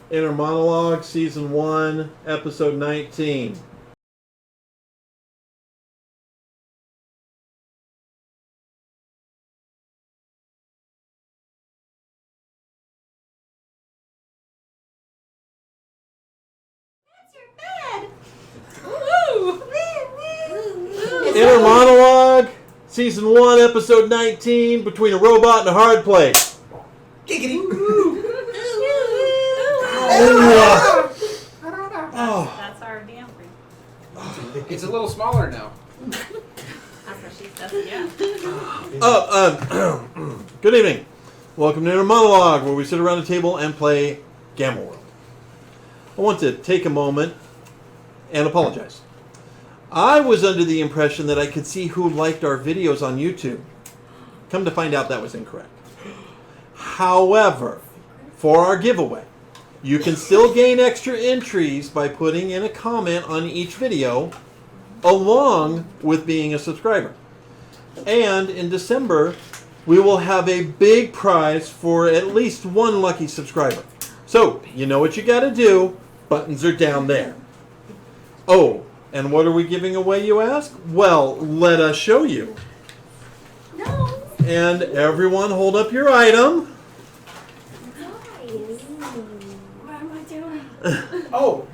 Inner Monologue, Season 1, Episode 19. Inner Monologue, Season 1, Episode 19, Between a Robot and a Hard Place. Giggity. That's our damper. It's a little smaller now. That's what she says, yeah. Good evening. Welcome to Inner Monologue, where we sit around a table and play Gamma World. I want to take a moment and apologize. I was under the impression that I could see who liked our videos on YouTube. Come to find out that was incorrect. However, for our giveaway, you can still gain extra entries by putting in a comment on each video, along with being a subscriber. And in December, we will have a big prize for at least one lucky subscriber. So, you know what you gotta do. Buttons are down there. Oh, and what are we giving away, you ask? Well, let us show you. No. And everyone hold up your item. What am I doing? Oh.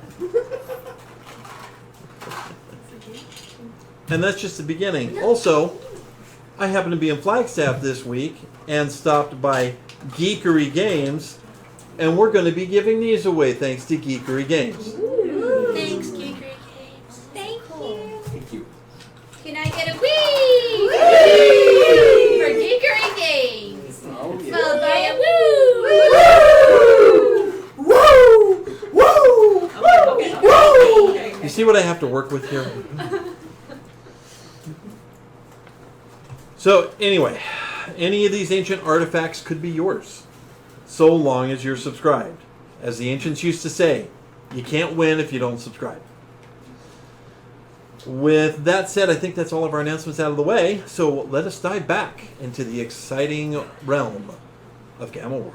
And that's just the beginning. Also, I happen to be in Flagstaff this week and stopped by Geekery Games, and we're going to be giving these away thanks to Geekery Games. Thanks, Geekery Games. Thank you. Thank you. Can I get a wee? Whee! For Geekery Games. Oh, yeah. Followed by a woo. Woo! Woo! Okay. You see what I have to work with here? So, anyway, any of these ancient artifacts could be yours, so long as you're subscribed. As the ancients used to say, you can't win if you don't subscribe. With that said, I think that's all of our announcements out of the way, so let us dive back into the exciting realm of Gamma World.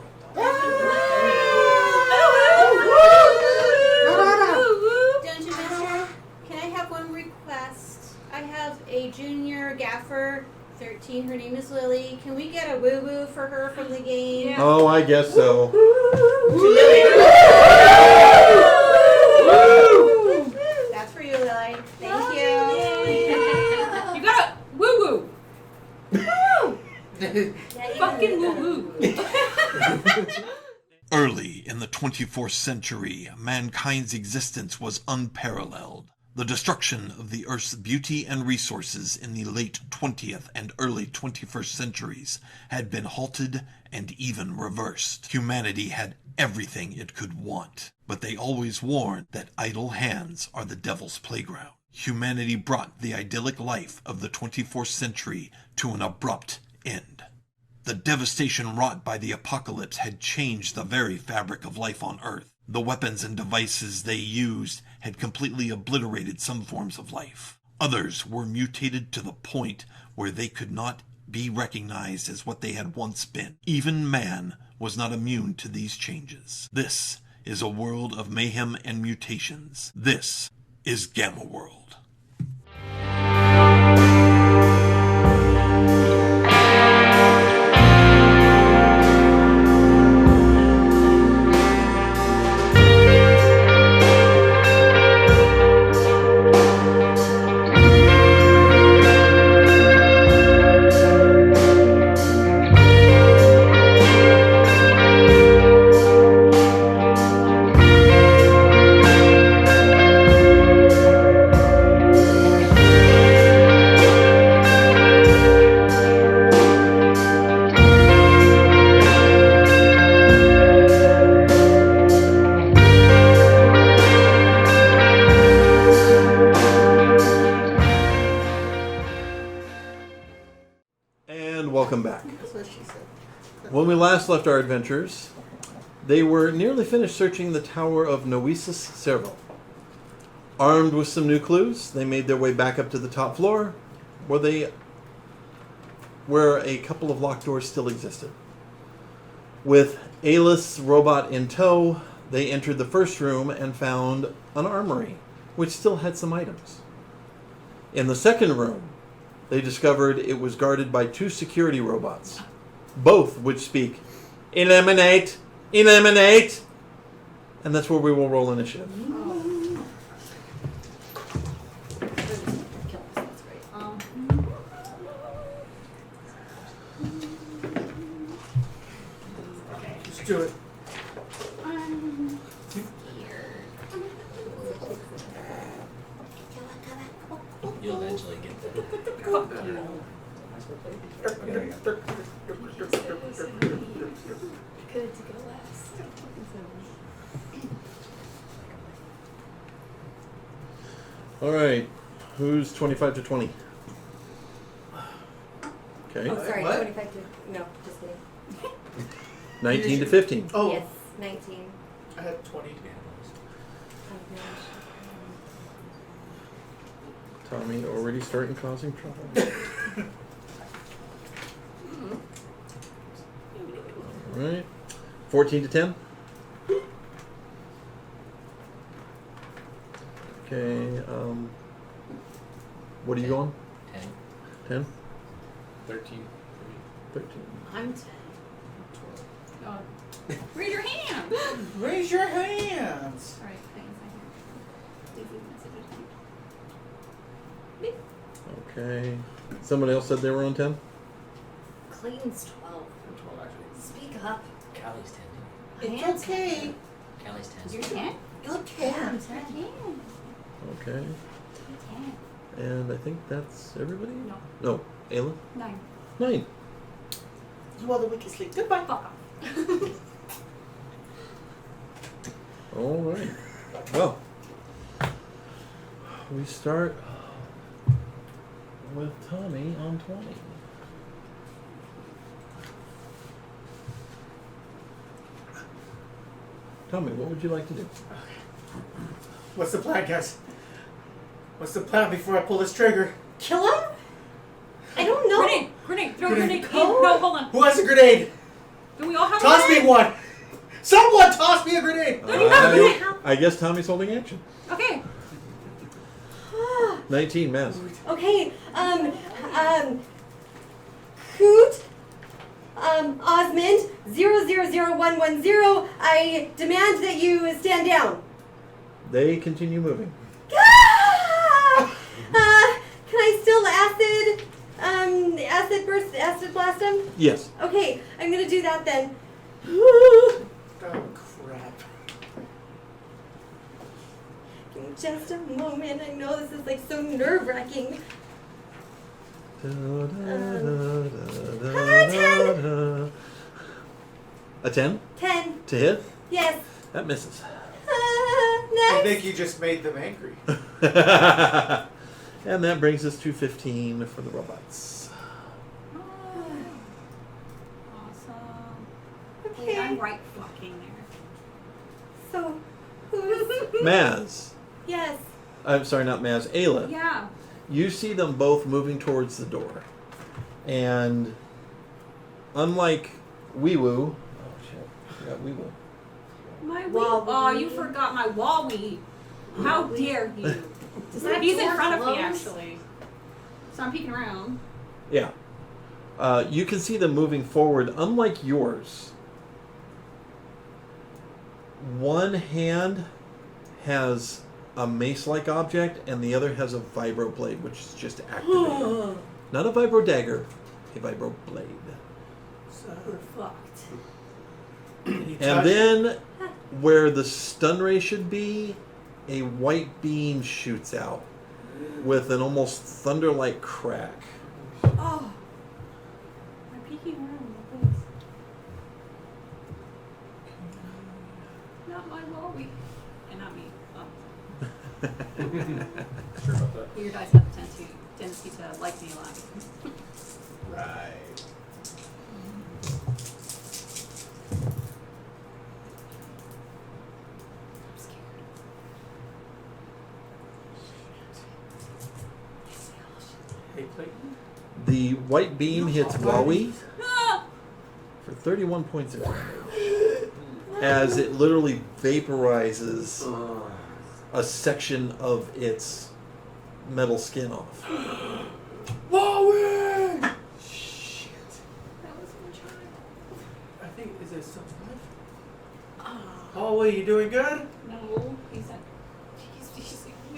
Don't you, mister? Can I have one request? I have a junior gaffer, 13. Her name is Lily. Can we get a woo-woo for her from the game? Yeah. Oh, I guess so. That's for you, Lily. Thank you. You got a woo-woo. Yeah, Fucking woo-woo. Early in the 24th century, mankind's existence was unparalleled. The destruction of the Earth's beauty and resources in the late 20th and early 21st centuries had been halted and even reversed. Humanity had everything it could want, but they always warned that idle hands are the devil's playground. Humanity brought the idyllic life of the 24th century to an abrupt end. The devastation wrought by the apocalypse had changed the very fabric of life on Earth. The weapons and devices they used had completely obliterated some forms of life. Others were mutated to the point where they could not be recognized as what they had once been. Even man was not immune to these changes. This is a world of mayhem and mutations. This is Gamma World. Welcome back. When we last left our adventurers, they were nearly finished searching the Tower of Noesis Serval. Armed with some new clues, they made their way back up to the top floor, where a couple of locked doors still existed. With Alis robot in tow, they entered the first room and found an armory, which still had some items. In the second room, they discovered it was guarded by 2 security robots, both which speak, "Eliminate! Eliminate!" And that's where we will roll initiative. Let's do it. You'll eventually get there. Good to go last. All right. Who's 25 to 20? Okay. Oh, sorry, What? 25 to... No, just kidding. 19 to 15. Oh, Yes, 19. I had 20. Tommy already starting causing trouble. All right. 14 to 10. Okay. What are you going? 10. 10? 13. 13. I'm 10. Raise your hand. Raise your hands. All right, thanks. I hear. Okay. Somebody else said they were on 10? Clayton's 12. I'm 12 actually. Speak up. Callie's 10. It's okay. Callie's 10. You're 10? Okay. I'm 10. Okay. 10. And I think that's everybody? No. No. Ayla? 9. 9. You all the wicked sleep. Goodbye. Fuck off. All right. Well, we start with Tommy on 20. Tommy, what would you like to do? What's the plan, guys? What's the plan before I pull this trigger? Kill him? I don't know. Grenade! Grenade! Throw a Grenade. grenade! No, hold on. Who has a grenade? Do we all have a Toss grenade? me one! Someone toss me a grenade! I guess Tommy's holding action. Okay. 19, Maz. Okay, Coot, Osmond, 000110, I demand that you stand down. They continue moving. Can I still acid blast him? Yes. Okay, I'm gonna do that then. Oh, crap. Give me just a moment. I know this is like so nerve-wracking. 10. A 10 10. to hit? Yes. That misses. I Next. think you just made them angry. And that brings us to 15 for the robots. Awesome. Okay. I'm right fucking there. So, who's... Maz. Yes. I'm sorry, not Maz. Ayla. Yeah. You see them both moving towards the door. And unlike Wee Woo. Oh, shit. I forgot Wee Woo. My wee. Wall Oh, wee. you forgot my wall wee. How dare you? Does that He's in door front of me, close? actually. So I'm peeking around. Yeah. You can see them moving forward, unlike yours. One hand has a mace-like object, and the other has a vibro blade, which is just activated. Not a vibro dagger, a vibro blade. We're fucked. And then, where the stun ray should be, a white beam shoots out with an almost thunder-like crack. Oh. I'm peeking around. Please. Not my wall wee. And not me. Sure about that. Your guys have a tendency to like me a lot. Right. Hey, Clayton. The white beam hits Wowie Ah! for 31 points of damage. as it literally vaporizes a section of its metal skin off. Wowie! Shit. That was my child. I think, is it something? Oh, you doing good? No, he's not. He's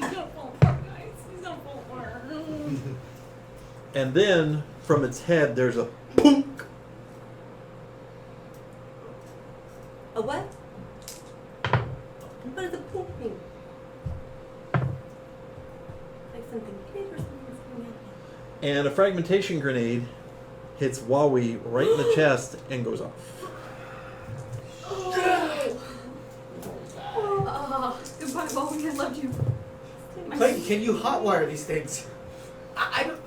gonna fall apart, guys. He's gonna fall apart. And then from its head, there's a punk. A what? What does a poop mean? Like something big or something coming out. And a fragmentation grenade hits Wowie right in the chest and goes off. Oh, goodbye, Bowie. I loved you. Clayton, can you hotwire these things? I don't.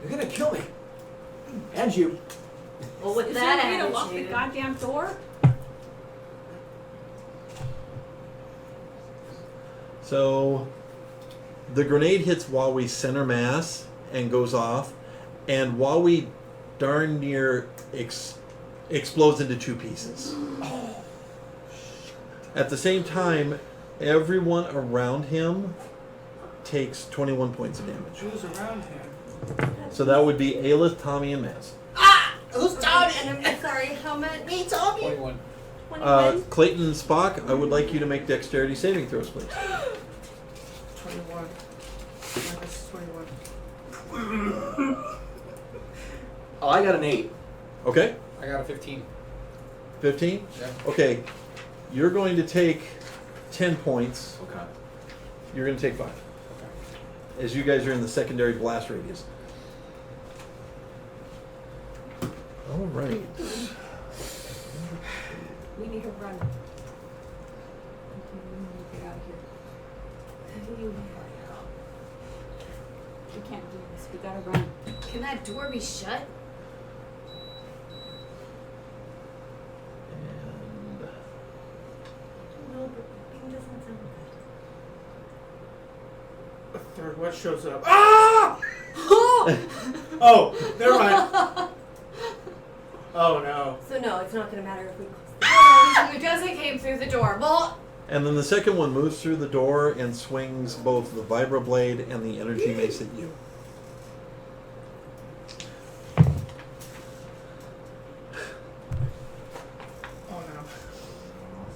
You're gonna kill me. And you. Well, with Is that there a way to lock the attitude. goddamn door? So the grenade hits Wowie's center mass and goes off, and Wowie darn near explodes into two pieces. At the same time, everyone around him takes 21 points of damage. Who's around him? So that would be Aelith, Tommy, and Maz. Who's Tommy? And I'm sorry, how much? Me, Tommy. 21. 21? Clayton and Spock, I would like you to make dexterity saving throws, please. 21. Minus 21. Oh, I got an 8. Okay, I got a 15. 15? Yeah. Okay, you're going to take 10 points. Okay. You're going to take 5. As you guys are in the secondary blast radius. All right. We need to run. We need to get out of here. We can't do this. We gotta run. Can that door be shut? And No, but it doesn't sound A third what shows up? Ah! Oh, never mind. Oh no. good. So no, it's not going to matter if we close the Because it came through the door. Well, And then the second one moves through the door and swings both the vibroblade and the energy mace at you. Oh no.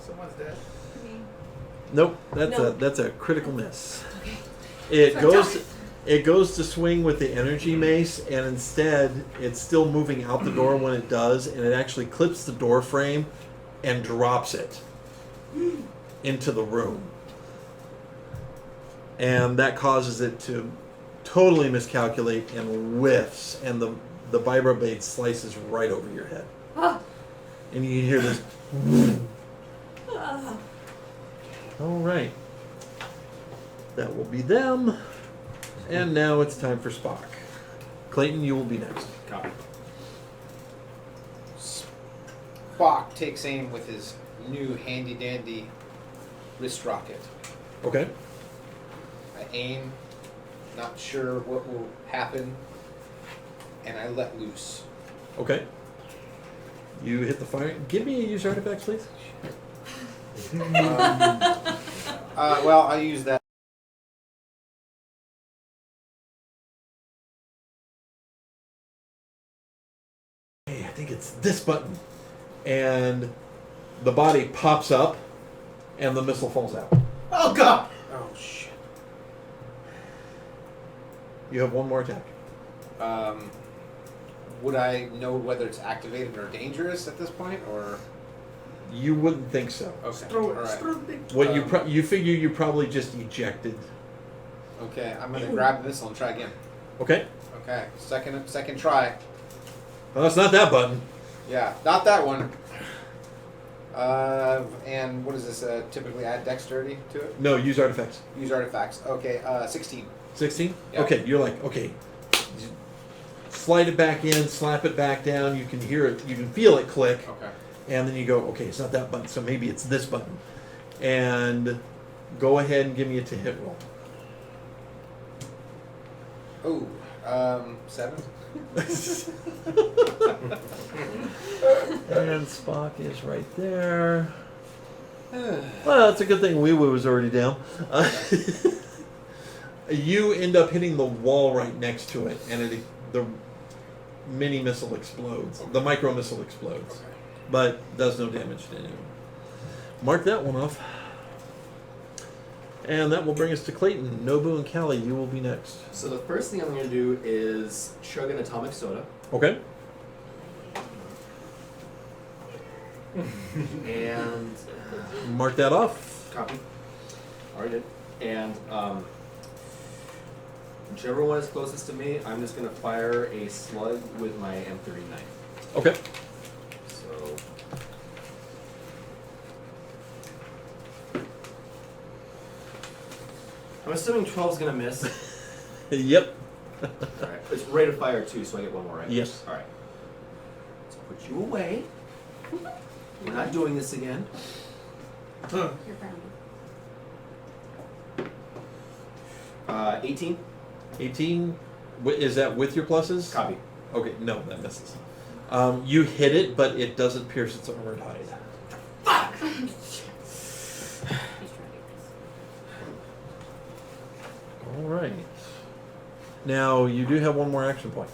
Someone's dead. Nope, that's a critical miss. It goes to swing with the energy mace, and instead it's still moving out the door when it does, and it actually clips the door frame and drops it into the room. And that causes it to totally miscalculate and whiffs, and the vibroblade slices right over your head. And you hear this. All right. That will be them. And now it's time for Spock. Clayton, you will be next. Copy. Spock takes aim with his new handy dandy wrist rocket. Okay. I aim, not sure what will happen, and I let loose. Okay. You hit the fire. Give me a use artifacts, please. Well, I use that. Hey, I think it's this button. And the body pops up, and the missile falls out. Oh god! Oh shit. You have one more attack. Would I know whether it's activated or dangerous at this point, or? You wouldn't think so. Okay. Throw it. All right. Throw the thing. What you figure you probably just ejected. Okay, I'm gonna grab the missile and try again. Okay. Okay, second try. Well, that's not that button. Yeah, not that one. And what is this? Typically add dexterity to it. No, use artifacts. Use artifacts. Okay, 16. 16? Yeah. Okay, you're like, okay. Slide it back in, slap it back down. You can hear it, you can feel it click. Okay. And then you go, okay, it's not that button, so maybe it's this button. And go ahead and give me a to hit roll. Oh, 7. And Spock is right there. Well, it's a good thing Wee Woo was already down. You end up hitting the wall right next to it, and the mini missile explodes. The micro missile explodes, but does no damage to anyone. Mark that one off. And that will bring us to Clayton. Nobu and Callie, you will be next. So the first thing I'm going to do is chug an atomic soda. Okay. And Mark that off. copy. Already did. And whichever one is closest to me, I'm just going to fire a slug with my M39. Okay. So I'm assuming 12's going to miss. Yep. Alright. It's rate of fire too, so I get one more, right? Yes. Alright. So put you away. We're not doing this again. You're grounded. 18. 18. Is that with your pluses? Copy. Okay, no, that misses. You hit it, but it doesn't pierce its armored hide. He's trying to do All right. Now, you do have one more action point.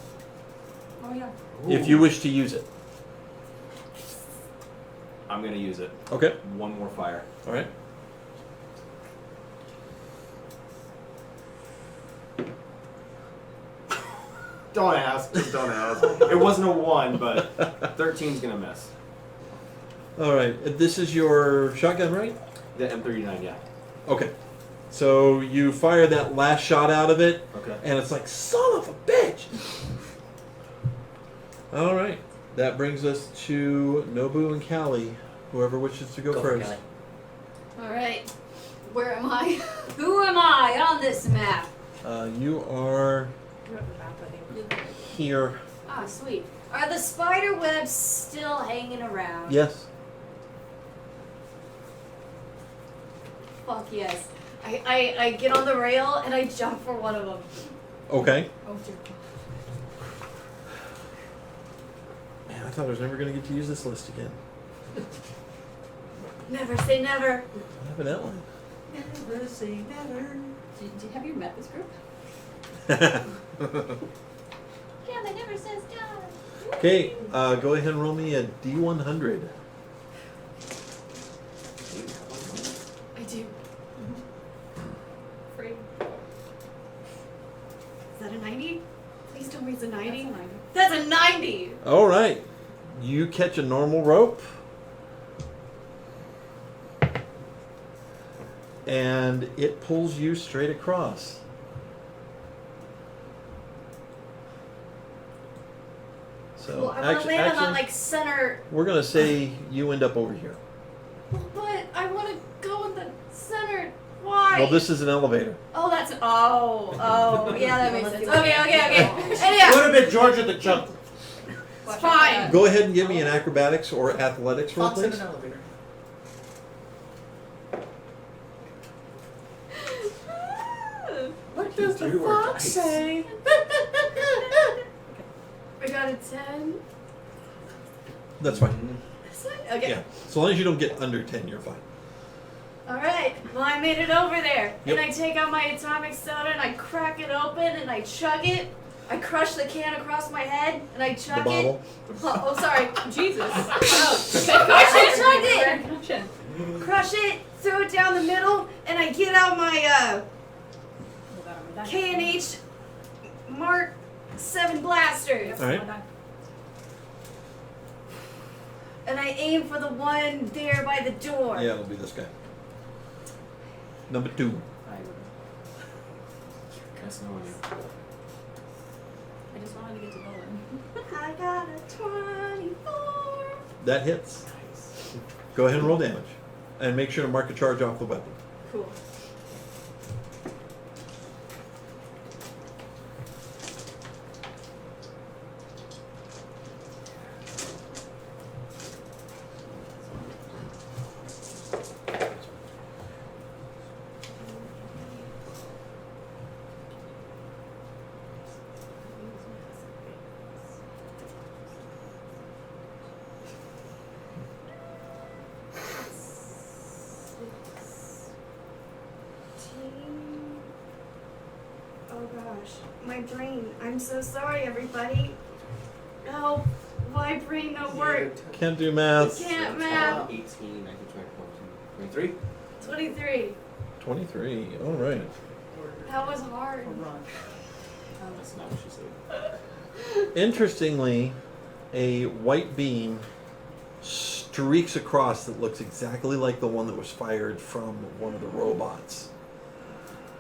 Oh yeah. If you wish to use it. I'm going to use it. Okay. One more fire. All right. Don't ask. Just don't ask. It wasn't a 1, but 13's going to miss. All right. This is your shotgun, right? The M39, yeah. Okay. So you fire that last shot out of it, Okay. and it's like, son of a bitch! All right. That brings us to Nobu and Callie. Whoever wishes to go Go for first. Kelly. Alright. Where am I? Who am I on this map? You are You're at the map, I think. here. Ah, sweet. Are the spider webs still hanging around? Yes. Fuck yes. I get on the rail and I jump for one of them. Okay. Oh dear. Man, I thought I was never going to get to use this list again. Never say never. Evidently. Never say never. Have you met this group? Yeah, that never says die. Okay, go ahead and roll me a D100. I do. Afraid. Is that a 90? Please tell me it's a 90. That's a 90. That's a 90! All right. You catch a normal rope. And it pulls you straight across. So Well, I want to land on that like center. we're going to say you end up over here. But I want to go in the center. Why? Well, this is an elevator. Oh, that's. Oh, yeah, that makes sense. Okay. And yeah, Would have been George at the jump. it's fine. Go ahead and give me an acrobatics or athletics roll, Fox in please. an elevator. What does the fox say? I got a 10. That's fine. This one? Okay. Yeah. So long as you don't get under 10, you're fine. Alright, well I made it over there. Yep. And I take out my atomic soda and I crack it open and I chug it. I crush the can across my head and I The chug it. bottle. Oh, sorry. Jesus. I chugged Action. it! Crush it, throw it down the middle, and I get out my K&H Mark 7 blaster. All right. And I aim for the one there by the door. Yeah, it'll be this guy. Number 2. Guess no one. I just wanted to get to bowling. I got a 24. That hits. Go ahead and roll damage. And make sure to mark a charge off the weapon. Cool. gosh, my brain. I'm so sorry, everybody. Help. My brain not work. Can't do math. Can't math. 18, 19, 20, 23. 23. 23. All right. That was hard. That's not what she said. Interestingly, a white beam streaks across that looks exactly like the one that was fired from one of the robots.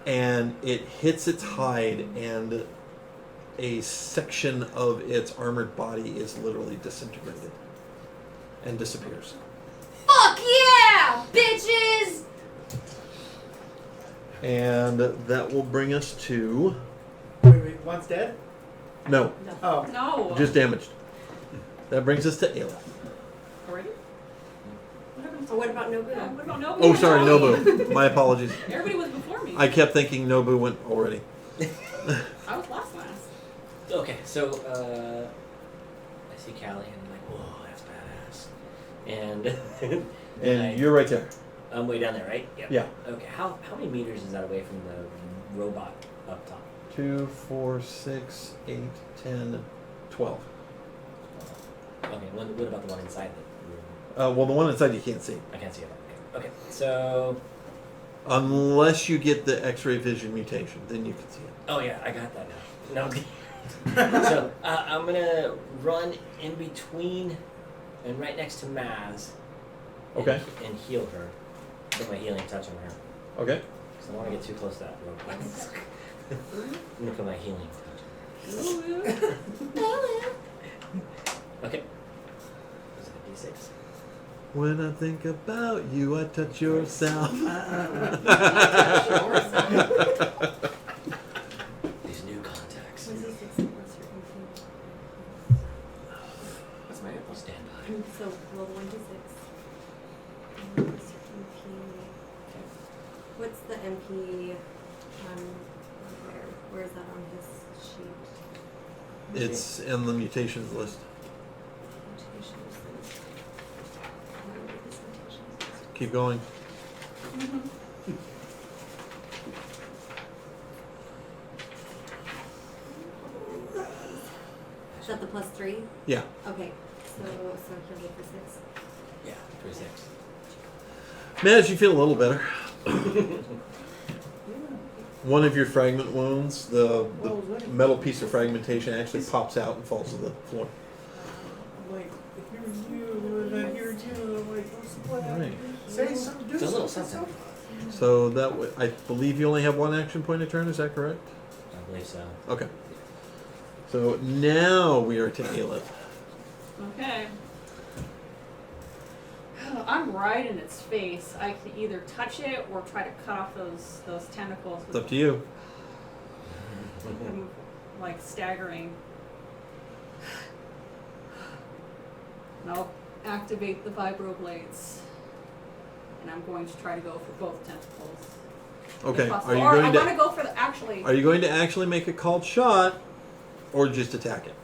And it hits its hide, and a section of its armored body is literally disintegrated and disappears. Fuck yeah, bitches! And that will bring us to... Wait, one's dead? No, Oh. No. just damaged. That brings us to Ayla. Already? What happened? Oh, what about Nobu? What about Nobu? Oh, sorry, Nobu. My apologies. Everybody was before me. I kept thinking Nobu went already. I was last. Okay, so I see Callie and I'm like, whoa, that's badass. And And you're right there. I'm way down there, right? Yep. Yeah. Okay, how many meters is that away from the robot up top? 2, 4, 6, 8, 10, 12. Okay, what about the one inside the room? Well, the one inside you can't see. I can't see it. Okay, so... Unless you get the X-ray vision mutation, then you can see it. Oh yeah, I got that now. No. So I'm gonna run in between and right next to Maz. Okay. And heal her. Put my healing touch on her. Okay. So I don't want to get too close to that real quick. I'm gonna put my healing touch. Okay. Was it a D6? When I think about you, I touch yourself. These new contacts. That's my I'll stand by. So roll 1d6. What's the MP on where is that on his sheet? It's in the mutations list. Mutations. Where are these mutations? Keep going. Is that the +3? Yeah. Okay. So he'll get the 6. Yeah, 36. Maz, you feel a little better. One of your fragment wounds, the metal piece of fragmentation actually pops out and falls to the floor. I'm like, I hear you, and I hear you. I'm like, what's the plan? Right. Say something, do It's a little something. something. So that I believe you only have one action point a turn. Is that correct? I believe so. Okay. So now we are to Aelith. Okay. I'm right in its face. I can either touch it or try to cut off those tentacles. It's up to you. I'm, like staggering. And I'll activate the vibroblades. And I'm going to try to go for both tentacles. Okay. If possible. Are you Or going I to? want to go for the actually. Are you going to actually make a called shot, or just attack it?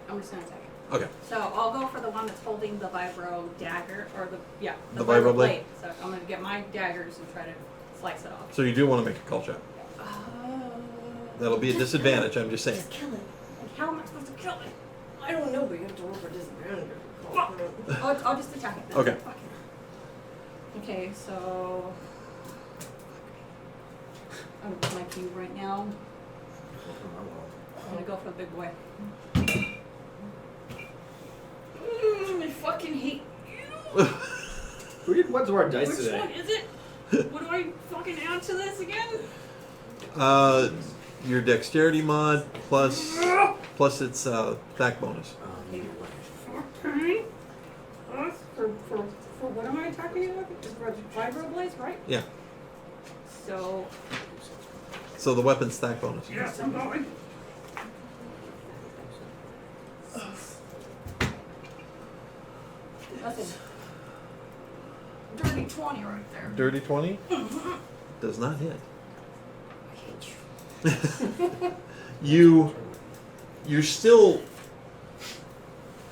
I'm just gonna attack it. Okay. So I'll go for the one that's holding the vibro dagger, or the vibro blade? blade. So I'm gonna get my daggers and try to slice it off. So you do want to make a call shot. That'll be a disadvantage. I'm just saying. Just kill it. Like, how am I supposed to kill it? I don't know, but you have to roll for disadvantage. Fuck. I'll just attack it then. Okay. Fuck it. Okay, so I'm with my cube right now. I'm gonna go for the big boy. I fucking hate you. Who did what's our dice Which today? one is it? What do I fucking add to this again? Your dexterity mod plus its back bonus. Okay. For what am I attacking it with? Just for vibro blades, right? Yeah. So So the weapon stack bonus. yes, I'm going. That's a dirty 20 right there. Dirty 20 does not hit. You're still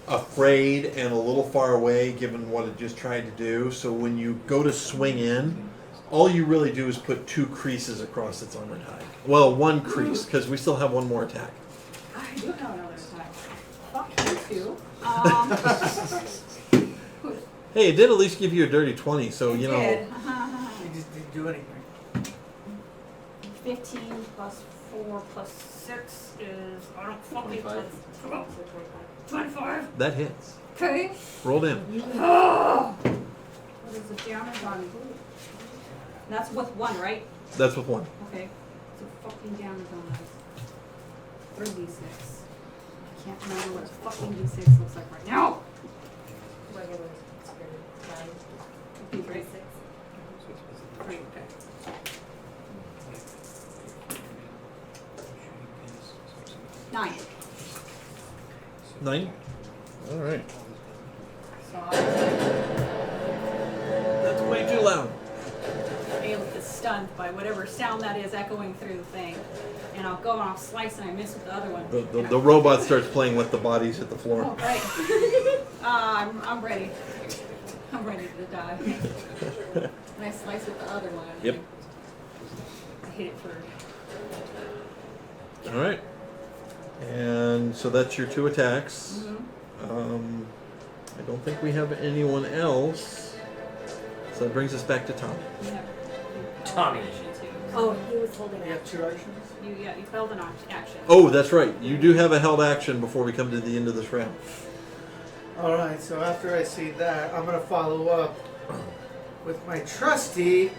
afraid and a little far away given what it just tried to do. So when you go to swing in, all you really do is put 2 creases across its armored hide. Well, 1 crease, because we still have 1 more attack. I do have another attack. Fuck you two. Hey, it did at least give you a dirty 20, so, you know. Did. You just didn't do anything. 15 plus 4 plus 6 is, I don't fucking 25. That hits. Okay. Roll damage. What is the damage on? That's with 1, right? That's with 1. Okay. So fucking damage on that. 3d6. I can't remember what fucking d6 looks like right now. Regular standard size. Right? 3, okay. Nine. 9? Alright. So That's way too loud. Aelith is stunned by whatever sound that is echoing through the thing. And I'll go and I'll slice and I miss with the other one. The robot starts playing with the bodies at the floor. Oh, right. I'm ready. I'm ready to die. And I slice with the other one. Yep. I hit it first. Alright. And so that's your 2 attacks. Mm-hmm. I don't think we have anyone else. So that brings us back to Tom. Yeah. Tommy. Oh, he was holding You it. have 2 actions? You held an action. Oh, that's right. You do have a held action before we come to the end of this round. Alright, so after I see that, I'm going to follow up with my trusty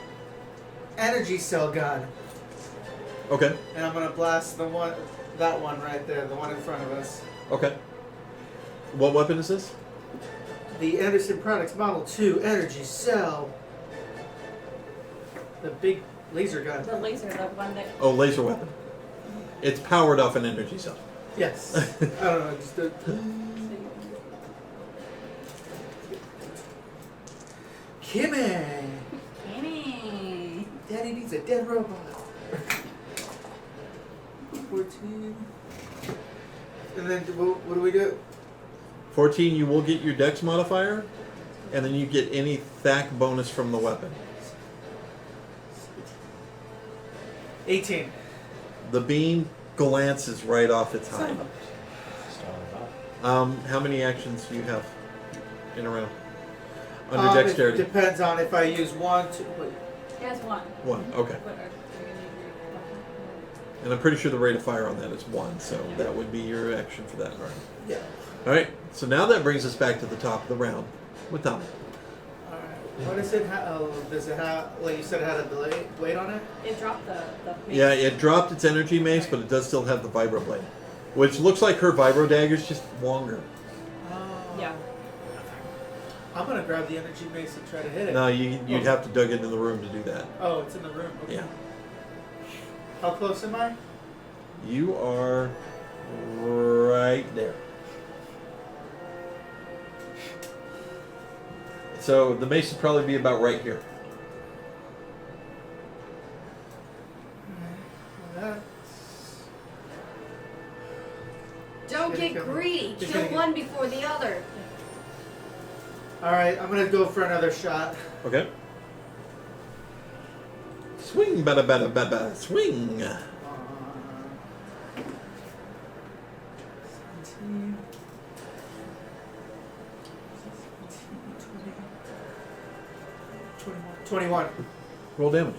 energy cell gun. Okay. And I'm going to blast that one right there, the one in front of us. Okay. What weapon is this? The Anderson Products Model 2 Energy Cell. The big laser gun. The laser, the one that. Oh, laser weapon. It's powered off an energy cell. Yes. I don't know, just the... Kimmy! Kimmy! Daddy needs a dead robot. 14. And then what do we do? 14, you will get your dex modifier, and then you get any THAC bonus from the weapon. 18. The beam glances right off its hide. How many actions do you have in a round? Under It dexterity? depends on if I use 1, 2... Wait. He has 1. 1, okay. What are you And I'm pretty sure the rate of fire on that is 1, so that would be your action for that round. Yeah. Alright, so now that brings us back to the top of the round with Tom. Alright. What is it? Does it have, like you said, it had a blade on it? It dropped the mace. Yeah, it dropped its energy mace, but it does still have the vibro blade. Which looks like her vibro dagger's just longer. Yeah. I'm gonna grab the energy mace and try to hit it. No, you'd have to dug into the room to do that. Oh, it's in the room. Okay. Yeah. How close am I? You are right there. So the mace would probably be about right here. That's... Don't get greedy. Kill one before the other. Alright, I'm gonna go for another shot. Okay. Swing, bada, bada, bada, swing. 17, 21. Roll damage.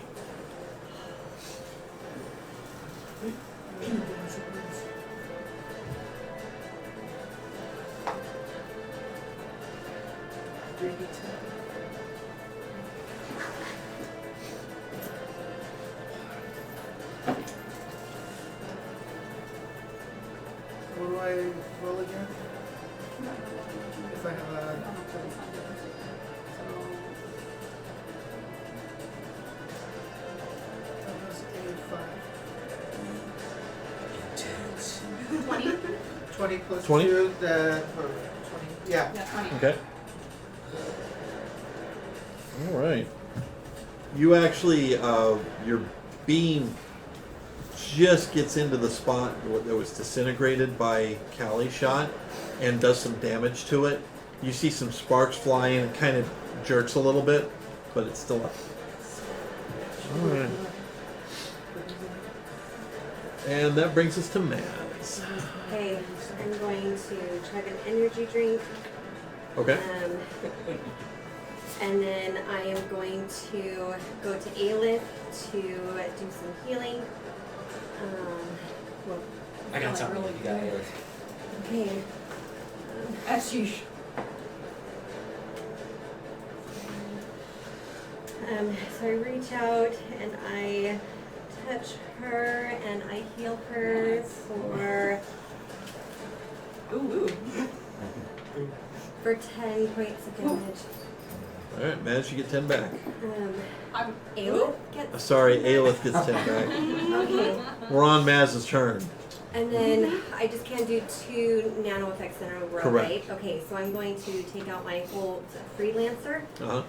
What do I roll again? If I have a... That was a 5. 20? 20 plus 20? 2, or 20. Yeah. Yeah, 20. Okay. All right. You actually, your beam just gets into the spot that was disintegrated by Callie's shot and does some damage to it. You see some sparks fly and it kind of jerks a little bit, but it's still up. Alright. And that brings us to Mads. Okay, I'm going to chug an energy drink. Okay. And then I am going to go to Aelith to do some healing. Well, I got something. You got it. okay. Ashish. So I reach out and I touch her and I heal her for 10 points of damage. Alright, Mads, you get 10 back. I'm Aelith gets Sorry, Aelith gets 10 back. okay. We're on Maz's turn. And then I just can't do 2 nano effects in a row, Correct. right? Okay, so I'm going to take out my whole freelancer Uh-huh.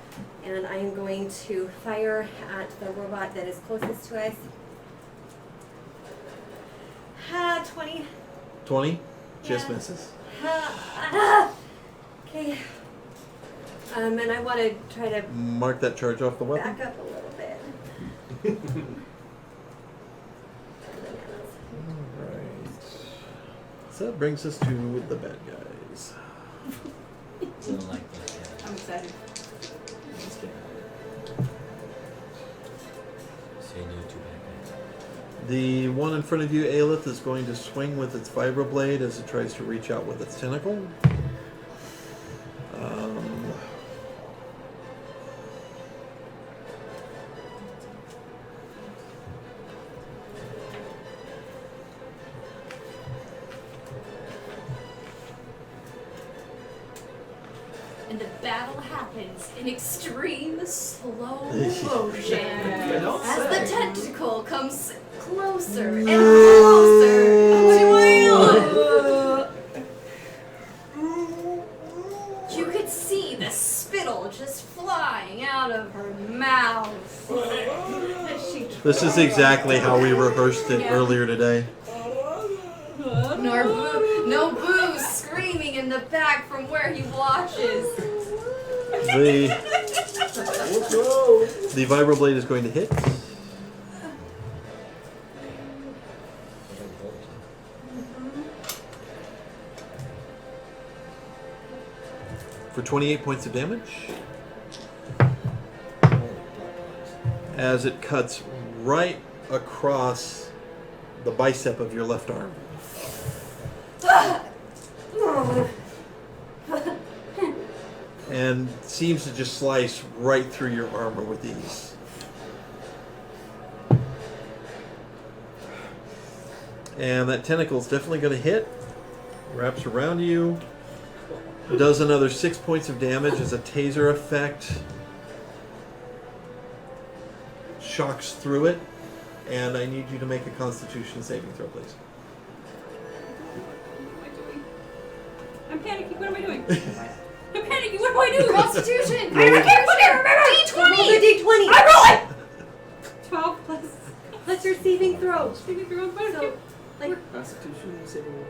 and I am going to fire at the robot that is closest to us. 20. 20? Just Yeah. misses. Okay. And I want to try to Mark that charge off the weapon. back up a little bit. Alright. So that brings us to the bad guys. Don't like that. Yeah. I'm excited. Just kidding. Say no to bad guys. The one in front of you, Aelith, is going to swing with its vibroblade as it tries to reach out with its tentacle. And the battle happens in extreme slow motion as the tentacle comes closer and closer to Ayla. You could see the spittle just flying out of her mouth. As she This is exactly how we rehearsed it Yeah. earlier today. No boo screaming in the back from where he watches. The vibroblade is going to hit. For 28 points of damage. As it cuts right across the bicep of your left arm. And seems to just slice right through your armor with ease. And that tentacle is definitely going to hit. Wraps around you. Does another 6 points of damage as a taser effect. Shocks through it. And I need you to make a Constitution saving throw, please. I'm panicking. What am I doing? I'm panicking. What do I do? Constitution. Roll. I can't remember. Roll the D20. I'm rolling. 12 plus. Plus your saving throw. Saving throw. So, like, Constitution saving.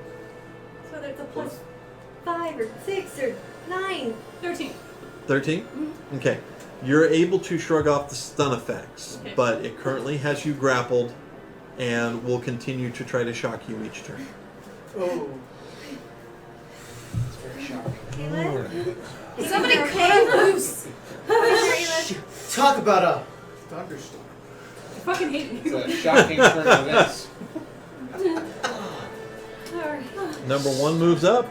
so whether it's a plus 5 or 6 or 9. 13. 13? Okay. You're able to shrug off the stun effects, Okay. but it currently has you grappled and will continue to try to shock you each turn. Oh. It's very shocking. Aelith? Somebody Okay. cut her loose. Aelith? Talk about a thunderstorm. I fucking hate It's you. a shocking turn of events. Alright. Number 1 moves up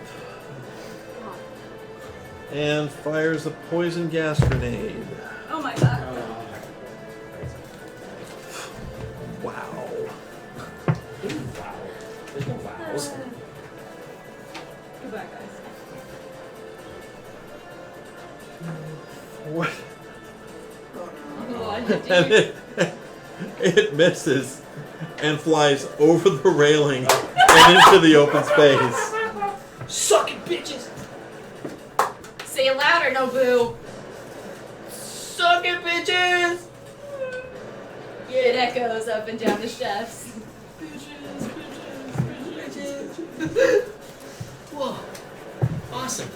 and fires a poison gas grenade. Oh my god. Wow. Wow. There's no wows. Goodbye, guys. What? What And did it misses and flies over the railing and into the open space. Suck it, bitches! Say it louder, no boo. Suck it, bitches! It echoes up and down the steps. Whoa. Awesome.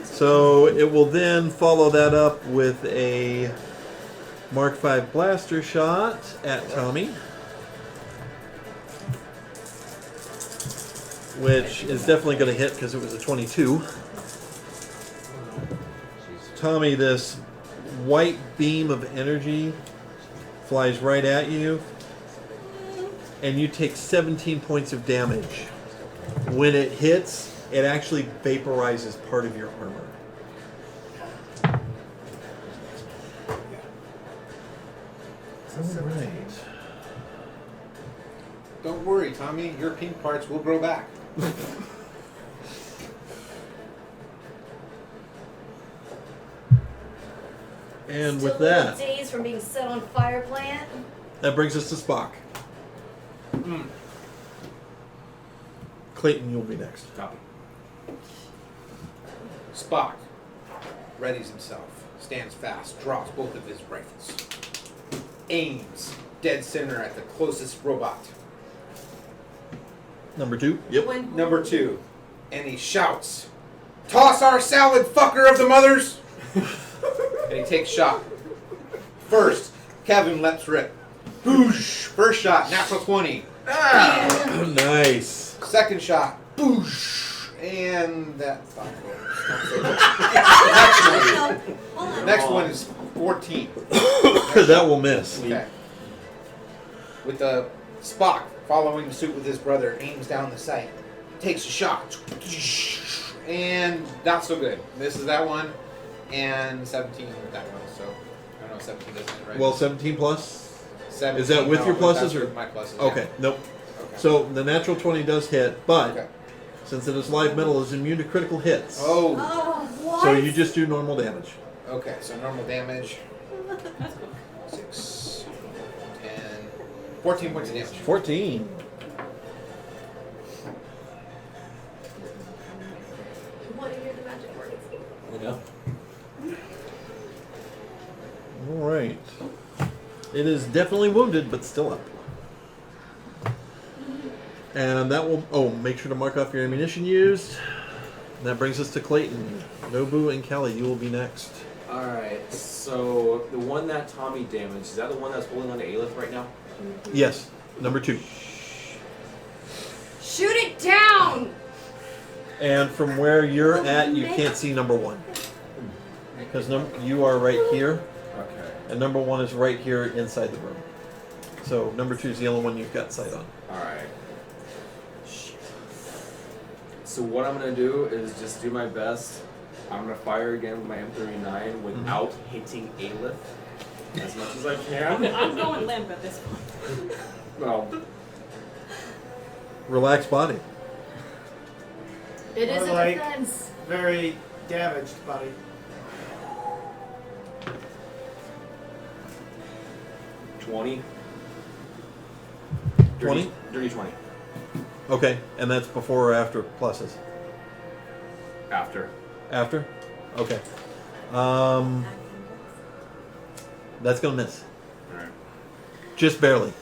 So it will then follow that up with a Mark 5 blaster shot at Tommy, which is definitely going to hit because it was a 22. Tommy, this white beam of energy flies right at you, and you take 17 points of damage. When it hits, it actually vaporizes part of your armor. All right. Don't worry, Tommy. Your pink parts will grow back. And Still with that, days from being set on fire plant. that brings us to Spock. Clayton, you'll be next. Copy. Spock readies himself, stands fast, drops both of his rifles, aims dead center at the closest robot. Number 2. Yep. When Number 2, and he shouts, "Toss our salad, fucker of the mothers!" And he takes shot. First, Kevin lets rip. Boosh! First shot, natural 20. Nice. Second shot, boosh! And that's not Hold on. Next one is 14. That will miss. Okay. With the Spock following suit with his brother, aims down the sight, takes a shot, and not so good. Misses that one, and 17 with that one. So I don't know, 17 doesn't hit, right? Well, 17 plus? 17, is that with your that's pluses or? with my pluses? Okay, nope. Okay. So the natural 20 does hit, but Okay. since it is live metal, it's immune to critical hits. Oh. Oh, what? So you just do normal damage. Okay. So normal damage. 6, 10, 14 points of damage. 14. I want to hear the magic words. You know? All right. It is definitely wounded, but still up. And that will... Oh, make sure to mark off your ammunition used. That brings us to Clayton. Nobu and Callie, you will be next. Alright, so the one that Tommy damaged, is that the one that's holding on to Aleph right now? Yes, number 2. Shoot it down! And from where you're at, you can't see number 1. Because you are right here, Okay. and number 1 is right here inside the room. So number 2 is the only one you've got sight on. Alright. So what I'm going to do is just do my best. I'm going to fire again with my M39 without hitting Aleph as much as I can. I'm going limp at this point. Well, Relaxed body. It is More a like- defense. Very damaged, buddy. $20. 20? Dirty 20. Okay, and that's before or after pluses? After. After? Okay. That's gonna miss. Alright. Just barely.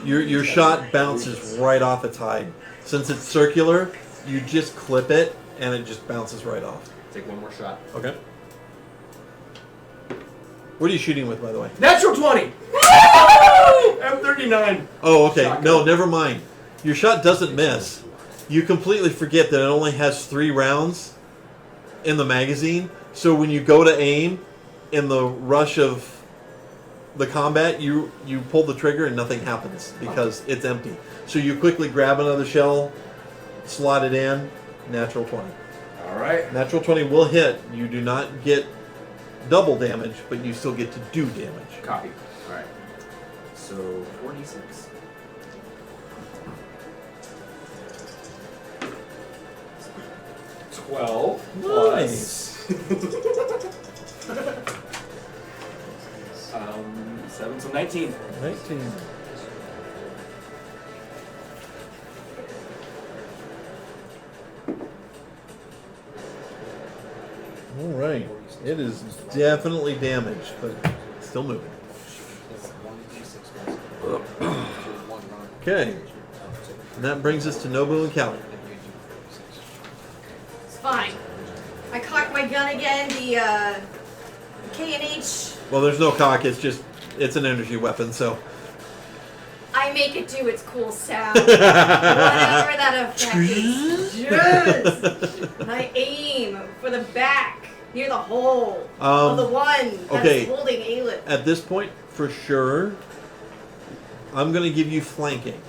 Your shot bounces right off its hide. Since it's circular, you just clip it and it just bounces right off. Take one more shot. Okay. What are you shooting with, by the way? Natural 20! M39! Oh, okay. Shotgun. No, never mind. Your shot doesn't miss. You completely forget that it only has 3 rounds in the magazine. So when you go to aim, in the rush of the combat, you pull the trigger and nothing happens because it's empty. So you quickly grab another shell, slot it in, natural 20. Alright. Natural 20 will hit. You do not get double damage, but you still get to do damage. Copy. Alright. So, 46. $12 Nice. plus 7, so 19. 19. All right. It is definitely damaged, but still moving. Okay. And that brings us to Nobu and Callie. It's fine. I cock my gun again. The K&H. Well, there's no cock. It's an energy weapon. So. I make it do its cool sound. Whatever that effect is. Yes! I aim for the back, near the hole of the one that's holding Aelith. At this point, for sure, I'm going to give you flanking.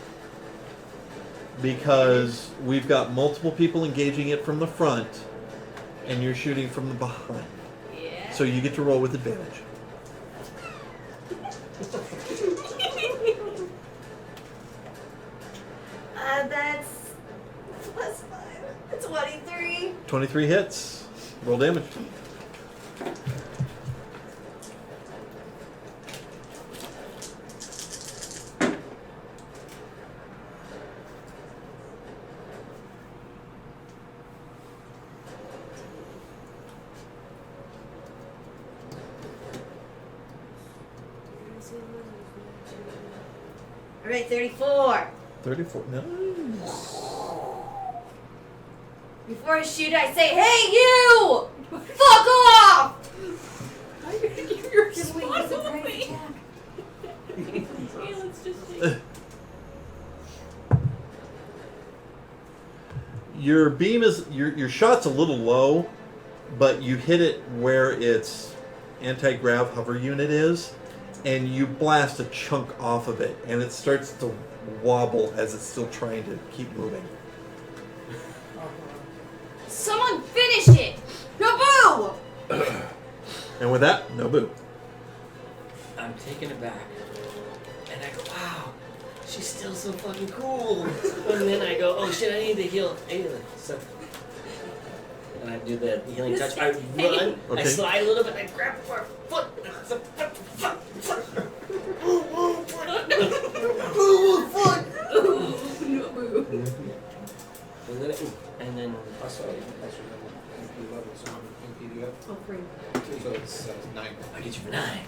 Because we've got multiple people engaging it from the front, and you're shooting from the behind. Yeah. So you get to roll with advantage. That's plus 5. 23. 23 hits. Roll damage. All right, 34. 34. Nice. Before I shoot, I say, "Hey, you! Fuck off!" I'm gonna give your Just wait, spot it's a away. surprise attack. Okay, let's just Your beam is your shot's a little low, but you hit it where its anti-grav hover unit is, and you blast a chunk off of it, and it starts to wobble as it's still trying to keep moving. Someone finish it! No boo! And with that, no boo. I'm taken aback. And I go, wow, she's still so fucking cool. And then I go, oh shit, I need to heal Aelith. So, and I do the healing touch. I run, I Okay. slide a little bit, I grab her foot. And I say, what the fuck? no move. And then Also, that's your level. MP level, so MP you Oh, 3. got. So it's 9. I get you for 9.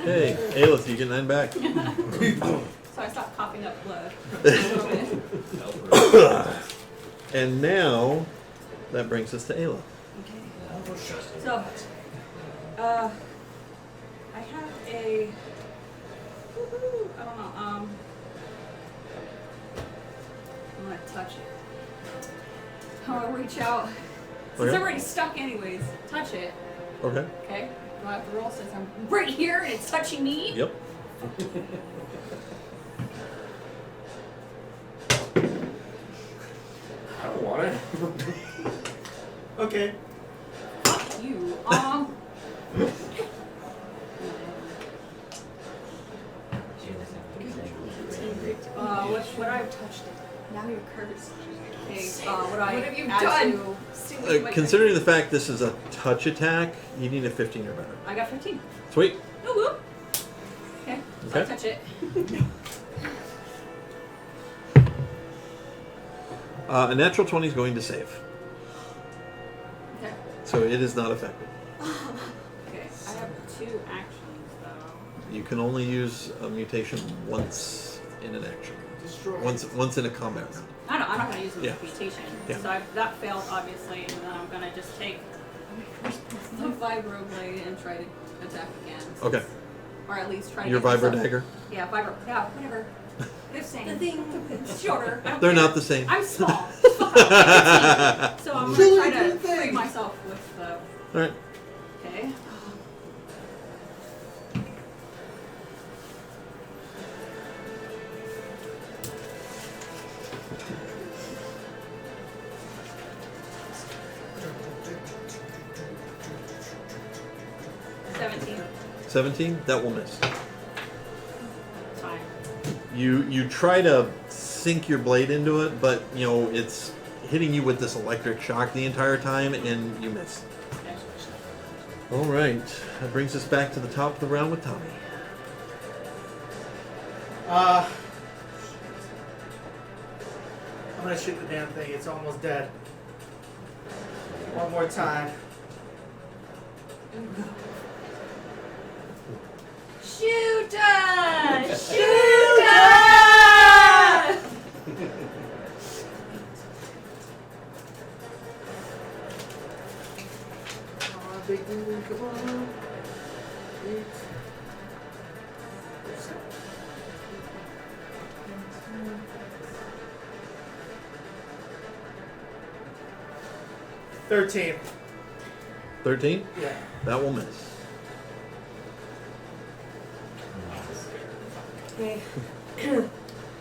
Hey, Aelith, you get 9 back. So I stopped coughing up blood. A little bit. And now, that brings us to Ayla. Okay. So, I have a. I don't know. I'm gonna touch it. I'm gonna reach out. Since Okay. I'm already stuck, anyways. Touch it. Okay. Okay. Do I have to roll since I'm right here and it's touching me? Yep. I don't want it. Okay. Fuck you. What I've touched it. Now you're cursed. Okay, what have you done? Considering the fact this is a touch attack, you need a 15 or better. I got 15. Sweet. Woo woo. Okay, so I Okay. touch it. A natural 20 is going to save. Okay. So it is not affected. Okay, I have 2 actions though. You can only use a mutation once in an action. Destroy. Once in a combat round. I'm not going to use the Yeah. mutation. Yeah. So that failed, obviously, and then I'm going to just take the vibroblade and try to attack again. Okay. Or at least try to Your get vibro myself- dagger. Yeah, whatever. They're the same. The thing. It's shorter. I don't They're care. not the same. I'm small. Just fuck off. So I'm going to try to free myself with the... Alright. Okay. $17. 17? That will miss. Fine. You try to sink your blade into it, but you know it's hitting you with this electric shock the entire time, and you miss. Okay. All right, that brings us back to the top of the round with Tommy. I'm gonna shoot the damn thing. It's almost dead. One more time. Shoot us! Shoot us! Come on, big dude. 13. 13? Yeah. That will miss. Okay.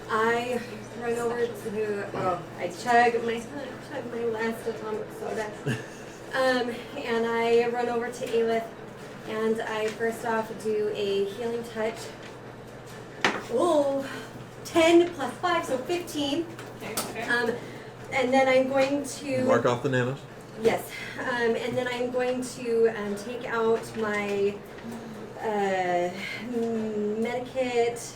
I run over to, I chug my last atomic soda. And I run over to Aelith, and I first off do a healing touch. Oh, 10 plus 5, so 15. Okay. And then I'm going to... Mark off the nanos. Yes. And then I'm going to take out my Medikit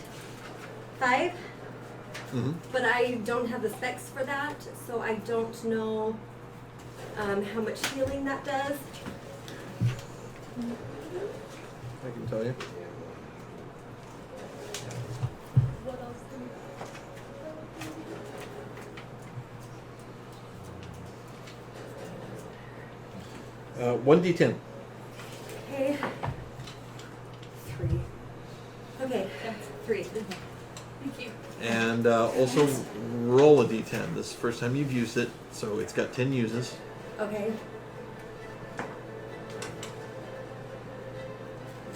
5. Mm-hmm. But I don't have the specs for that, so I don't know how much healing that does. I can tell you. What else? 1d10. Okay. 3. Okay, 3. Thank you. And also roll a d10. This is the first time you've used it, so it's got 10 uses. Okay.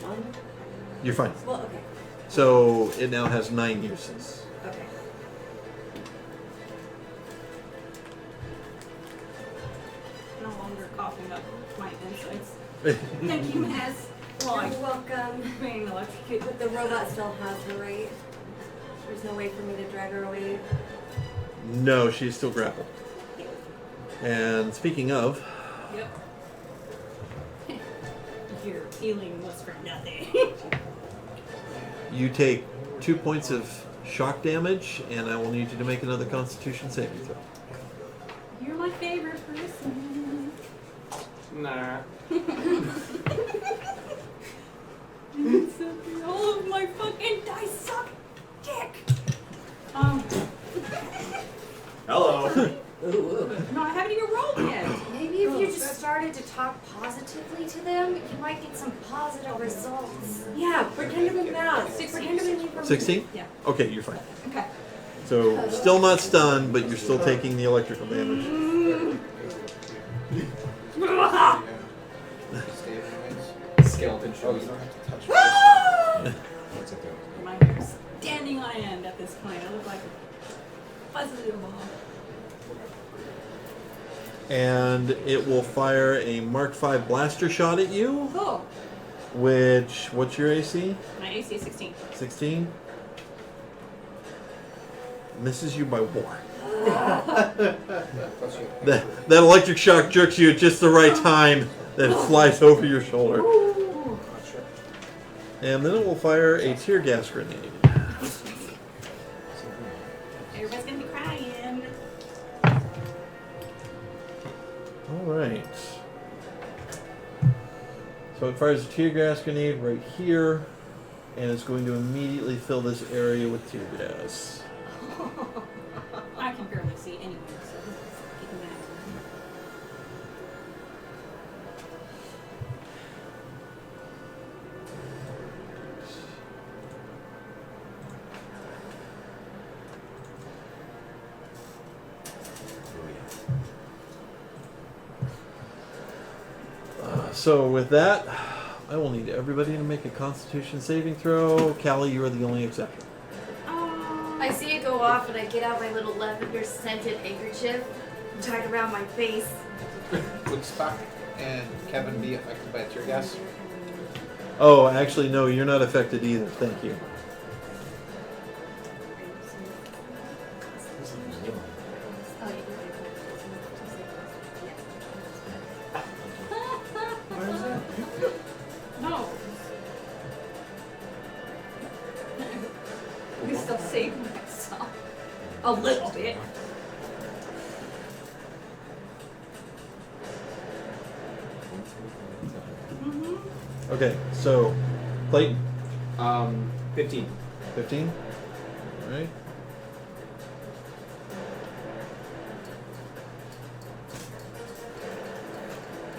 1. You're fine. Well, okay. So it now has 9 uses. Okay. No longer coughing up my insides. Thank you, Miss. Well, You're welcome. being electrocuted. But the robot still has her, right? There's no way for me to drag her away. No, she's still grappled. And speaking of, Yep. Your healing was for nothing. you take 2 points of shock damage, and I will need you to make another Constitution saving throw. You're my favorite person. Nah. All of my fucking dice suck dick. Hello. No, I haven't even rolled yet. Maybe if you just started to talk positively to them, you might get some positive results. Yeah, pretend to be mad. Pretend to be from 16? Yeah. Okay, you're fine. Okay. So, still not stunned, but you're still taking the electrical damage. Skeleton Oh, shows. you don't have to touch it. What's it doing? My hair's standing on end at this point. I look like a fuzzy ball. And it will fire a Mark V blaster shot at you, Cool. which, what's your AC? My AC is 16. 16? Misses you by 1. Plus you- That electric shock jerks you at just the right time, then it flies over your shoulder. Not sure. And then it will fire a tear gas grenade. Everybody's gonna be crying. Alright. So it fires a tear gas grenade right here, and it's going to immediately fill this area with tear gas. I can barely see anywhere, so keep an eye So with that, I will need everybody to make a Constitution saving throw. Callie, you are the only exception. I see it go off, and I get out my little lavender scented handkerchief, tie it around my face. Would Spock and Kevin be affected by tear gas? Oh, actually, no, you're not affected either. Thank you. Where is that? No. I'm still saving myself. A little bit. Okay, so Clayton, 15. 15. All right.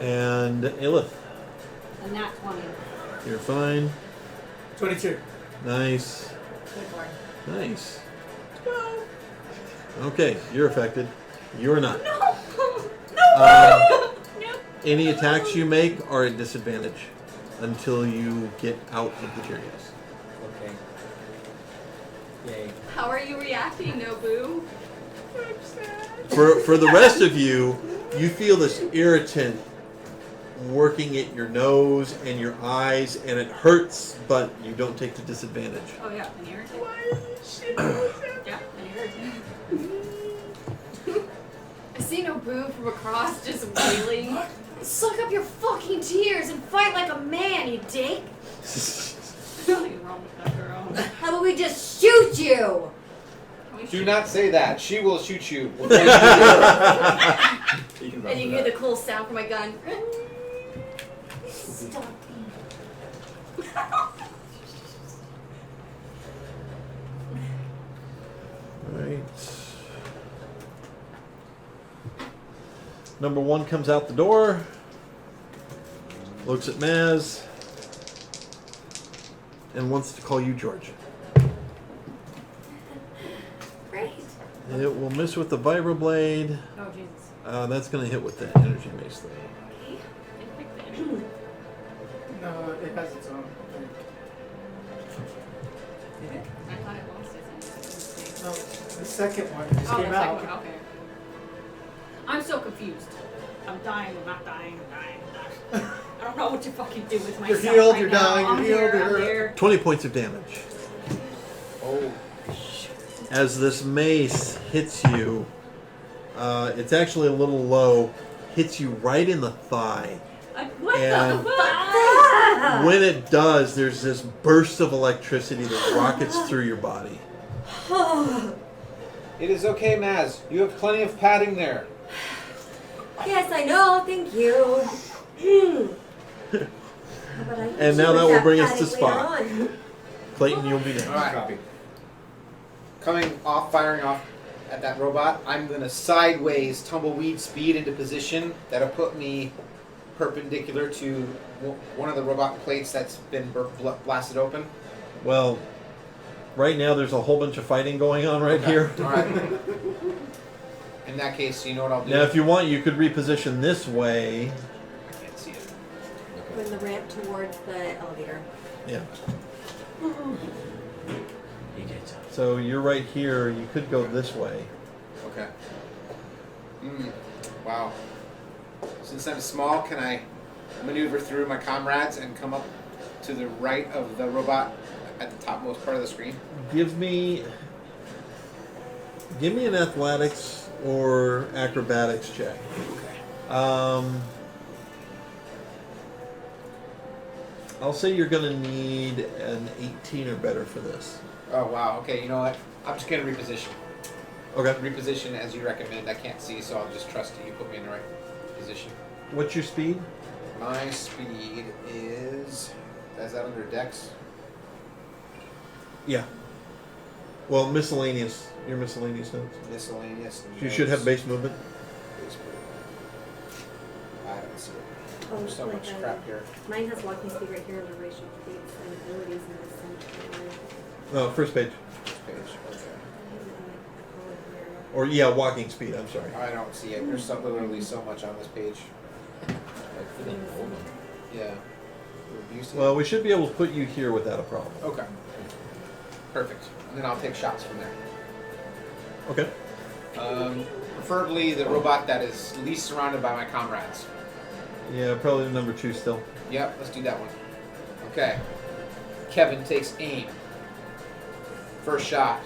And Aelith. A nat 20. You're fine. 22. Nice. Good boy. Nice. Okay, you're affected. You're not. No! No! No! Any attacks you make are at disadvantage until you get out of the tear gas. Okay. Yay. How are you reacting, Nobu? For the rest of you, you feel this irritant working at your nose and your eyes, and it hurts, but you don't take the disadvantage. Oh yeah, an irritant. Yeah, an irritant. I see Nobu from across just wailing. Suck up your fucking tears and fight like a man, you dick! Nothing wrong with that girl. How about we just shoot you? Do not say that. She will shoot you. You can run And you for hear that. the cool sound from my gun. Stop me. Right. Number 1 comes out the door, looks at Maz, and wants to call you George. Great. It will miss with the vibroblade. Oh Jesus. That's going to hit with the energy mace thing. Okay. Didn't pick the energy. No, it has its own. I thought it lost its energy. No, the second one just Oh, came the out. second one, okay. I'm so confused. I'm dying, I'm not dying, I'm dying, I'm dying. I don't know what to fucking do with myself. healed, right you're now. dying, I'm you're healed, here, you're I'm hurt. here. 20 points of damage. Oh. As this mace hits you, it's actually a little low, hits you right in the thigh. What And- the fuck? When it does, there's this burst of electricity that rockets through your body. It is okay, Maz. You have plenty of padding there. Yes, I know. Thank you. And now that will bring us to Spot. Clayton, you'll be next. All right. Copy. Coming off, firing off at that robot, I'm going to sideways tumbleweed speed into position. That'll put me perpendicular to one of the robot plates that's been blasted open. Well, right now there's a whole bunch of fighting going on right here. All right. In that case, you know what I'll do? Now, if you want, you could reposition this way. I can't see it. When the ramp towards the elevator. Yeah. You get some. So you're right here. You could go this way. Okay. Wow. Since I'm small, can I maneuver through my comrades and come up to the right of the robot at the topmost part of the screen? Give me an athletics or acrobatics check. Okay. I'll say you're going to need an 18 or better for this. Oh, wow. Okay, you know what? I'm just going to reposition. Okay. Reposition as you recommend. I can't see, so I'll just trust that you put me in the right position. What's your speed? My speed is that under Dex? Yeah. Well, miscellaneous. Your miscellaneous notes. Miscellaneous. You should have base movement. Base movement. I don't see it. Oh, There's so like much crap here. Mine has walking speed right here, liberation feats and abilities in the center. Oh, first page. Page. Okay. Or, yeah, walking speed. I'm sorry. I don't see it. There's literally so much on this page. Like, for the old one. Yeah. You see Well, it? we should be able to put you here without a problem. Okay. Perfect. And then I'll take shots from there. Okay. Preferably the robot that is least surrounded by my comrades. Yeah, probably the number 2 still. Yep, let's do that one. Okay. Kevin takes aim. First shot.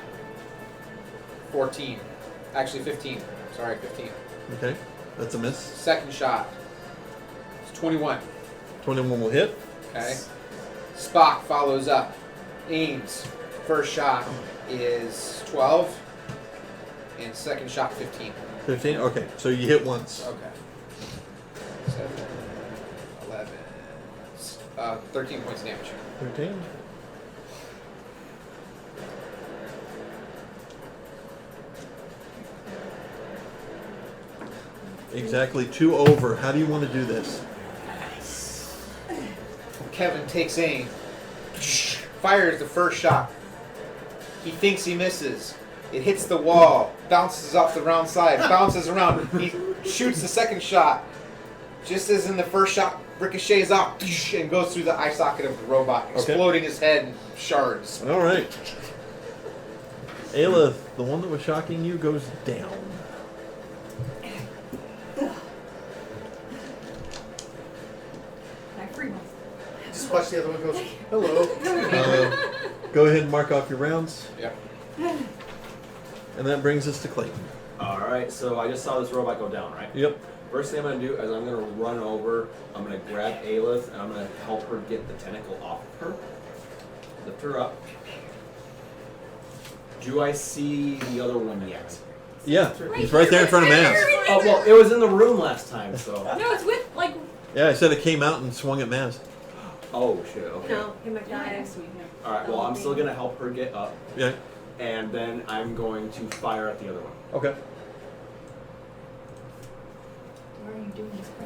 14. Actually, 15. Sorry, 15. Okay. That's a miss. Second shot. It's 21. 21 will hit. Okay. Spock follows up. Aims. First shot is 12. And second shot, 15. 15? Okay. So you hit once. Okay. 7, 11, 13 points of damage. 13. Exactly 2 over. How do you want to do this? Kevin takes aim, fires the first shot. He thinks he misses. It hits the wall, bounces off the round side, bounces around. He shoots the second shot. Just as in the first shot, ricochets off and goes through the eye socket of the robot, exploding his head in shards. All right. Aelith, the one that was shocking you, goes down. I free myself. Just watch the other one goes, hello. Go ahead and mark off your rounds. Yep. And that brings us to Clayton. Alright, so I just saw this robot go down, right? Yep. First thing I'm going to do is I'm going to run over, I'm going to grab Aelith, and I'm going to help her get the tentacle off of her. Lift her up. Do I see the other one yet? Yeah, he's right there in front of Maz. Oh, well, it was in the room last time, so... No, it's with, like... Yeah, I said it came out and swung at Maz. Oh, shit, okay. No, he might Yeah, die. next to me here. Alright, well, I'm still going to help her get up, Yeah. and then I'm going to fire at the other one. Okay. Why are you doing this, by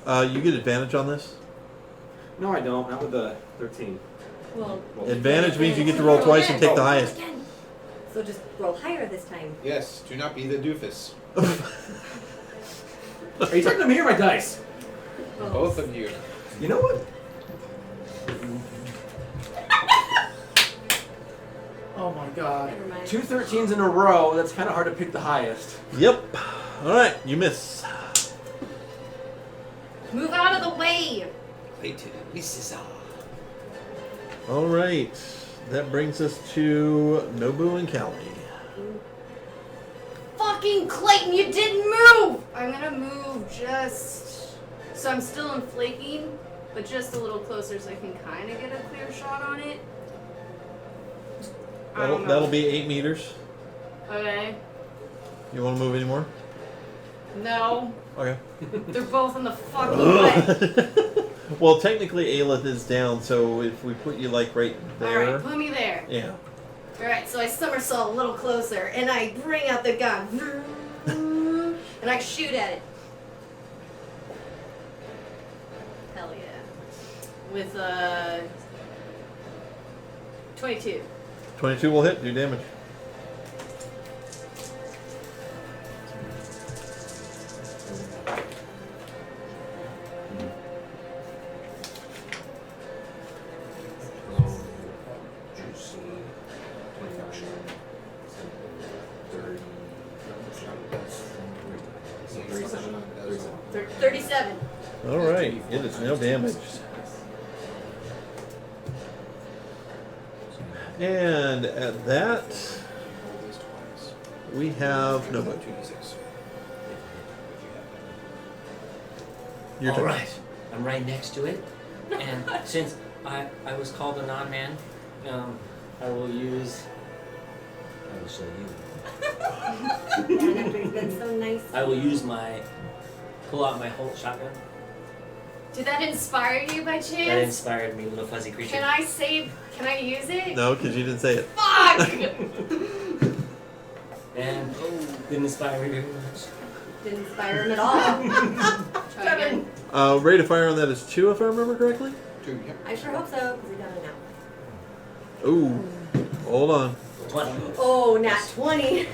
the way? You get advantage on this. No, I don't. Not with the 13. Well, Advantage means you get to roll twice and take the highest. again. So just roll higher this time. Yes, do not be the doofus. Are you talking to me or my dice? Both of you. You know what? Oh my god. Never mind. 2 13s in a row. That's kind of hard to pick the highest. Yep. All right, you miss. Move out of the way! Clayton, Mrs. All right, that brings us to Nobu and Callie. Fucking Clayton, you didn't move! I'm gonna move just... So I'm still in flaking, but just a little closer so I can kind of get a clear shot on it. I don't know. That'll be 8 meters. Okay. You want to move anymore? No. Okay. They're both in the fucking way. Well, technically Aelith is down, so if we put you like right there. Alright, put me there. Yeah. Alright, so I somersault a little closer and I bring out the gun. And I shoot at it. Hell yeah. With 22. 22 will hit. Do damage. Juicy. 37. All right. It is no damage. And at that, we have Nobu. Your turn. Alright, I'm right next to it. And since I was called a non-man, I will use... I will show you. And after he's been so nice. I will use my... Pull out my Holt shotgun. Did that inspire you by That chance? inspired me, little fuzzy creature. Can I use it? No, because you didn't say it. Fuck! And didn't inspire me very much. Didn't inspire him at all. Try again. Rate of fire on that is 2, if I remember correctly. 2, yep. I sure hope so, because we got it now. Ooh. Hold on. 20. Oh, nat 20. You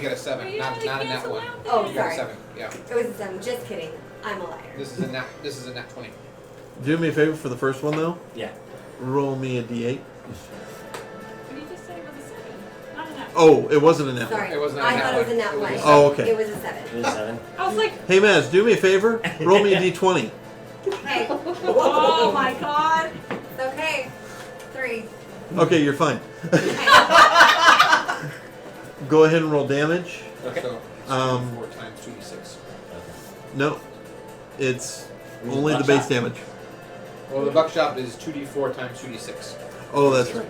got a 7, not a nat 1. Oh, You got a sorry. 7, yeah. It was a 7. Just kidding. I'm a liar. This is a nat 20. Do me a favor for the first one, though. Yeah. Roll me a d8. What did you just say it was a 7? Not a nat. Oh, it wasn't a net. Sorry. It wasn't a I nat thought it was a one. nat It was 1. a Oh, okay. It was a 7. It was 7. I was like, Hey, Maz, do me a favor. Roll me a d20. Hey. oh my god. It's okay. 3. Okay, you're fine. Go ahead and roll damage. Okay. So, Um, 4 times 2d6. No, it's only the base damage. Well, the buckshot is 2d4 times 2d6. Oh, that's right.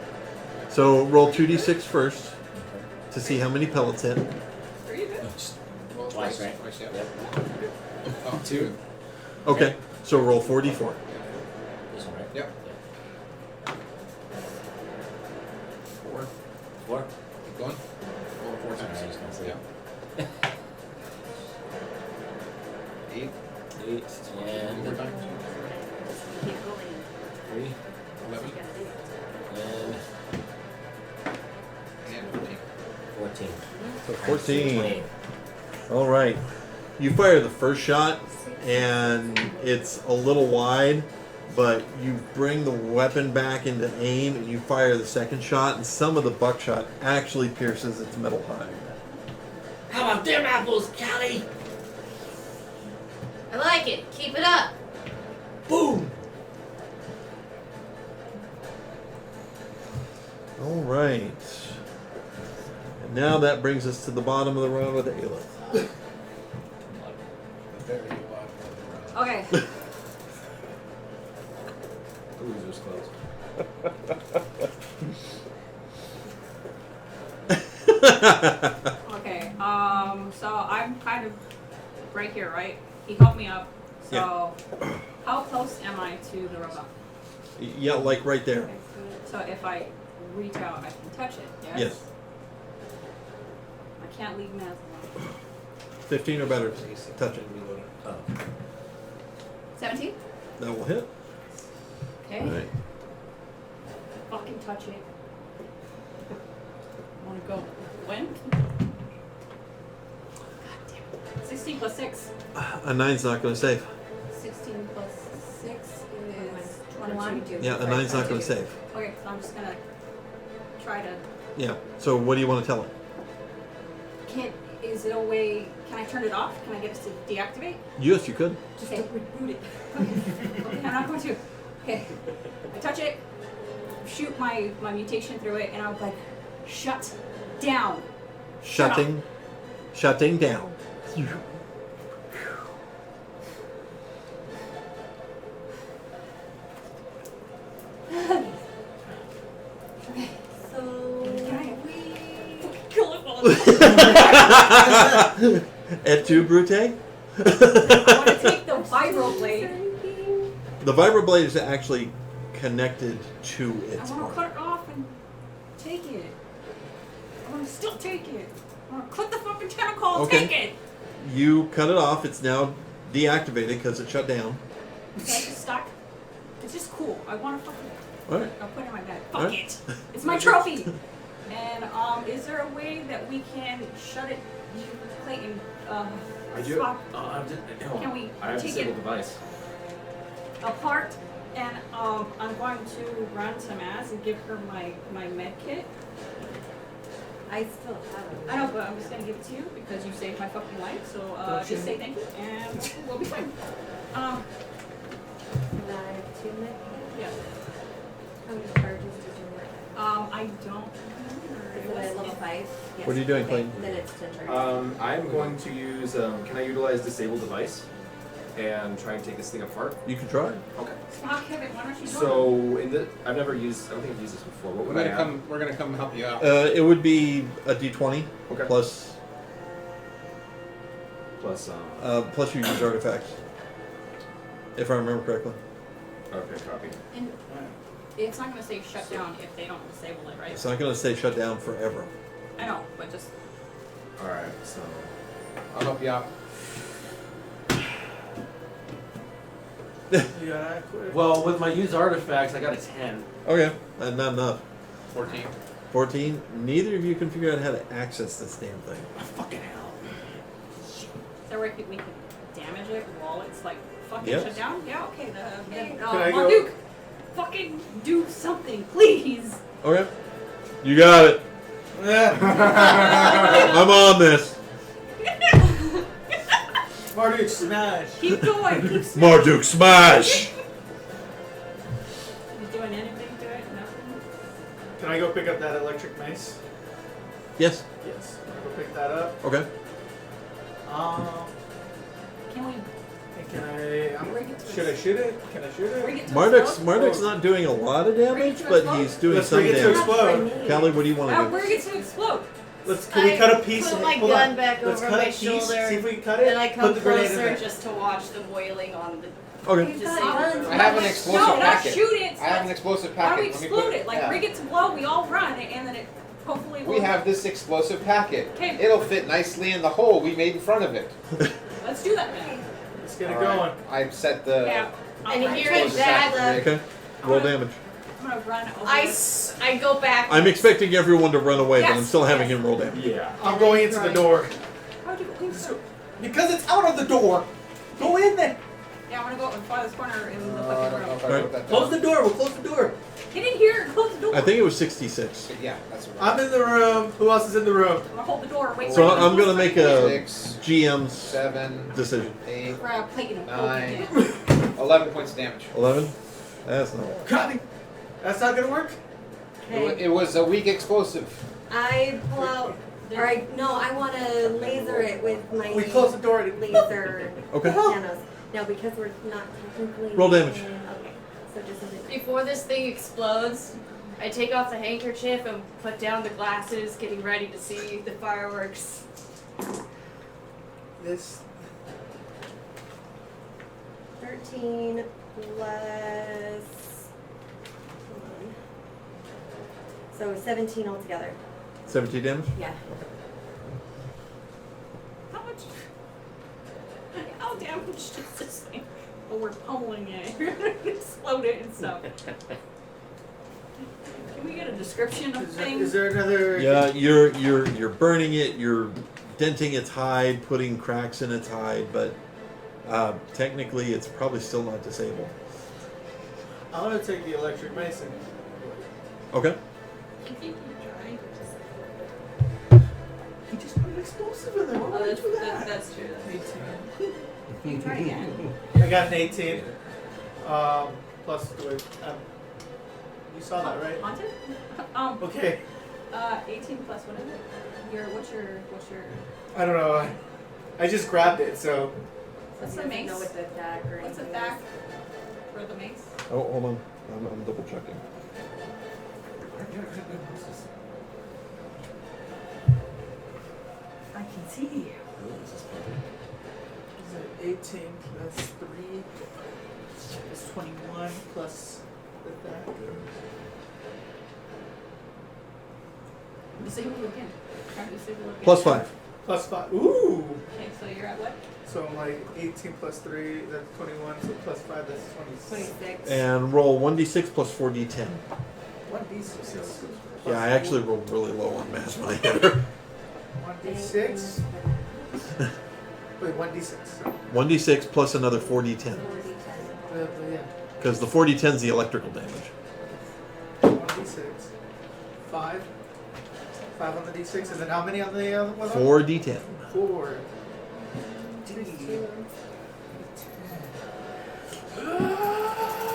So roll 2d6 first to see how many pellets hit. Are you good? Well, Twice, right? Twice, yeah. Yep. Oh, 2. Okay, so roll 4d4. This one, right? Yep. 4. 4. Keep going. Roll 4 times. Sorry, I was gonna say. Yeah. 8. 8 and... 4 times. 14. So 14. 28. All right. You fire the first shot, and it's a little wide, but you bring the weapon back into aim, and you fire the second shot, and some of the buckshot actually pierces its metal hide. How about them apples, Callie? I like it. Keep it up. Boom! All right. And now that brings us to the bottom of the round with Aelith. Very bottom of the round. Okay. Loser's close. Okay. So I'm kind of right here, right? He helped me up. So how close am I to the robot? Yeah, like right there. Okay. So if I reach out, I can touch it. Yes. Yes. I can't leave math alone. 15 or better. Touch it. Oh. 17. That will hit. Okay. All right. Fucking touch it. I want to go. When? God damn it. 16 plus 6. A 9's not going to save. 16 plus 6 is 21. Yeah, a 9's not going to save. Okay, so I'm just gonna try to. Yeah. So what do you want to tell it? Is it a way? Can I turn it off? Can I get it to deactivate? Yes, you could. Just don't reboot it. Okay, I'm not going to. Okay, I touch it, shoot my mutation through it, and I was like, shut down. Shutting down. Okay, so Can I kill it while it's Et tu, Brute? I want to take the vibroblade. The vibroblade is actually connected to I its want to arm. cut it off and take it. I want to still take it. I want to click the fucking tentacle and Okay. take it. You cut it off. It's now deactivated because it shut down. Okay, it's stuck. It's just cool. I want to fucking. All right. I'll put it in my bag. Fuck Alright. it. It's my trophy. And is there a way that we can shut it, Clayton? I do. Swap Can we I have take disabled it? device. apart, and I'm going to run to Maz and give her my med kit. I still have it. I know, but I'm just gonna give it to you because you saved my fucking life. So just say thank you, and we'll be fine. And I have 2 med kits. Yeah. How many charges does your med kit? I don't remember. Is it at level 5? Yes. What are you doing, Okay, Clayton? then it's 10 charges. I'm going to use. Can I utilize disable device and try and take this thing apart? You can try. Okay. Fuck, Kevin, why don't you do it? So in the, I've never used. I don't think I've used this before. What would I have? We're gonna come help you out. It would be a d20 Okay. plus Plus. plus you use artifacts, if I remember correctly. Okay. Copy. And it's not gonna say shut down if they don't disable it, right? It's not going to stay shut down forever. I know, but just All right. So. I'll help you out. Yeah, quit. Well, with my used artifacts, I got a 10. Okay, not enough. 14. 14. Neither of you can figure out how to access this damn thing. Oh, fucking hell. is there a way we can damage it while it's like fucking Yes. shut down? Yeah, okay. Then Can I go- Monduke, fucking do something, please. Okay, you got it. I'm on this. Marduk smash. Keep going. Keep smashing. Marduk smash. You doing anything to it? Nothing. Can I go pick up that electric mace? Yes. Yes. Can I go pick that up? Okay. Can we Can I? bring it to Should I shoot it? Can I shoot bring it? it to Marduk's explode? not doing a lot of damage, but he's doing Let's some bring it to damage. explode. Callie, what do you want to Bring do? it to explode. Can we I cut a piece? put my hold gun on. back Let's over cut my a piece, shoulder, See if we can cut it. And I Put come the grenade in closer there. just to watch the boiling on the. Okay. Just got see- guns. I have an explosive No, not packet. shoot it. I have an explosive Why don't packet. we Let me explode put- it? Like yeah. bring it to blow. We all run, and then it hopefully will. We have this explosive packet. Okay. It'll fit nicely in the hole we made in front of it. Let's do that then. Let's get it All right. going. I set the Yeah. And Alright. hearing explosive that, packet. Okay. Roll damage. I'm gonna run over. I go back. I'm expecting everyone to run away, but I'm Yes, still having yes. him roll damage. Yeah. I'm going into the door. How'd you leave so? Because it's out of the door. Go in there. Yeah, I'm gonna go in front of this corner in the I fucking don't know room. if I Right. wrote that Close down. the door. We'll close the door. Get in here. Close the door. I think it was 66. Yeah, that's what I'm in the room. Who else is in the room? I'm gonna hold the door. Wait. So wait, I'm going to wait, make a 6, GM's 7, decision. 8, for a plate and a 9, poke. 11 points of damage. 11? That's not. Copy. That's not gonna work. Okay. It was a weak explosive. I pull out. Or I want to laser it with my We close the door. laser Okay. nanos. No, because we're not technically. Roll damage. Okay. So just a Before this thing explodes, I take off the handkerchief and put down the glasses, getting ready to see the fireworks. This. 13 plus. Hold on. So 17 altogether. 17 damage? Yeah. How much? How damaged is this thing? Oh, we're pummeling it. We're gonna explode it and stuff. Can we get a description of things? Is there another? Yeah, you're burning it, you're denting its hide, putting cracks in its hide, but technically it's probably still not disabled. I want to take the electric mason. Okay. He just put an explosive in there. Why Oh, would that's, you do that? that's true. 18. You can try again. I got an 18. Plus, wait, you saw that, right? Haunted? Okay. 18 plus what is it? What's your? I don't know. I just grabbed it, so. What's He the doesn't mace? know what the attack or What's anything attack is. for the mace? Oh, hold on. I'm double checking. I can see. Is it 18 plus 3 is 21 plus the that? Disable again. Try to disable again. Plus 5. Plus 5. Ooh! Okay, so you're at what? So I'm like 18 plus 3, that's 21, so plus 5, that's 26. 26. And roll 1d6 plus 4d10. 1d6. Yeah, I actually rolled really low on math when I hit her. 1d6. Wait, 1d6. 1d6 plus another 4d10. Yeah. Because the 4d10 is the electrical damage. 1d6. 5. 5 on the d6, and then how many on the other one? 4d10. 4.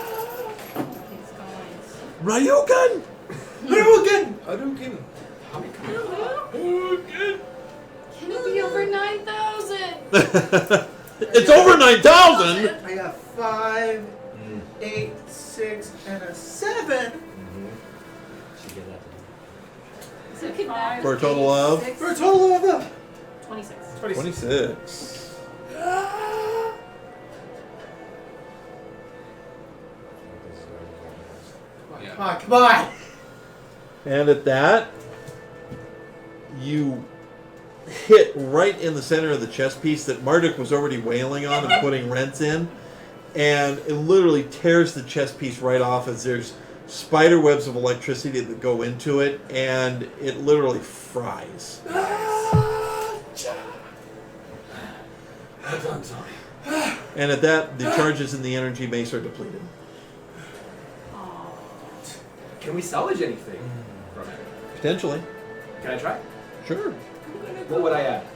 It's going. Ryugan! Hadouken! Hadouken! Can it be over 9,000? It's over 9,000! I got 5, 8, 6, and a 7 So can that For a total of? for a total of 26. 26. Yeah. Come on, come on! And at that, you hit right in the center of the chest piece that Marduk was already wailing on and putting rents in. And it literally tears the chest piece right off as there's spider webs of electricity that go into it, and it literally fries. And at that, the charges in the energy base are depleted. Can we salvage anything from it? Potentially. Can I try? Sure. What would I add?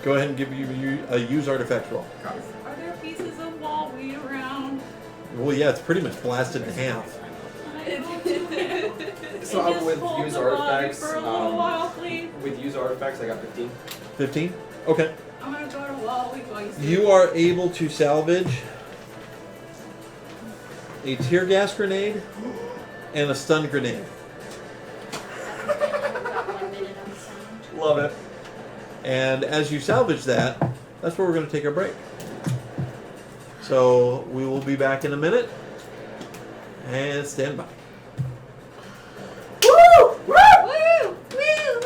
Go ahead and give you a use artifact roll. Copy. Are there pieces of wall weed around? Well, yeah, it's pretty much blasted in half. So I'm with use artifacts. For a little while, please. With use artifacts, I got 15. 15? Okay. I'm gonna go to wall weed while you sleep. You are able to salvage a tear gas grenade and a stun grenade. Love it. And as you salvage that, that's where we're going to take our break. So we will be back in a minute. And stand by. Woo! Woo! Woo! Woo!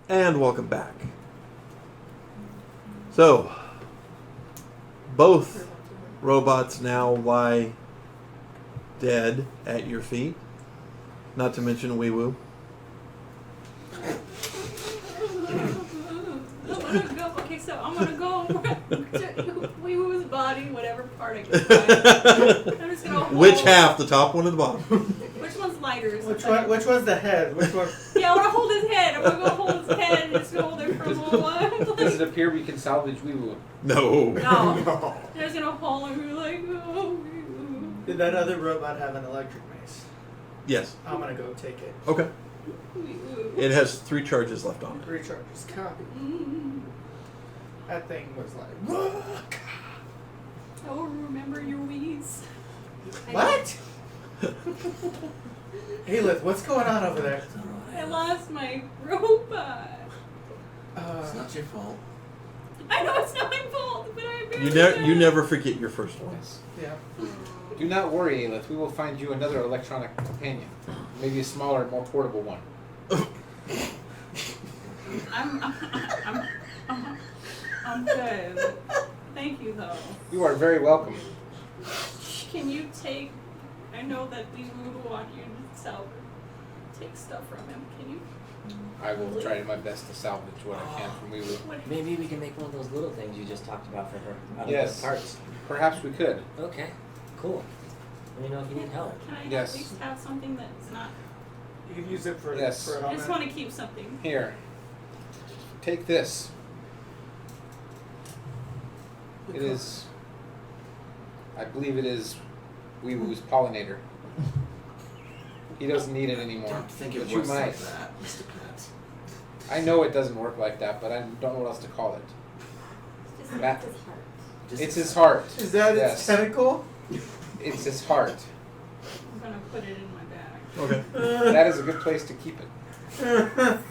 And welcome back. So, both robots now lie dead at your feet. Not to mention Wee Woo. Okay, so I'm gonna go to Wee Woo's body, whatever part I can find. I'm just gonna hold. Which half? The top one or the bottom? Which one's lighter? Which one's the head? Which one? Yeah, I wanna hold his head. I'm gonna go hold his head and just hold it for a little while. Does it appear we can salvage Wee Woo? No. No. I'm just gonna hold him and be like, oh, Wee Woo. Did that other robot have an electric mace? Yes. I'm gonna go take it. Okay. Wee Woo. It has 3 charges left on it. Recharges. Copy. Mm. That thing was like, Oh, remember your wheeze. what? Aelith, what's going on over there? I lost my robot. It's not your fault. I know it's not my fault, but I barely You did. never forget your first one. Yeah. Do not worry, Aelith. We will find you another electronic companion. Maybe a smaller, more portable one. I'm good. Thank you, though. You are very welcome. Can you take? I know that we would want you to take stuff from him. Can you? I will try my best to salvage what I can from Wee Woo. What? Maybe we can make one of those little things you just talked about for her out Yes. of the parts. Perhaps we could. Okay, cool. Let me know if you need help. Can I Yes. at least have something that's not? You can use it for, Yes. for a I helmet. just want to keep something. Here. Take this. It is. I believe it is Wee Woo's pollinator. He doesn't need it anymore. Don't think it But you works like might. that, Mr. Pet. I know it doesn't work like that, but I don't know what else to call it. Just his That- heart. Just It's his heart. Is that its Yes. tentacle? It's his heart. I'm gonna put it in my bag. Okay. That is a good place to keep it.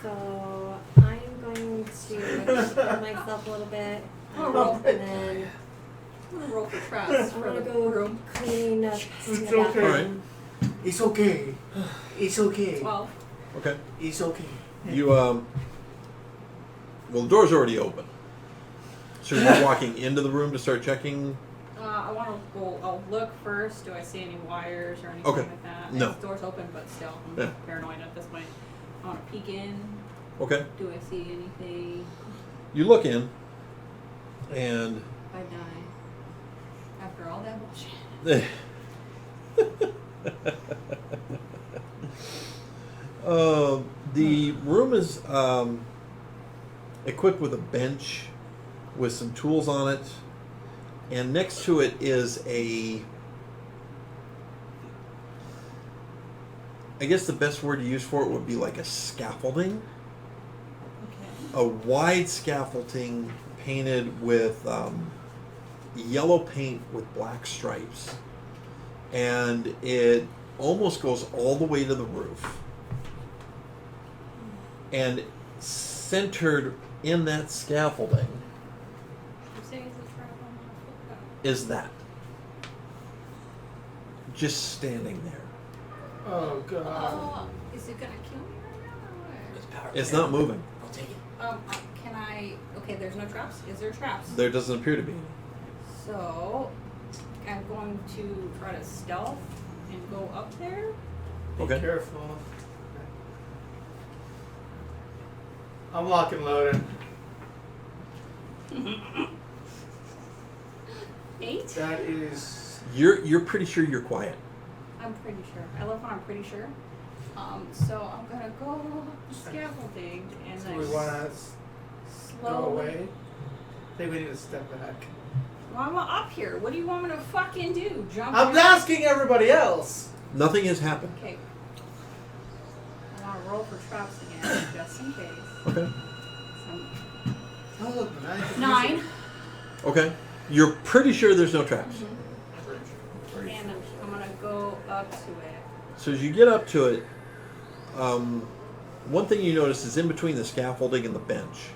So I'm going to heal myself a little bit, Oh, and then I'm gonna roll for traps I'm for gonna the go room. clean up in It's the okay. bathroom. It's okay. It's okay. 12. Okay. It's okay. You, well, the door's already open. So you're walking into the room to start checking? I want to go. I'll look first. Do I see any wires or anything Okay. like that? No. The door's open, but still, I'm Yeah. paranoid at this point. I want to peek in. Okay. Do I see anything? You look in, and I die. After all that bullshit. The room is equipped with a bench with some tools on it, and next to it is I guess the best word to use for it would be like a scaffolding. Okay. A wide scaffolding painted with yellow paint with black stripes, and it almost goes all the way to the roof. And centered in that scaffolding You say it's a trap. I'm gonna flip that. is that. Just standing there. Oh god. Oh, is it gonna kill me right now? It's power. It's not moving. I'll take it. Can I? Okay, there's no traps. Is there traps? There doesn't appear to be any. So, I'm going to try to stealth and go up there. Be Okay. careful. I'm lock and loading. 8? That is. You're pretty sure you're quiet. I'm pretty sure. I love when I'm pretty sure. So I'm gonna go up the scaffolding and So then we want to go slowly. away. I think we need to step back. Well, I'm up here. What do you want me to fucking do? Jump? I'm down? asking everybody else. Nothing has happened. Okay. I want to roll for traps again, just in case. Okay. Oh look, 9. Okay. You're pretty sure there's no traps. And I'm gonna go up to it. So as you get up to it, one thing you notice is in between the scaffolding and the bench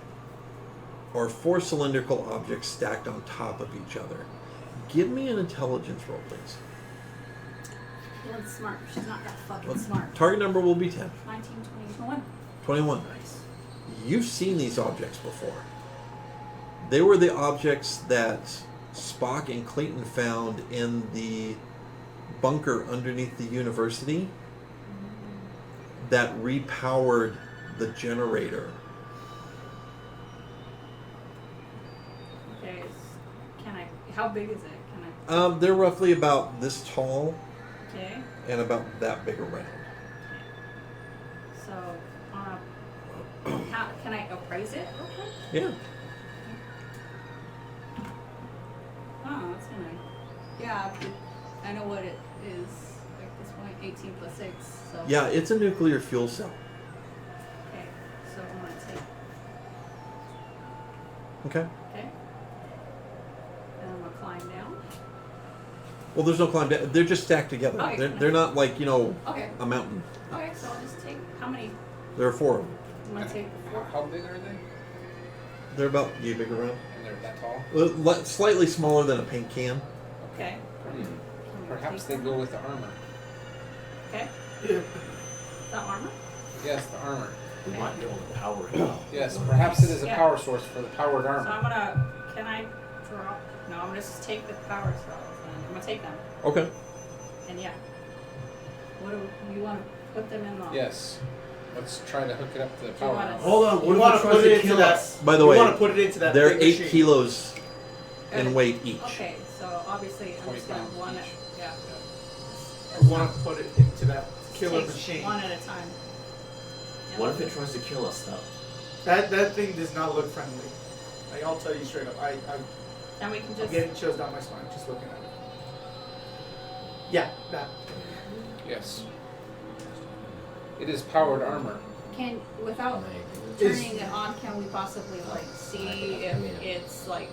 are 4 cylindrical objects stacked on top of each other. Give me an intelligence roll, please. Lynn's smart. She's not that fucking smart. Target number will be 10. 19, 20, 21. 21. Nice. You've seen these objects before. They were the objects that Spock and Clayton found in the bunker underneath the university that repowered the generator. Okay, can I? How big is it? Can I? They're roughly about this tall Okay. and about that big around. So, how can I appraise it? Okay. Yeah. Oh, that's gonna. Yeah, I know what it is at this point. 18 plus 6. So. Yeah, it's a nuclear fuel cell. Okay. So I'm gonna take. Okay. Okay. And I'm gonna climb down. Well, there's no climb down. They're just stacked together. Okay. They're not like, Okay. a mountain. Okay. So I'll just take how many? There are 4 of them. I'm gonna take 4. How big are they? They're about yay big around. And they're that tall? Slightly smaller than a paint can. Okay. Perhaps they go with the armor. Okay. Yeah. Is that armor? Yes, the armor. We might be able to power it up. Yes, perhaps it is a Yeah. power source for the powered So armor. I'm gonna. Can I drop? No, I'm gonna just take the power cells. And I'm gonna take them. Okay. And yeah. What do you want to put them in the? Yes. Let's try to hook it up to the Do you power wanna- armor. Hold on, You what want if to it put tries it to into kill that. us? By the you way, want to put it into that. they're big 8 machine. kilos in Okay. weight each. Okay, so obviously I'm 20 just gonna pounds one it. each. Yeah. You want to put it into that killer Takes machine. one at a time. Yeah. What if it tries to kill us, though? That thing does not look friendly. Like, I'll tell you straight up. I'm And we can just. getting chills down my spine just looking at it. Yeah, that. Yes. It is powered armor. Can without Is- turning it on, can we possibly like see if it's like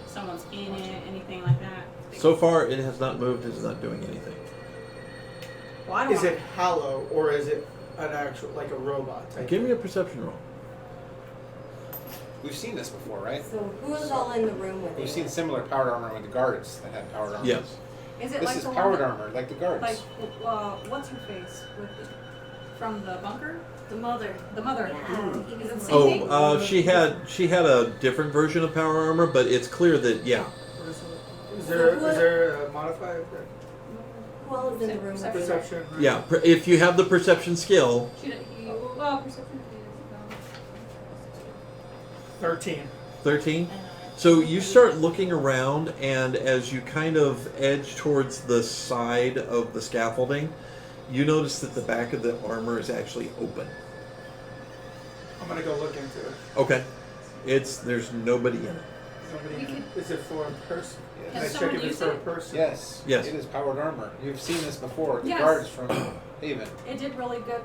someone's in it, anything like that? So far, it has not moved. It's not doing anything. Well, I don't Is want- it hollow or is it an actual, like a robot type? Give me a perception roll. We've seen this before, right? So who's all in the room with We've you? seen similar powered armor with the guards that had powered armor. Yes. Is it This like is the powered one that, armor, like the guards. like what's her face with from the bunker? The mother. The mother. Yeah. Is it the same thing? She had a different version of power armor, but it's clear that Is there a modifier for Who all is in the room with you? perception? Right? yeah. If you have the perception skill, Well, perception is 13. 13. So you start looking around, and as you kind of edge towards the side of the scaffolding, you notice that the back of the armor is actually open. I'm gonna go look into it. Okay. There's nobody in it. Somebody, We is it for a person? Yes. Can I Can check someone if it's use for a it? person? Yes. Yes. It is powered armor. You've seen this before. The Yes. guards from Haven. It did really good.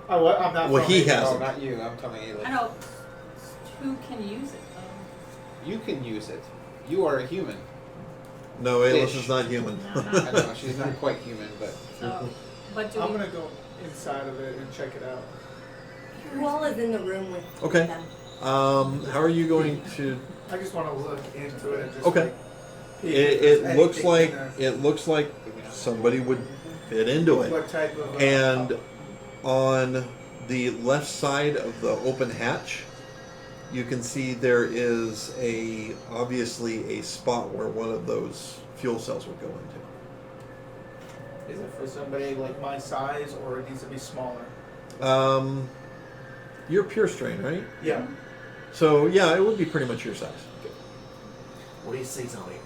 Oh, what? I'm not. Well, from he it. has- No, Hasn't. not you. I'm telling you. I know. Who can use it though? You can use it. You are a human. No, Aylis Fish. is not human. No, I no. know she's not quite human, but So, but do I'm we? gonna go inside of it and check it out. Who all is in the room with Okay. them? How are you going to? I just want to look into it and just. Okay. Like, peek if there's It looks anything like in there. it looks like somebody would fit into it. What type of? And on the left side of the open hatch, you can see there is obviously a spot where one of those fuel cells would go into. Is it for somebody like my size, or it needs to be smaller? You're pure strain, right? Yeah. So yeah, it would be pretty much your size. What do you say, Zombie?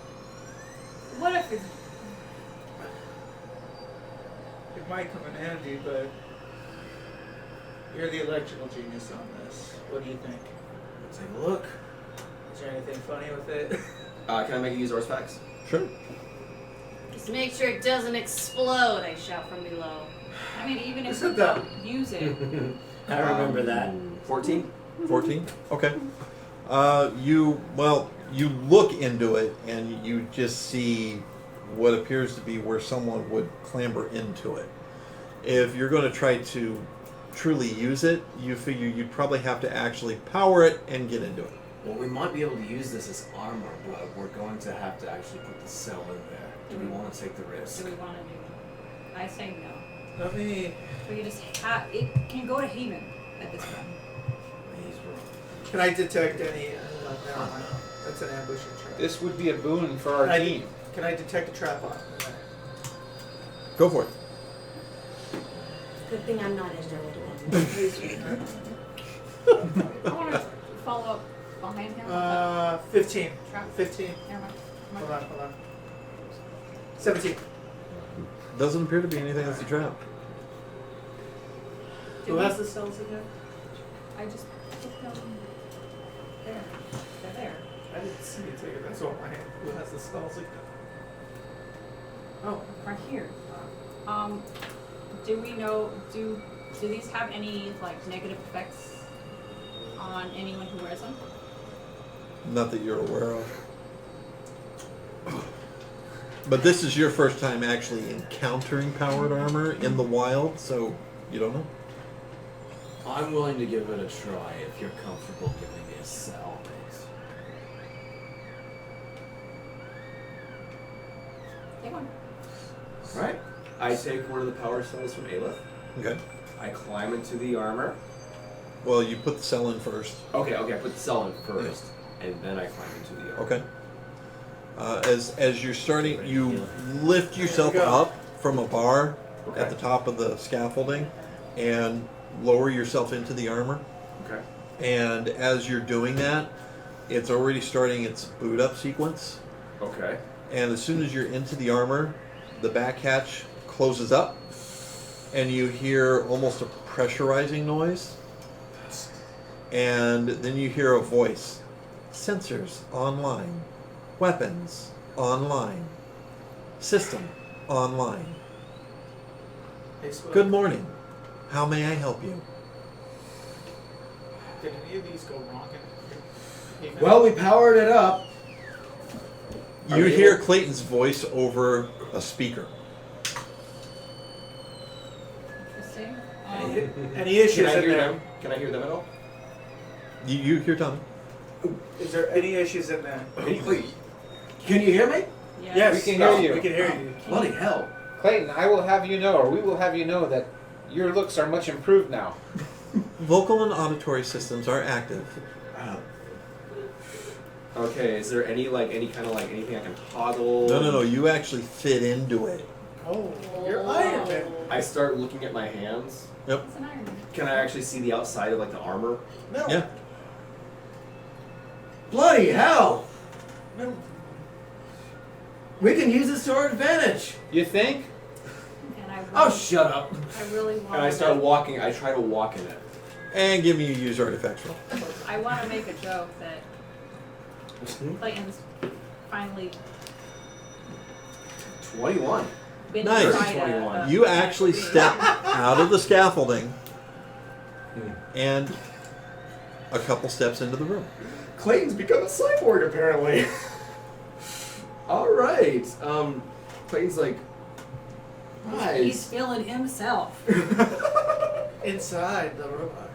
What if it's It might come in handy, but you're the electrical genius on this. What do you think? Let's take a look. Is there anything funny with it? Can I make it use artifacts? Sure. Just make sure it doesn't explode, I shout from below. I mean, even if Isn't we that- don't use it, I remember that. 14? 14. Okay. You look into it and you just see what appears to be where someone would clamber into it. If you're going to try to truly use it, you figure you'd probably have to actually power it and get into it. Well, we might be able to use this as armor, but we're going to have to actually put the cell in there. Do we want to take the risk? do we want to do it? I say no. Let me. We can just it can go to Haven at this point. He's Can I detect any? Never mind. That's an ambushing trap. This would be a boon for our team. Can I detect a trap on? Go for it. Good thing I'm not in I want to follow up behind him. 15. Trap. 15. Never mind. Hold on. 17. Doesn't appear to be anything that's a trap. Who has the cells again? I just put them there. They're there. I didn't see you take it. That's all my hand. Who has the cells again? Oh. Right here. Do we know? Do these have any like negative effects on anyone who wears them? Not that you're aware of. But this is your first time actually encountering powered armor in the wild, so you don't know. I'm willing to give it a try if you're comfortable giving me a cell base. Take one. Alright. I take one of the power cells from Aleph. Okay. I climb into the armor. Well, you put the cell in first. Okay, I put the cell in first, and then I climb into the armor. Okay. As you're starting, you lift yourself up from a bar at the top of the scaffolding and lower yourself into the armor. Okay. And as you're doing that, it's already starting its boot up sequence. Okay. And as soon as you're into the armor, the back hatch closes up and you hear almost a pressurizing noise. And then you hear a voice. Sensors online. Weapons online. System online. Hey, Squid. Good morning. How may I help you? Did any of these go wrong? Well, we powered it up. You hear Clayton's voice over a speaker. Interesting. Any issues Can I in hear there? them? Can I hear them at all? You hear Tommy. Is there any issues in there? Can you hear me? Yeah. Yes, We can hear you. We can hear you. Bloody hell. Clayton, I will have you know, or we will have you know, that your looks are much improved now. Vocal and auditory systems are active. Okay, is there any kind of anything I can toggle? No. You actually fit into it. Oh, you're Iron Man. I start looking at my hands. Yep. It's an Iron Man. Can I actually see the outside of the armor? No. Yeah. Bloody hell. No. We can use this to our advantage. You think? And I really, Oh, shut up. I really want. And I start walking. I try to walk in it. And give me a user artifacts roll. I want to make a joke that Clayton's finally 21. been Nice. inside a- 21. a- You actually step out of the scaffolding and a couple steps into the room. Clayton's become a cyborg apparently. All right. Clayton's like, He's feeling himself. Inside the robot.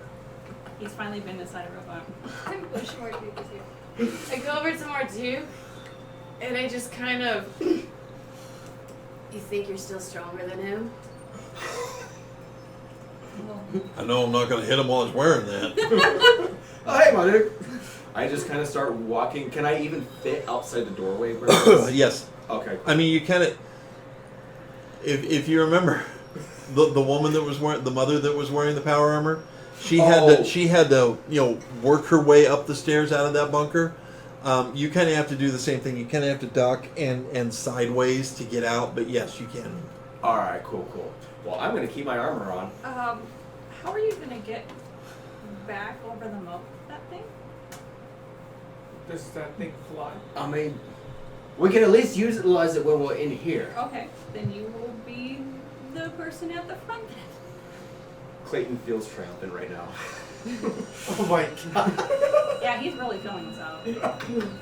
He's finally been inside a robot. I push more tube with you. I go over to more tube, and I just kind of. You think you're still stronger than him? I know I'm not going to hit him while he's wearing that. oh, hey, my dude. I just kind of start walking. Can I even fit outside the doorway? Yes. Okay. I mean, you kind of... If you remember, the woman that was wearing... The mother that was wearing the power armor, she had to work her way up the stairs out of that bunker. You kind of have to do the same thing. You kind of have to duck and sideways to get out, but yes, you can. All right, cool. Well, I'm going to keep my armor on. How are you gonna get back over the moat? That thing? Does that thing fly? I mean, we can at least utilize it when we're in here. Okay, then you will be the person at the front. Clayton feels triumphant right now. Oh my god. Yeah, he's really filling this out.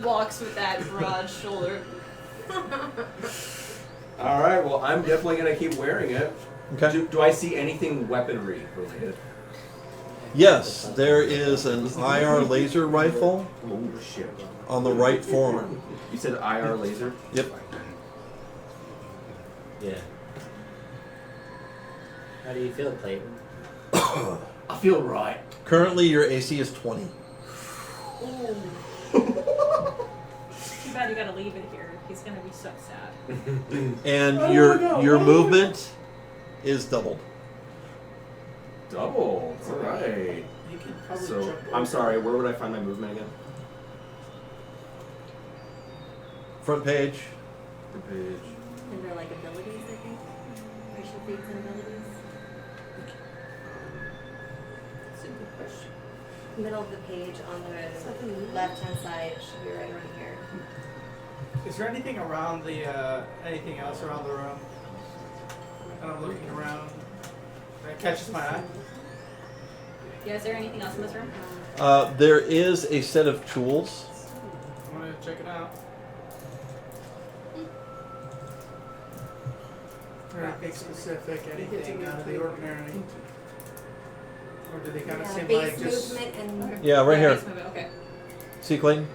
Walks with that broad shoulder. All right, well, I'm definitely going to keep wearing it. Okay. Do I see anything weaponry related? Yes, there is an IR laser rifle Oh, shit. on the right forearm. You said IR laser? Yep. Yeah. How do you feel, Clayton? I feel right. Currently, your AC is 20. Too bad you gotta leave it here. He's gonna be so sad. And your movement is doubled. Double. All right. You can probably So jump I'm over. sorry. Where would I find my movement again? Front page. Front page. Under like abilities, I think. Racial feats and abilities. Super push. Middle of the page on the left-hand side. It should be right around here. Is there anything around the, anything else around the room? And I'm looking around. That catches my eye. Yeah, is there anything else in this room? There is a set of tools. I'm gonna check it out. Anything specific, anything out of the ordinary? Or do they kind of seem base like just... movement and Yeah, right here. base movement, okay. See, Clayton?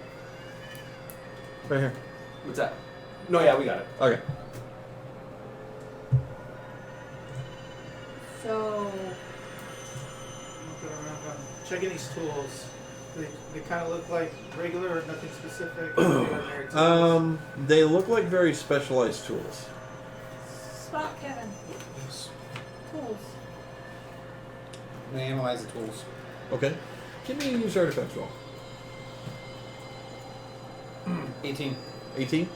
Right here. What's that? No, yeah, we got it. Okay. So, Checking these tools. They kind of look like regular or nothing specific? Ordinary tools? They look like very specialized tools. spot Kevin. Tools. I'm gonna analyze the tools. Okay. Give me a use artifacts roll. 18. 18?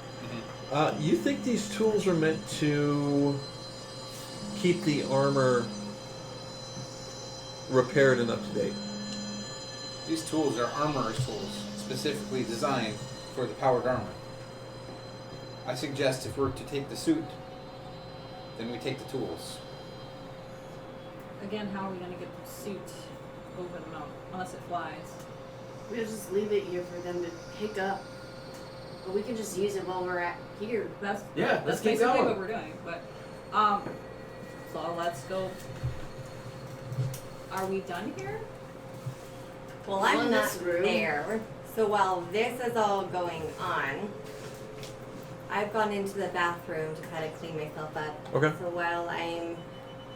You think these tools are meant to keep the armor repaired and up to date? These tools are armorer's tools, specifically designed for the powered armor. I suggest if we're to take the suit, then we take the tools. Again, how are we going to get the suit over the mountain? Unless it flies. We'll just leave it here for them to pick up. But we can just use it while we're at here. That's Yeah, let's keep basically going. what we're doing. But, so let's go. Are we done here? Well, Well, I'm in not this room. there. So while this is all going on, I've gone into the bathroom to kind of clean myself up. Okay. So while I'm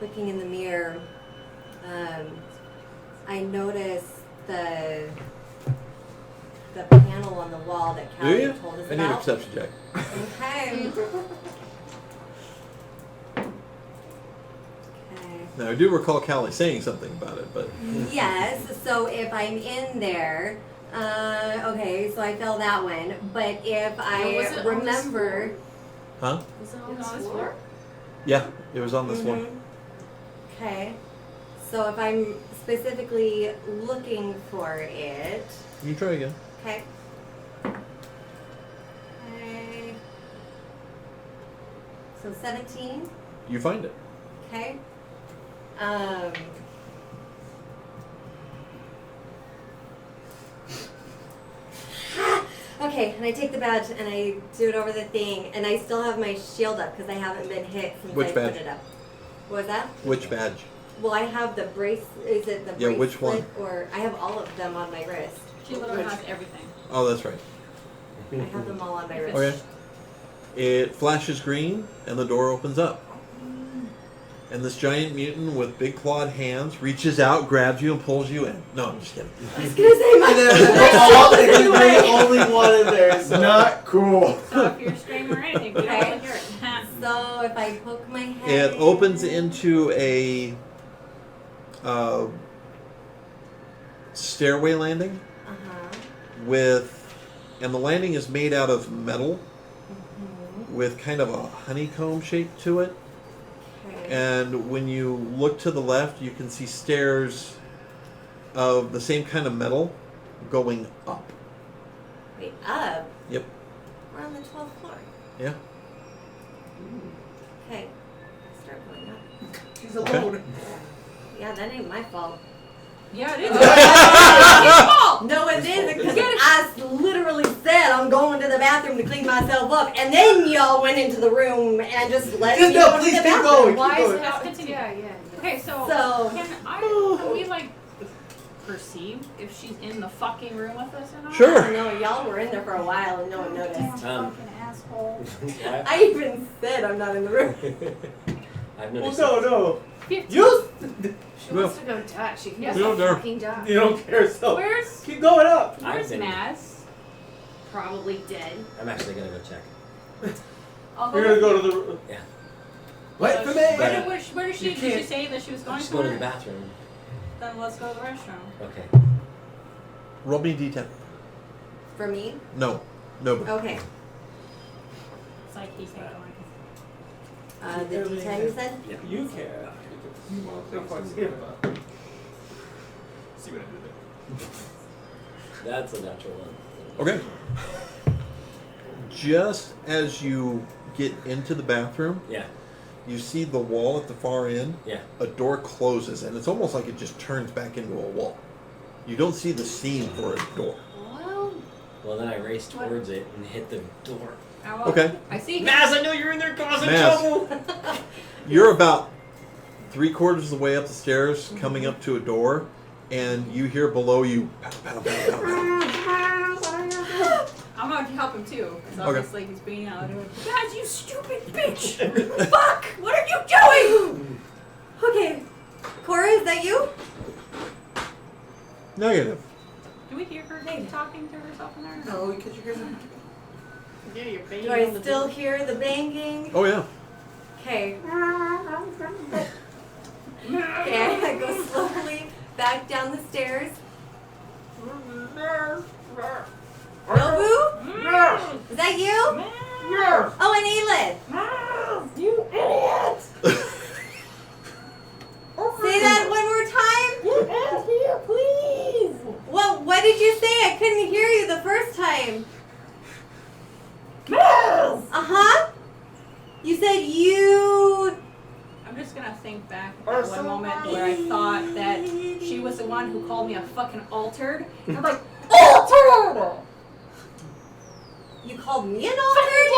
looking in the mirror, I notice the panel on the wall that Do Callie you? told us I need a about. perception check. Okay. Okay. Now, I do recall Callie saying something about it, but... Yes, so if I'm in there, okay, so I fell that one. But if was I it on this remember, Huh? Was it On on this this floor? Yeah, it was on this one. Mhm. Okay, so if I'm specifically looking for it, You try again. okay. Okay. So 17, You find it. okay. Okay, and I take the badge and I do it over the thing, and I still have my shield up because I haven't been hit since Which I badge? put it up. What was that? Which badge? Well, I have the brace. Is it the Yeah, bracelet? which one? Or I have all of them on my wrist. She literally has everything. Oh, that's right. I have them all on my wrist. Okay. It flashes green, and the door opens up. And this giant mutant with big clawed hands reaches out, grabs you, and pulls you in. No, I'm just kidding. I was gonna say my. The only one in there is not cool. So if you're screaming or anything, we don't want to hear it. So if I poke my head. It opens into a stairway landing and the landing is made out of metal with kind of a honeycomb shape to it. Okay. And when you look to the left, you can see stairs of the same kind of metal going up. Wait, up? Yep. We're on the 12th floor. Yeah. Okay. Start going up. She's alone. Yeah, that ain't my fault. Yeah, it is. No, it isn't, because I literally said I'm going to the bathroom to clean myself up, and then y'all went into the room and just let me go to the bathroom. going. Why is Keep it Let's out? continue. Yeah. Okay, so, So- can we like perceive if she's in the fucking room with us or not? Sure. No, y'all were in there for a while and no one noticed. Um, Fucking asshole. I even said I'm not in the room. I've Well, noticed. no. You She wants to go die. She can Yeah. just Yeah, there. fucking die. you don't care, so Where's keep going up. Where's I've been- Maz? Probably dead. I'm actually gonna go check. I'll You're gonna go to the. Yeah. Wait for me. Where did she? You Did she can't- say that she was going Just go to the somewhere? bathroom. Then let's go to the restroom. Okay. Roll me D10. For me? No. No. Okay. It's like he's not going. The D10 you said? You care. Go fuck skip. See what I did there. That's a natural one. Okay. Just as you get into the bathroom, Yeah. you see the wall at the far end. Yeah. A door closes, and it's almost like it just turns back into a wall. You don't see the seam for a door. Well, then I race towards it and hit the door. Okay. I see. Maz, I know you're in there causing Maz. trouble. You're about 3/4 of the way up the stairs, coming up to a door, and you hear below you. Paddle, paddle, paddle, paddle, paddle. I'm going to help him too. Because Okay. obviously he's being out of it. Guys, you stupid bitch! Fuck! What are you doing? Okay. Cora, is that you? Negative. Do we hear her talking to herself in there? No, because you guys are. Yeah, you're banging Do on I the still door. hear the banging? Oh yeah. Okay. Okay, I go slowly back down the stairs. Nobu? Is that you? Oh, and Elith. You idiot! Say that one more time. Here, please! What did you say? I couldn't hear you the first time. Uh-huh. You said you... I'm just gonna think back at one moment where I thought that she was the one who called me a fucking altered. And I'm like, altered! You called me an altered?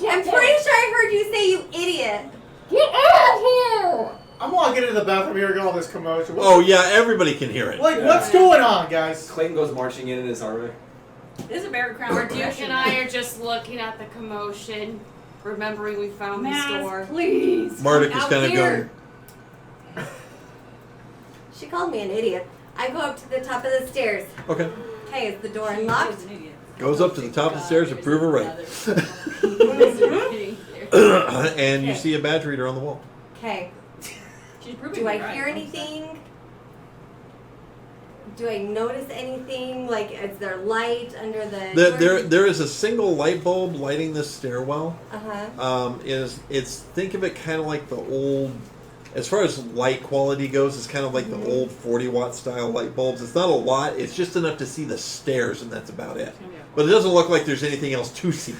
I'm pretty sure I heard you say you idiot. Get out of here! I'm walking into the bathroom hearing all this commotion. Oh yeah, everybody can hear it. Like, what's going on, guys? Clayton goes marching in his armor. This is a bear crown. Duke and I are just looking at the commotion, remembering we found this door. Maz, please! Marduk come is out kind of here. going. She called me an idiot. I go up to the top of the stairs. Okay. Okay, is the door unlocked? She's an idiot. Goes up to the top of the stairs to prove her right. And you see a badge reader on the wall. Okay. She's proving Do I me right. hear anything? Do I notice anything? Like, is there light under the There is a single light bulb lighting this stairwell. Uh-huh. Think of it kind of like the old, as far as light quality goes, it's kind of like the old 40-watt style light bulbs. It's not a lot. It's just enough to see the stairs, and that's about it. But it doesn't look like there's anything else to see.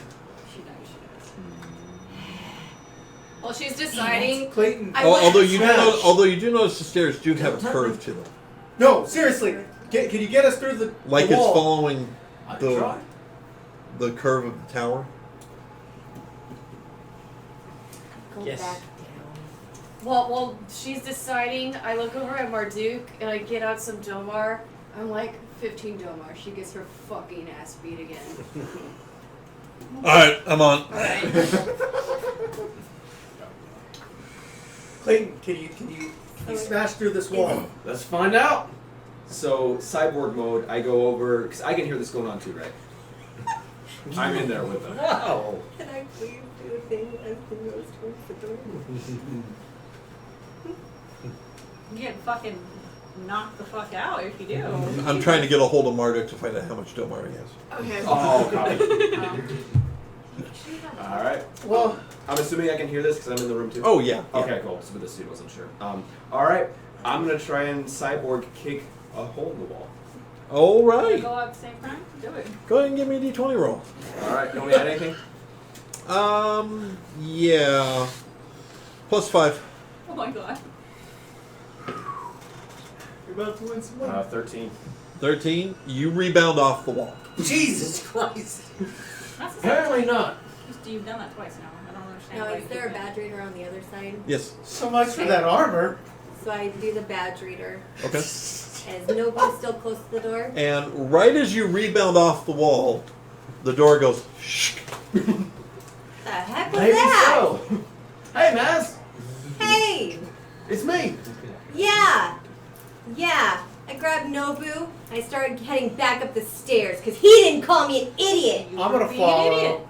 She does. Well, she's deciding. Clayton. Although Smash. you do notice the stairs do have a curve to them, No, seriously. Can you get us through the like the it's wall? following I the try. the curve of the tower. Go Yes. back down. Well, she's deciding. I look over at Marduk and I get out some Domar. I'm like, 15 Domar. She gets her fucking ass beat again. All right, I'm on. Clayton, can you smash through this wall? Let's find out. So, cyborg mode, I go over, because I can hear this going on too, right? I'm in there with them. Wow. Can I please do a thing as he goes towards the door? You get fucking knocked the fuck out if you do. I'm trying to get a hold of Marduk to find out how much Domar he has. Okay. Oh, God. Alright. Well, I'm assuming I can hear this because I'm in the room too. Oh yeah. Okay, cool. So with the suit, wasn't sure. Alright. I'm going to try and cyborg kick a hole in the wall. All right. Go out at the same time? Do it. Go ahead and give me a d20 roll. Alright, can we add anything? Yeah. +5. Oh my god. you're about to win some money. 13. 13. You rebound off the wall. Jesus Christ. That's Apparently not. You've done that twice now. I don't understand. Now, why is you there a did that. badge reader on the other side? Yes. So much for that armor. So I do the badge reader. Okay. Is Nobu still close to the door? And right as you rebound off the wall, the door goes shh. The heck was Maybe that? so. Hey, Maz. Hey! It's me. Yeah. I grabbed Nobu. I started heading back up the stairs because he didn't call me an idiot. I'm gonna Be an follow. idiot.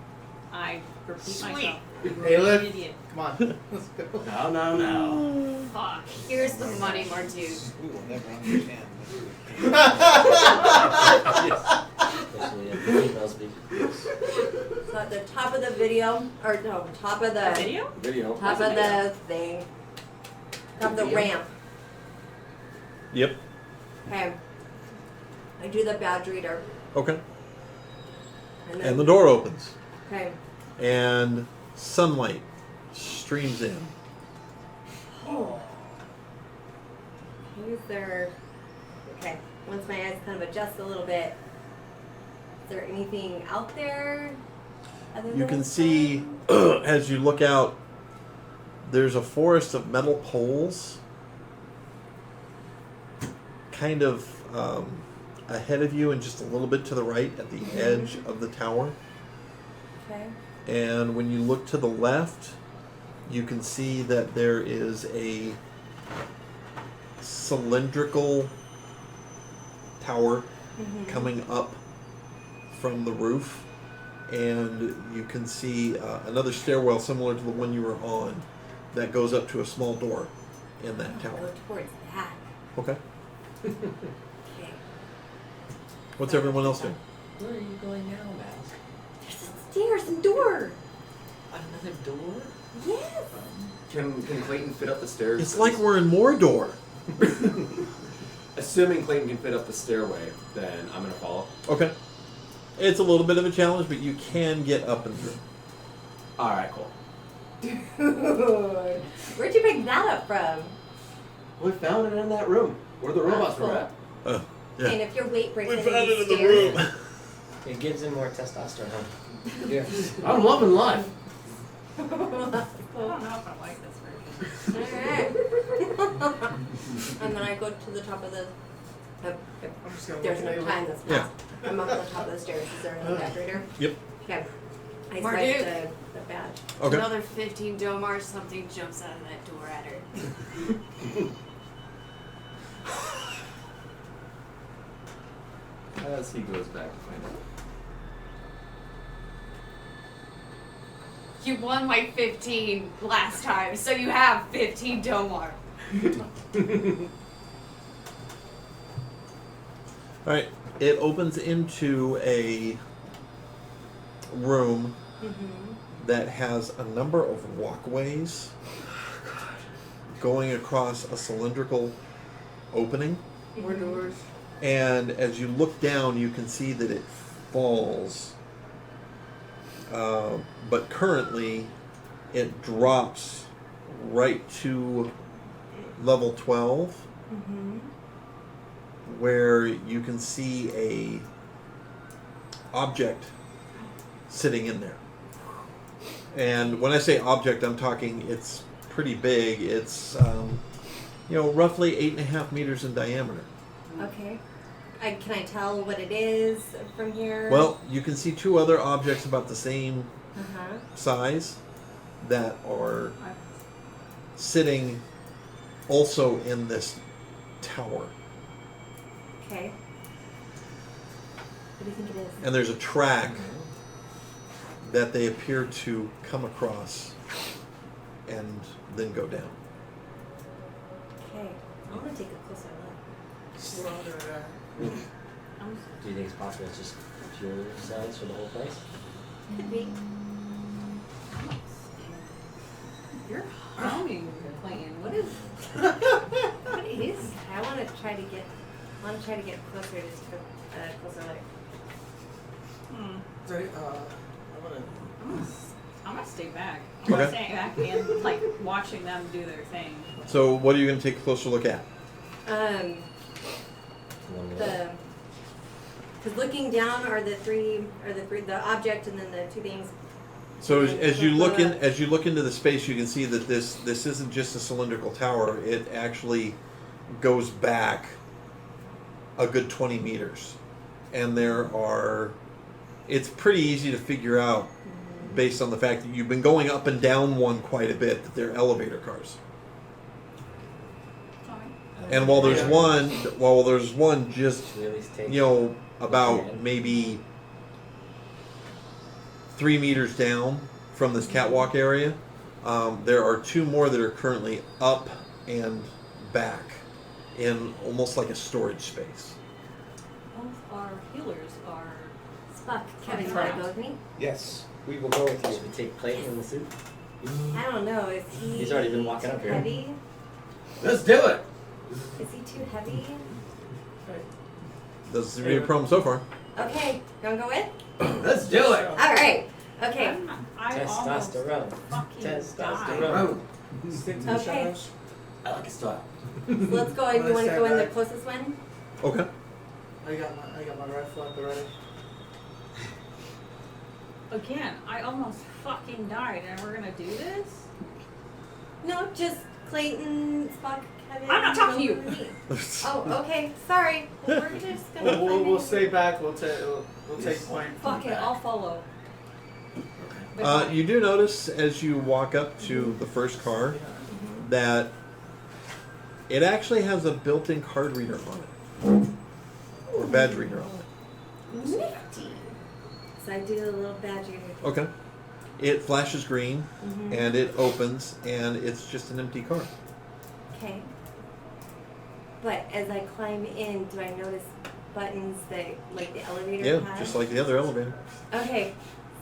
I repeat myself. Hey, look. Idiot. Come on. Let's go. No. Fuck. Here's the money, Marduk. We will never understand. Especially if the female speak. So at the top of the video, or no, top of the Video? Video. top of the thing, top of the ramp. Yep. Okay. I do the badge reader, Okay. and then And the door opens, okay. and sunlight streams in. Oh. Is there? Okay. Once my eyes kind of adjust a little bit, is there anything out there? Other You than can the see, sun? as you look out, there's a forest of metal poles kind of ahead of you and just a little bit to the right at the edge of the tower. Okay. And when you look to the left, you can see that there is a cylindrical tower coming up from the roof. And you can see another stairwell similar to the one you were on that goes up to a small door in that Go tower. towards that. Okay. Okay. What's everyone else doing? Where are you going now, Mouse? There's stairs and door. Another door? Yes. Can Clayton fit up the stairs? It's like we're in Mordor. Assuming Clayton can fit up the stairway, then I'm gonna follow. Okay. It's a little bit of a challenge, but you can get up and through. All right, cool. Dude. Where'd you pick that up from? We found it in that room where the robots were at. Yeah. And if your weight breaks any stairs, It gives him more testosterone. Yeah. I'm loving life. I don't know if I like this version. Alright. And then I go to the top of the. I'm just gonna There's look no at time that's Yeah. passed. I'm up on the top of the stairs. Is there another badge reader? Yep. Okay. I Marduk. swipe the badge. Okay. Another 15 Domar, something jumps out of that door at her. As he goes back to find out. You won my 15 last time, so you have 15 Domar. All right. It opens into a room that has a number of walkways going across a cylindrical opening. More doors. And as you look down, you can see that it falls. But currently, it drops right to level 12, where you can see a object sitting in there. And when I say object, I'm talking it's pretty big. It's roughly 8.5 meters in diameter. Okay. Can I tell what it is from here? Well, you can see two other objects about the same Uh-huh. size that are sitting also in this tower. Okay. What do you think it is? And there's a track that they appear to come across and then go down. Okay. I want to take a closer look. Slaughter that. Do you think it's possible it's just pure size for the whole place? Could be. You're humming, Clayton. What is? What is? I want to try to get closer to take a closer look. Sorry, I'm gonna stay back. I'm Okay. gonna stay back and like watching them do their thing. So what are you going to take a closer look at? Because looking down are the object and then the two things. So as you look into the space, you can see that this isn't just a cylindrical tower. It actually goes back a good 20 meters, and it's pretty easy to figure out based on the fact that you've been going up and down one quite a bit that they're elevator cars. And while there's one just, Really take about maybe 3 meters down from this catwalk area, there are 2 more that are currently up and back in almost like a storage space. Both our healers are. Spock, Kevin, you want to go with me? Yes, we will go with you. Should we take Clayton in the suit? I don't know. Is he? He's already been walking too up here. Heavy? Let's do it. Is he too heavy? Doesn't seem to be a problem so far. Okay, you want to go with? Let's do it. All right. Okay. I almost Testosterone. fucking Testosterone. Stick to the Okay. shadows. I like his style. So let's go. You want to go in the closest one? Okay. I got my rifle at the ready. Again, I almost fucking died, and we're gonna do this? No, just Clayton, Spock, Kevin. I'm not talking to you. go with me. Oh, okay. Sorry. We're just gonna. We'll stay back. We'll take point. Fuck it, I'll follow. You do notice as you walk up to the first car that it actually has a built-in card reader on it, or badge reader on it. Nifty. So I do a little badge reader. Okay. It flashes green, and it opens, and it's just an empty car. Okay. But as I climb in, do I notice buttons that, like the elevator Yeah, has? just like the other elevator. Okay.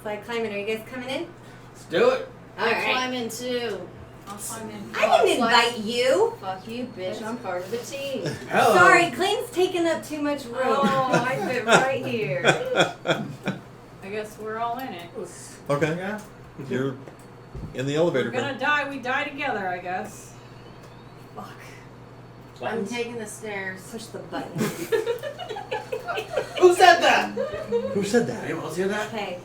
So I climb in. Are you guys coming in? Let's do it. All I right. climb in too. I'll climb in. I didn't invite you. Fuck you, bitch. I'm part of the team. Hello. Sorry, Clayton's taking up too much room. Oh, I fit right here. I guess we're all in it. Okay. Yeah. You're in the We're elevator gonna car. die, we die together, I guess. Fuck. I'm Buttons. taking the stairs. Push the button. Who said that? Who said that? Anyone else hear that? Okay.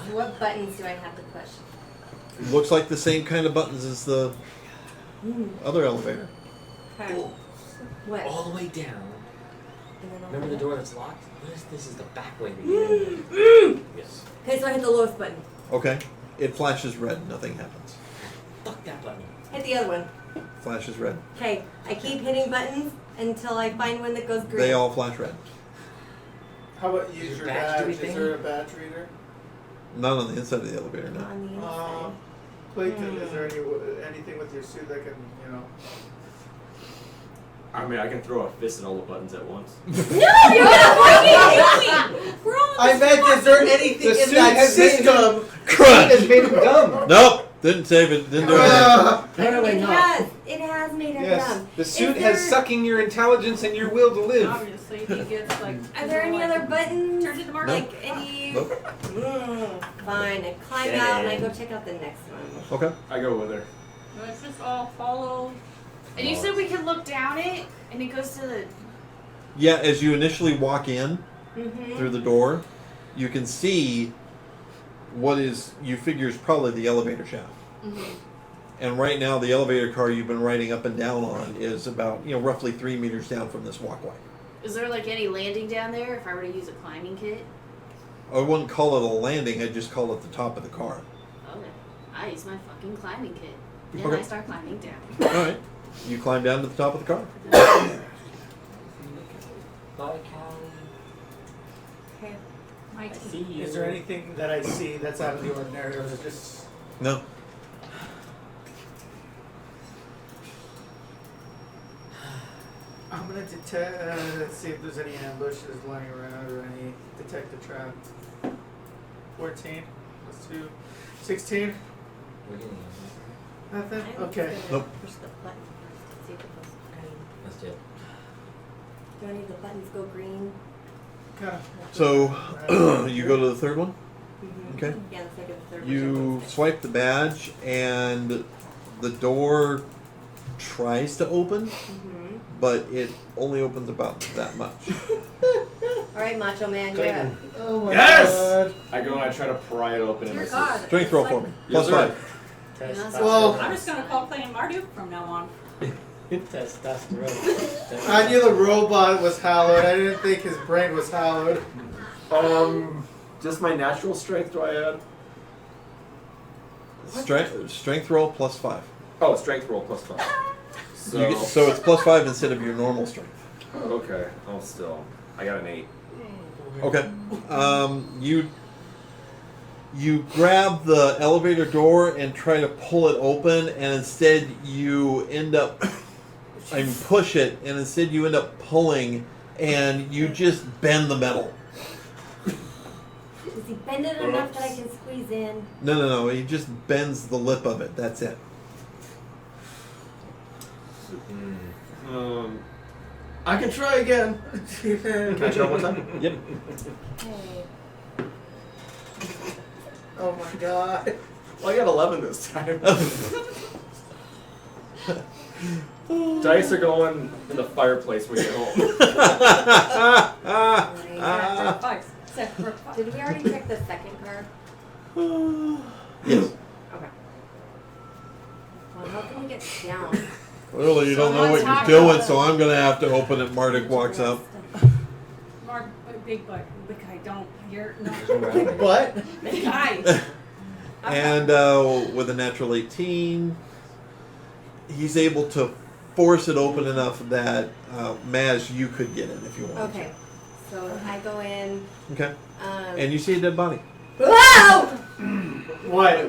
So what buttons do I have to push? Looks like the same kind of buttons as the other elevator. Okay. What? All the way down. And then I'll Remember the go door that's locked? What is this? Is the back way to get in there? Yes. Okay, so I hit the lowest button. Okay. It flashes red. Nothing happens. Fuck that button. Hit the other one. Flashes red. Okay, I keep hitting buttons until I find one that goes green. They all flash red. How about use your Badge do badge? we Is think? there a badge reader? Not on the inside of the elevator, no. On the inside. Clayton, is there anything with your suit that can, I mean, I can throw a fist at all the buttons at once. No, you're not fucking We're all I meant, is there anything The in suit that has made system? Crunch! Has made him dumb. Nope. Didn't save it. Didn't do anything. Apparently It not. has. It has made her Yes, dumb. the suit Is has there- sucking your intelligence and your will to live. Obviously, he gets like. Are there any other buttons? Turn to the market. Like any? Nope. Fine. I climb out and I go check out the next one. Okay. I go with her. Let's just all follow. And you said we could look down it, and it goes to the. Yeah, as you initially walk in Mm-hmm. through the door, you can see what is you figure is probably the elevator shaft. And right now, the elevator car you've been riding up and down on is about roughly 3 meters down from this walkway. Is there like any landing down there if I were to use a climbing kit? I wouldn't call it a landing. I'd just call it the top of the car. Okay. I use my fucking climbing kit. Then Okay. I start climbing down. All right. You climb down to the top of the car. Bye, Callie. Okay. My I team. see you. Is there anything that I see that's out of the ordinary, or is it just... No. I'm gonna detect, let's see if there's any ambushes lying around or any detect a trap. 14 plus 2, 16. We're getting Nothing? I'm Okay. just Nope. gonna push the button. See if it goes green. Let's do it. Do any of the buttons go green? So you go to the third one. Mm-hmm. Okay. Yeah, let's look at the third You one. swipe the badge, and the door tries to open, Mm-hmm. but it only opens about that much. All right, Macho Man, you're up. Clayton. Oh my Yes! god. I go and I try to pry it open and Dear I God. Strength roll for me. Yes, Plus sir. 5. Testosterone. Well- I'm just gonna call Clayton Marduk from now on. Testosterone. I knew the robot was hallowed. I didn't think his brain was hallowed. Just my natural strength do I add? Strength roll plus 5. Oh, strength roll plus 5. So, So it's +5 instead of your normal strength. okay. Oh, still. I got an 8. Okay. You grab the elevator door and try to pull it open, and instead you end up... push it, and instead you end up pulling, and you just bend the metal. Does he bend it enough that I can squeeze in? No. He just bends the lip of it. That's it. I can try again. Can I try one time? Yep. Okay. Oh my god. Well, I got 11 this time. Dice are going in the fireplace when you get home. Did we already check the second card? Yes. Okay. Well, how can we get down? Well, you don't know what Someone's you're doing, talking. so I'm going to have to open it. Marduk walks up. Mark, big guy, don't. You're no. What? Big guy. And with a natural 18, he's able to force it open enough that, Maz, you could get in if you wanted Okay. So I go in. to. Okay. And you see a dead body. Whoa! What?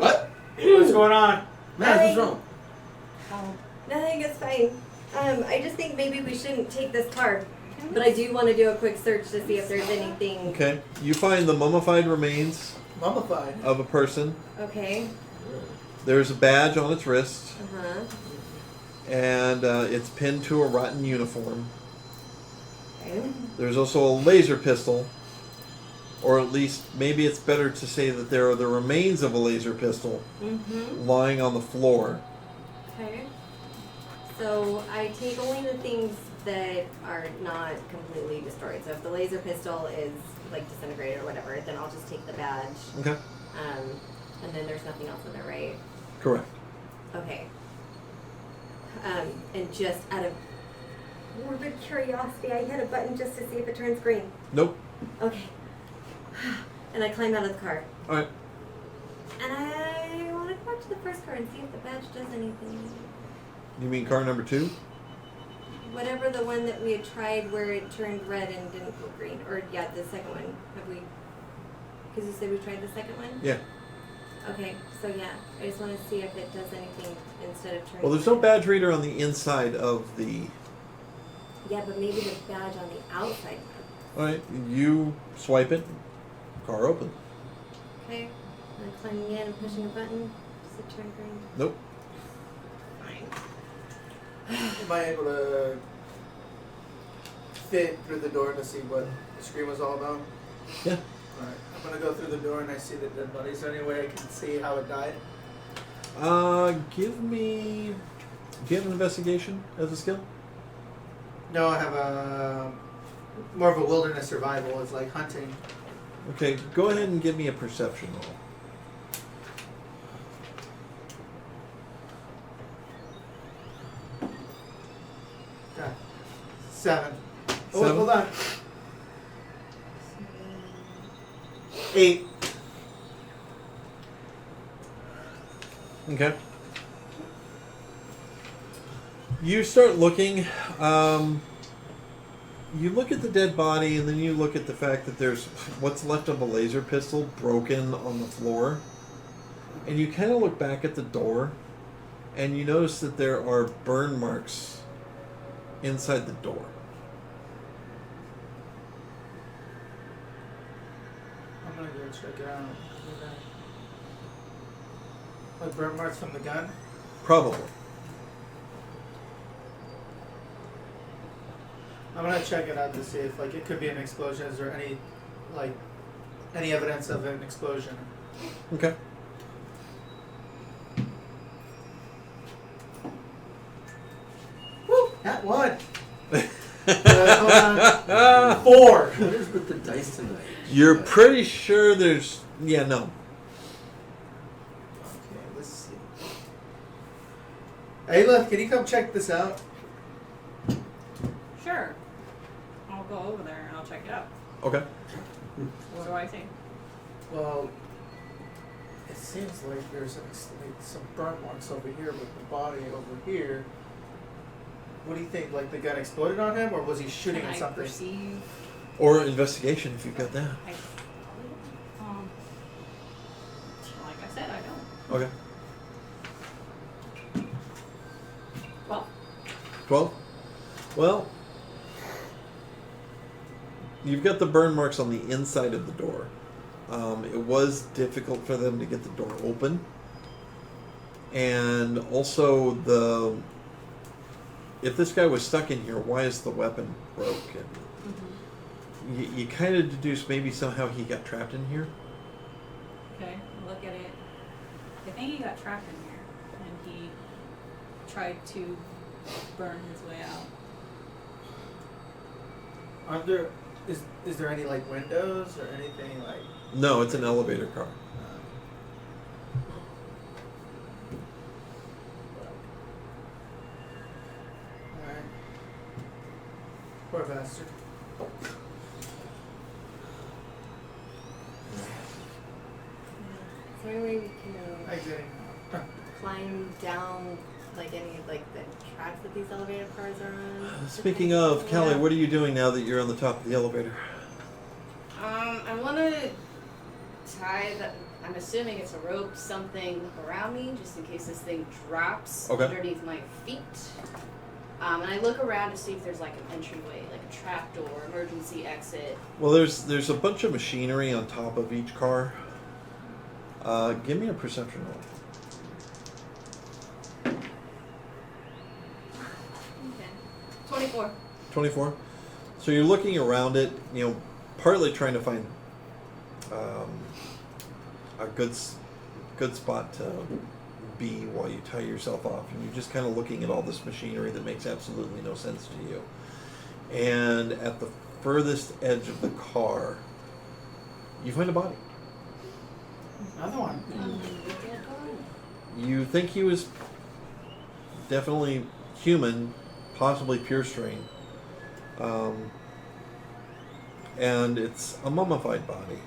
What's going on? Man, what's wrong? Oh, nothing is fine. I just think maybe we shouldn't take this card. But I do want to do a quick search to see if there's anything. Okay. You find the mummified remains Mummified. of a person. Okay. There's a badge on its wrist, Uh-huh. and it's pinned to a rotten uniform. Okay. There's also a laser pistol, or at least maybe it's better to say that there are the remains of a laser pistol Mm-hmm. lying on the floor. Okay. So I take only the things that are not completely destroyed. So if the laser pistol is like disintegrated or whatever, then I'll just take the badge. Okay. And then there's nothing else in there, right? Correct. Okay. And just out of morbid curiosity, I hit a button just to see if it turns green. Nope. Okay. And I climb out of the car. All right. And I want to go back to the first car and see if the badge does anything. You mean car number 2? Whatever the one that we had tried where it turned red and didn't go green. Or, yeah, the second one. Have we... Because you said we tried the second one? Yeah. Okay, so yeah. I just want to see if it does anything instead of turning Well, there's no red. badge reader on the inside of the... Yeah, but maybe the badge on the outside. All right. You swipe it. Car open. Okay. And I'm climbing in and pushing a button. Does it turn green? Nope. Am I able to fit through the door to see what the scream was all about? Yeah. Alright. I'm gonna go through the door and I see the dead body. Is there any way I can see how it died? Give me... Do you have an investigation as a skill? No, I have a more of a wilderness survival. It's like hunting. Okay, go ahead and give me a perception roll. Okay. 7. Oh, wait, 7? hold on. 8. Okay. You start looking. You look at the dead body, and then you look at the fact that there's what's left of a laser pistol broken on the floor. And you kind of look back at the door, and you notice that there are burn marks inside the door. I'm gonna go check it out. Like burn marks from the gun? Probably. I'm gonna check it out to see if like it could be an explosion. Is there any like any evidence of an explosion? Okay. Woo! That one. Hold on. 4. What is with the dice tonight? You're pretty sure there's... Yeah, no. Okay, let's see. Hey, look, can you come check this out? Sure. I'll go over there and I'll check it out. Okay. What do I see? Well, it seems like there's like some burn marks over here with the body over here. What do you think? Like the gun exploded on him, or was he shooting Can at I something? perceive? Or investigation if you've got that. Um, like I said, I don't. Okay. 12. 12? Well, you've got the burn marks on the inside of the door. It was difficult for them to get the door open. And also if this guy was stuck in here, why is the weapon broken? Mm-hmm. You kind of deduce maybe somehow he got trapped in here. Okay, look at it. I think he got trapped in here, and he tried to burn his way out. Aren't there? Is there any like windows or anything like? No, it's an elevator car. Alright. Poor bastard. Is there any way we can Exiting. climb down like any of like the tracks that these elevator cars are on? Speaking of, Callie, what are you doing now that you're on the top of the elevator? I want to tie the. I'm assuming it's a rope, something around me, just in case this thing drops underneath my feet. And I look around to see if there's like an entryway, like a trap door, emergency exit. Well, there's a bunch of machinery on top of each car. Give me a perception roll. Okay. 24. 24. So you're looking around it, partly trying to find a good spot to be while you tie yourself off, and you're just kind of looking at all this machinery that makes absolutely no sense to you. And at the furthest edge of the car, you find a body. Another one. You think he was definitely human, possibly pure strain. And it's a mummified body.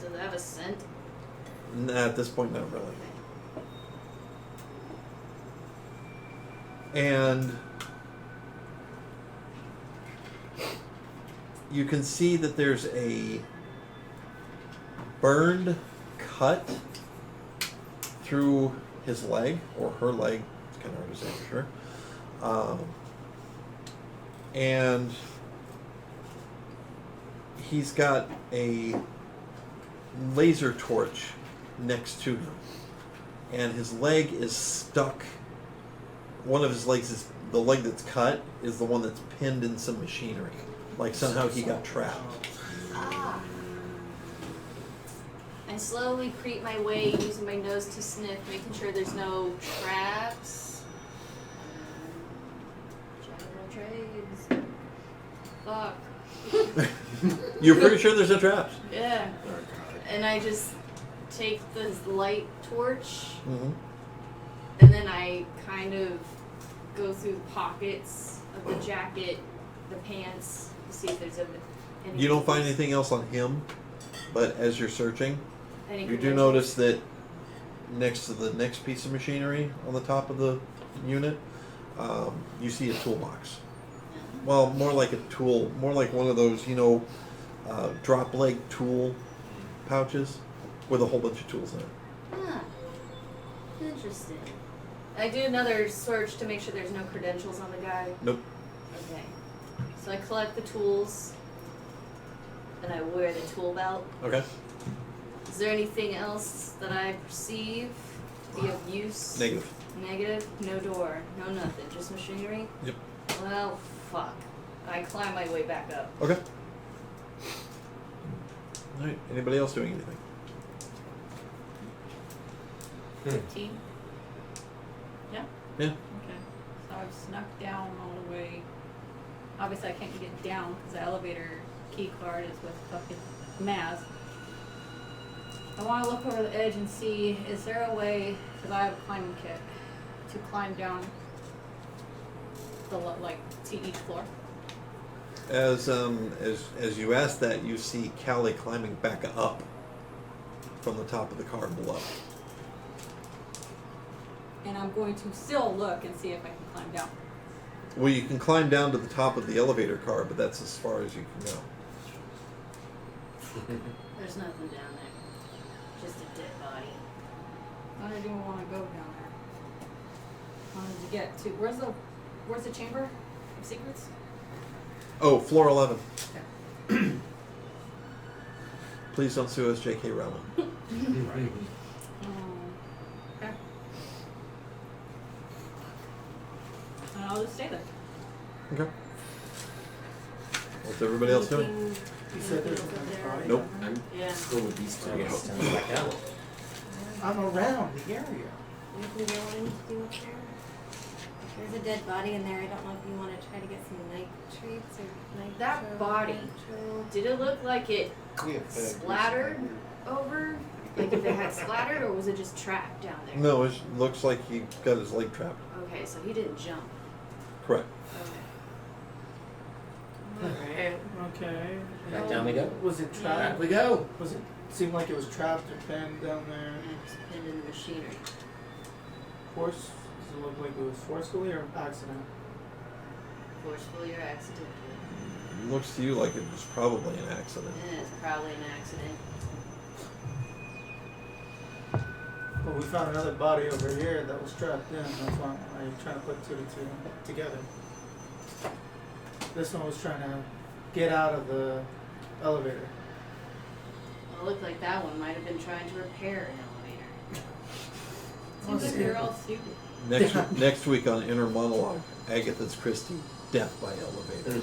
Does it have a scent? At this point, not really. And you can see that there's a burned cut through his leg, or her leg. It's kind of hard to say for sure. And he's got a laser torch next to him, and his leg is stuck. One of his legs is the leg that's cut is the one that's pinned in some machinery, like somehow he got trapped. I slowly creep my way, using my nose to sniff, making sure there's no traps. General trades. Fuck. You're pretty sure there's no traps? Yeah. And I just take this light torch, and then I kind of go through the pockets of the jacket, the pants, to see if there's anything. You don't find anything else on him, but as you're searching, Any you do credentials? notice that next to the next piece of machinery on the top of the unit, you see a toolbox. Well, more like one of those, drop leg tool pouches with a whole bunch of tools in it. Huh. Interesting. I do another search to make sure there's no credentials on the guy. Nope. Okay. So I collect the tools, and I wear the tool belt. Okay. Is there anything else that I perceive to be of use? Negative. Negative? No door, no nothing, just machinery? Yep. Well, fuck. I climb my way back up. Okay. All right. Anybody else doing anything? 15. Yeah? Yeah. Okay. So I've snuck down all the way. Obviously, I can't get down because the elevator key card is with fucking Maz. I want to look over the edge and see, is there a way, because I have a climbing kit, to climb down to each floor? As you ask that, you see Callie climbing back up from the top of the car below. And I'm going to still look and see if I can climb down. Well, you can climb down to the top of the elevator car, but that's as far as you can go. There's nothing down there. Just a dead body. I didn't want to go down there. I wanted to get to where's the chamber of secrets? Oh, floor 11. Please don't sue us, J.K. Rowling. Right. Okay. And I'll just stay there. Okay. What's everybody else doing? Anything- You said there's anything no over body? Nope. I'm Yeah. still with these two. I guess it's time to back out. I'm around the area. Anything you're wanting to do up there? There's a dead body in there. I don't know if you want to try to get some nitrates or nitro. That body. nitro. Did it look like it We have splattered over? Like if it had splattered, or was it just trapped down there? No, it looks like he got his leg trapped. Okay, so he didn't jump. Correct. Okay. Okay. Back down we go. Was it Back trapped? we go. Was it seemed like it was trapped or pinned down there? And it's pinned in the machinery. Force? Does it look like it was forcefully or accident? Forcefully or accidentally. It looks to you like it was probably an accident. And it's probably an accident. Well, we found another body over here that was strapped in. That's why I'm trying to put two and two together. This one was trying to get out of the elevator. Well, it looked like that one might have been trying to repair an elevator. Seems like you're all stupid. Next week on Inner Monologue, Agatha's Christie, death by elevator.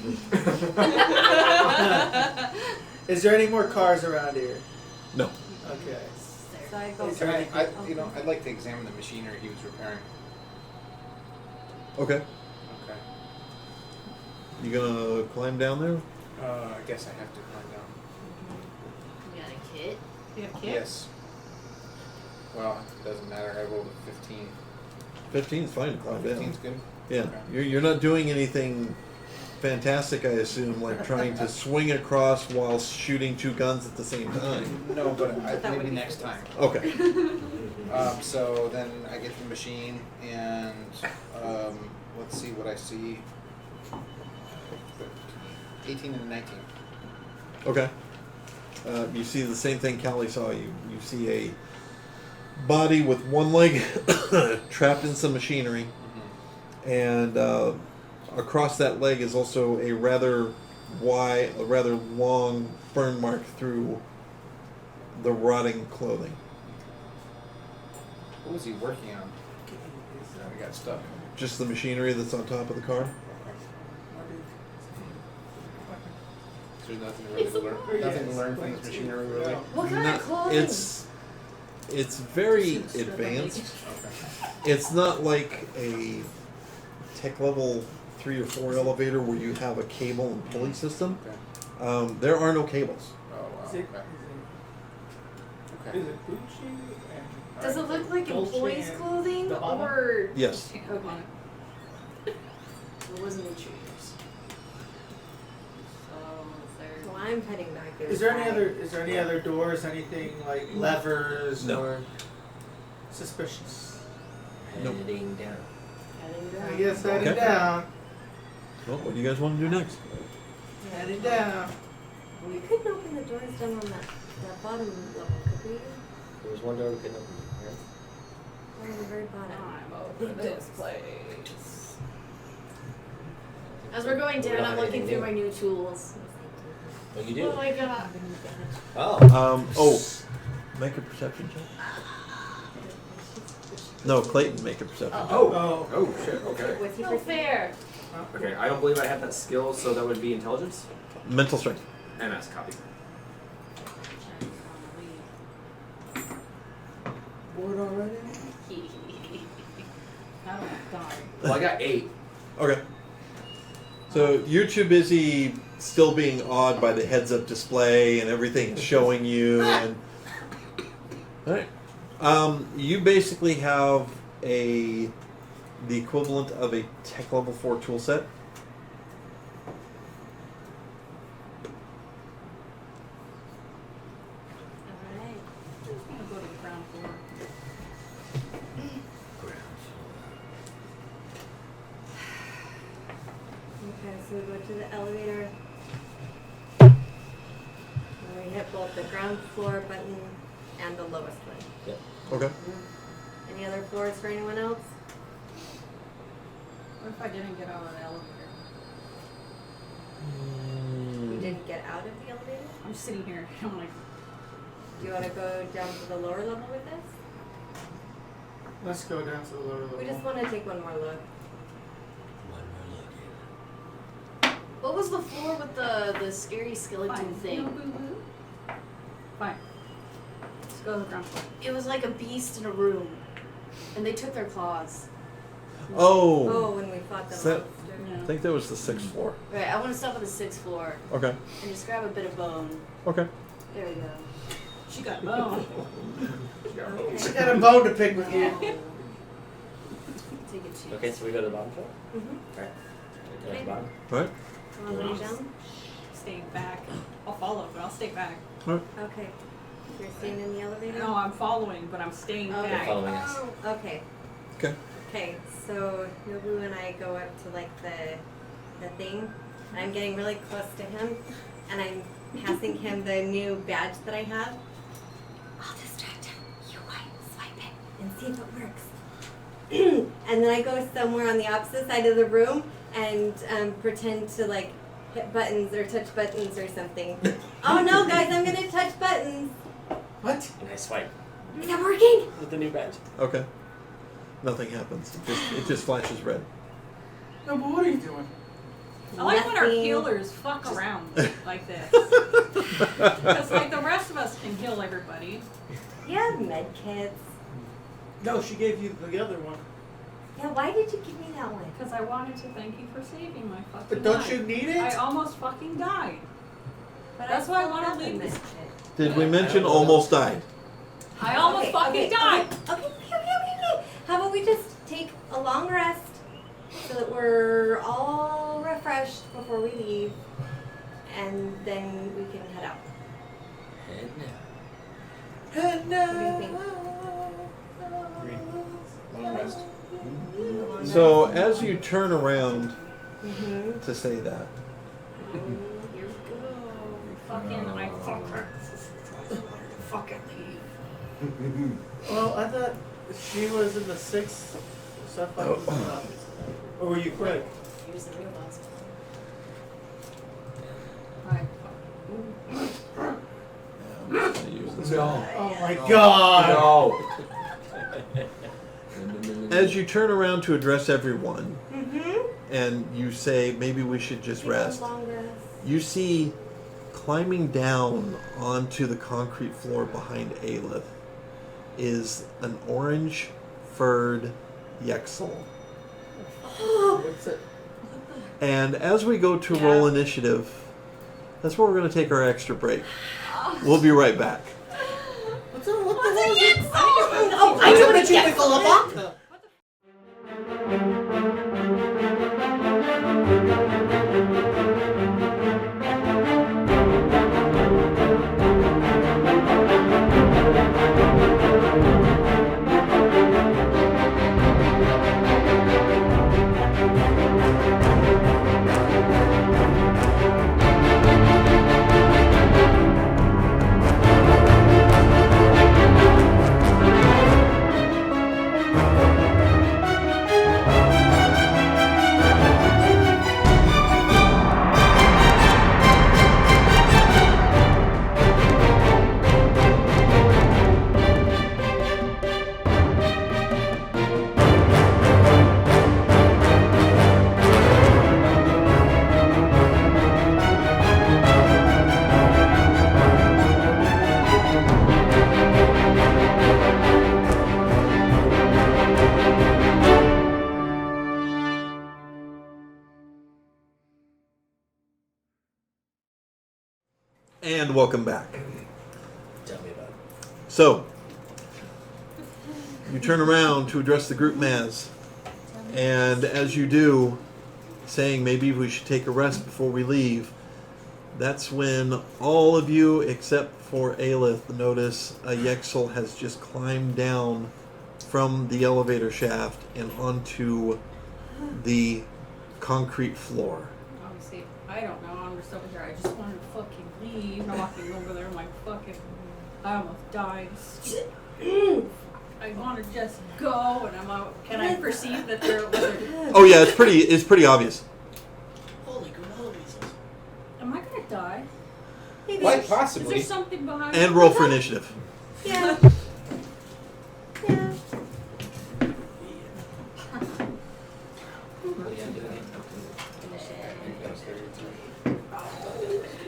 Is there any more cars around here? No. Okay. So I go. Is there any- I'd like to examine the machinery he was repairing. Okay. Okay. You gonna climb down there? I guess I have to climb down. You got a kit? You have kids? Yes. Well, it doesn't matter. I rolled a 15. 15 is fine to climb down. 15's good. Yeah. Okay. You're not doing anything fantastic, I assume, like trying to swing across while shooting two guns at the same time. No, but That would maybe be next time. Okay. So then I get the machine and let's see what I see. 18 and 19. Okay. You see the same thing Callie saw. You see a body with one leg trapped in some machinery, and across that leg is also a rather long burn mark through the rotting clothing. What was he working on? I got stuck. Just the machinery that's on top of the car. There's nothing really to learn. Nothing to learn from this machinery, really. What kind Not- of clothing? It's very advanced. It's not like a tech level 3 or 4 elevator where you have a cable and pulley system. Okay. There are no cables. Oh wow. Is it, Okay. is it Gucci? And Does it look like Dolce employees' and clothing Gabbana? or? Yes. Okay. It wasn't intruders. So I'm heading back there. Is there any other doors? Anything like levers No. or suspicious? Nope. Heading down. Heading I down. guess heading Okay. down. Well, what do you guys want to do next? Heading down. We couldn't open the doors down on that bottom level, could we? There was one door we couldn't open. Right? On the very bottom. I'm over this place. As we're going down, I'm looking through my new tools. What do you Oh do? my god. Oh. Make a perception check. No, Clayton, make a perception check. Oh. Oh shit. Okay. What's he No perceiving? fair. Okay. I don't believe I have that skill, so that would be intelligence. Mental strength. MS copy. Bored already? I don't die. Well, I got 8. Okay. So you're too busy still being awed by the heads-up display and everything it's showing you. And all right, you basically have the equivalent of a tech level 4 tool set. Alright. I'm gonna go to the ground floor. Okay, so we go to the elevator. And we hit both the ground floor button and the lowest one. Okay. Any other floors for anyone else? What if I didn't get out of the elevator? You didn't get out of the elevator? I'm sitting here. I'm like, Do you want to go down to the lower level with us? Let's go down to the lower level. We just want to take one more look. What was the floor with the scary skeleton fine. thing? Fine. Let's go to the ground floor. It was like a beast in a room, and they took their claws. Oh. Oh, when we fought the Is that- monster. I think that was the 6th floor. Right, I want to stop at the 6th floor Okay. and just grab a bit of bone. Okay. There we go. She got bone. Okay. She got a bone to pick with you. Take a chance. Okay, so we go to the bottom floor? Mm-hmm. Alright. Go to the bottom. All right. Want to lay down? Staying back. I'll follow, but I'll stay back. Okay. You're staying in the elevator? No, I'm following, but I'm staying Okay. back. Following us. Oh, okay. Okay. Okay, so Nobu and I go up to like the thing. I'm getting really close to him, and I'm passing him the new badge that I have. I'll distract him. You swipe it and see if it works. And then I go somewhere on the opposite side of the room and pretend to like hit buttons or touch buttons or something. Oh no, guys! I'm gonna touch buttons. What? And I swipe Is that working? with the new badge. Okay. Nothing happens. It just flashes red. No, but what are you doing? I like when our Nothing. healers fuck around like this. Because like the rest of us can heal everybody. You have med kits. No, she gave you the other one. Yeah, why did you give me that one? Because I wanted to thank you for saving my fucking But don't life. you need it? I almost fucking died. But That's why I still wanna have a leave med this. kit. Did we mention almost died? I almost fucking died. Okay. How about we just take a long rest so that we're all refreshed before we leave, and then we can head out. Head now. What do you think? Long rest. So as you turn around Mm-hmm. to say that, Here we go. Fucking I fuck her. Fucking leave. Well, I thought she was in the 6th. So I thought it was in the Or were you Craig? Here's the real boss. Alright. I'm just gonna use this guy. Oh my god! As you turn around to address everyone, Mm-hmm. and you say maybe we should just rest, Long rest. you see climbing down onto the concrete floor behind Aelith is an orange furred Yexel. What's it? And as we go to roll initiative, that's where we're going to take our extra break. We'll be right back. What's the hell is it? Oh, I know what it gets. And welcome back. Tell me about it. So, you turn around to address the group Maz, and as you do, saying maybe we should take a rest before we leave, that's when all of you, except for Aelith, notice a Yexel has just climbed down from the elevator shaft and onto the concrete floor. See, I don't know. I'm just over here. I just wanted to fucking leave. And I'm walking over there. I'm like, fucking, I almost died. I want to just go. And I'm out. Can I perceive that there was a... Oh yeah, it's pretty obvious. Holy granola measles. Am I going to die? Maybe. Quite Is possibly. there something behind And me? roll for initiative. Yeah. Yeah. Oh, yeah, do it.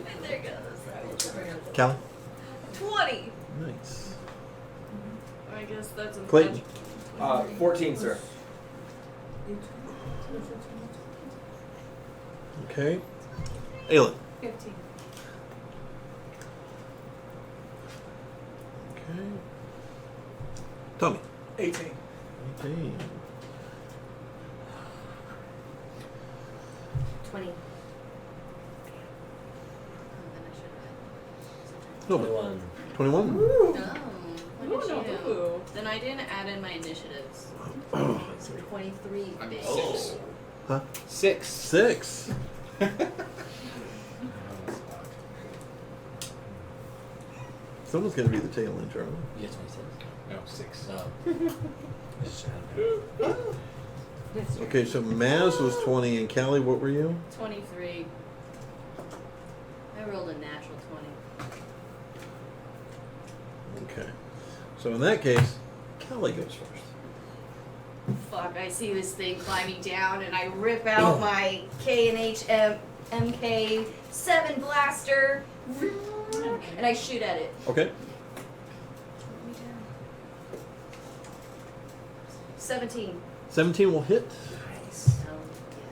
And there goes. Callie? 20. Nice. I guess that's a Clayton? 14, sir. Okay. Aelin? 15. Okay. Tommy? 18. 18. 20. No, but 21. 21? Oh, look Ooh, at no, you. ooh. Then I didn't add in my initiatives. 23. I'm bitch. 6. Huh? 6. 6. Someone's going to be the tail end, Charlie. You get 26. No, 6. Oh. Okay, so Maz was 20, and Callie, what were you? 23. I rolled a natural 20. Okay. So in that case, Callie goes first. Fuck, I see this thing climbing down and I rip out my K&H MK7 blaster and I shoot at it. Okay. 17. 17 will hit. Nice. Oh,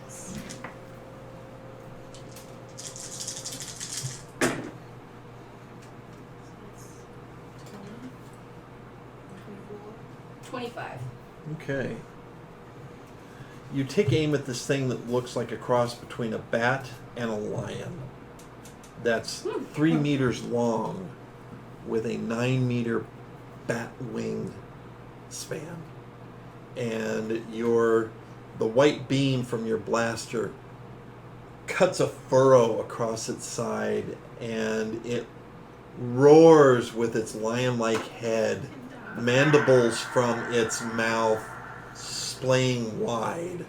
yes. $25. Okay. You take aim at this thing that looks like a cross between a bat and a lion. That's 3 meters long with a 9-meter bat wing span. And the white beam from your blaster cuts a furrow across its side, and it roars with its lion-like head, mandibles from its mouth splaying wide.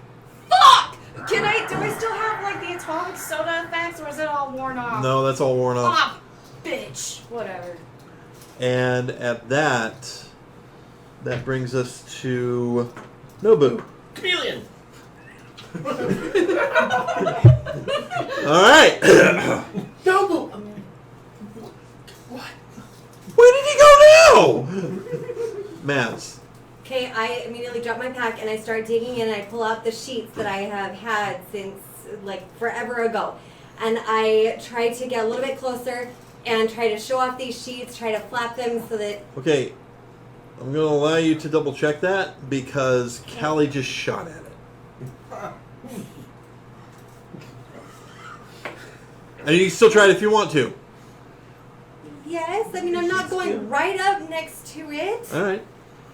Fuck! Do I still have like the atomic soda effects or is it all worn off? No, that's all worn off. Ah, bitch. Whatever. And at that brings us to Nobu. Chameleon. All right. Noble! Where did he go now? Maz. Okay, I immediately drop my pack and I start digging in and I pull out the sheets that I have had since like forever ago. And I try to get a little bit closer and try to show off these sheets, try to flap them so that... Okay, I'm going to allow you to double check that because Callie just shot at it. And you can still try it if you want to. Yes, I mean, I'm not going right up next to it. All right.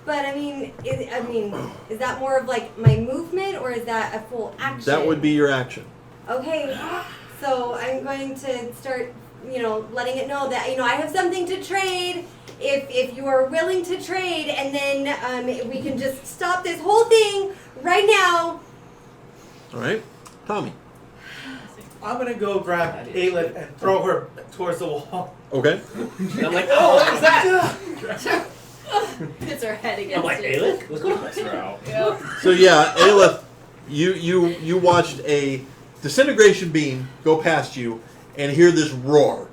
But I mean, is that more of like my movement or is that a full action? That would be your action. Okay, so I'm going to start, letting it know that, I have something to trade if you are willing to trade, and then we can just stop this whole thing right now. All right. Tommy. I'm gonna go grab Aelin and throw her towards the wall. Okay. And I'm like, oh, what is that? Hits her head against I'm like, it. Aelin? What's going on? Yeah. So yeah, Aelith, you watched a disintegration beam go past you and hear this roar.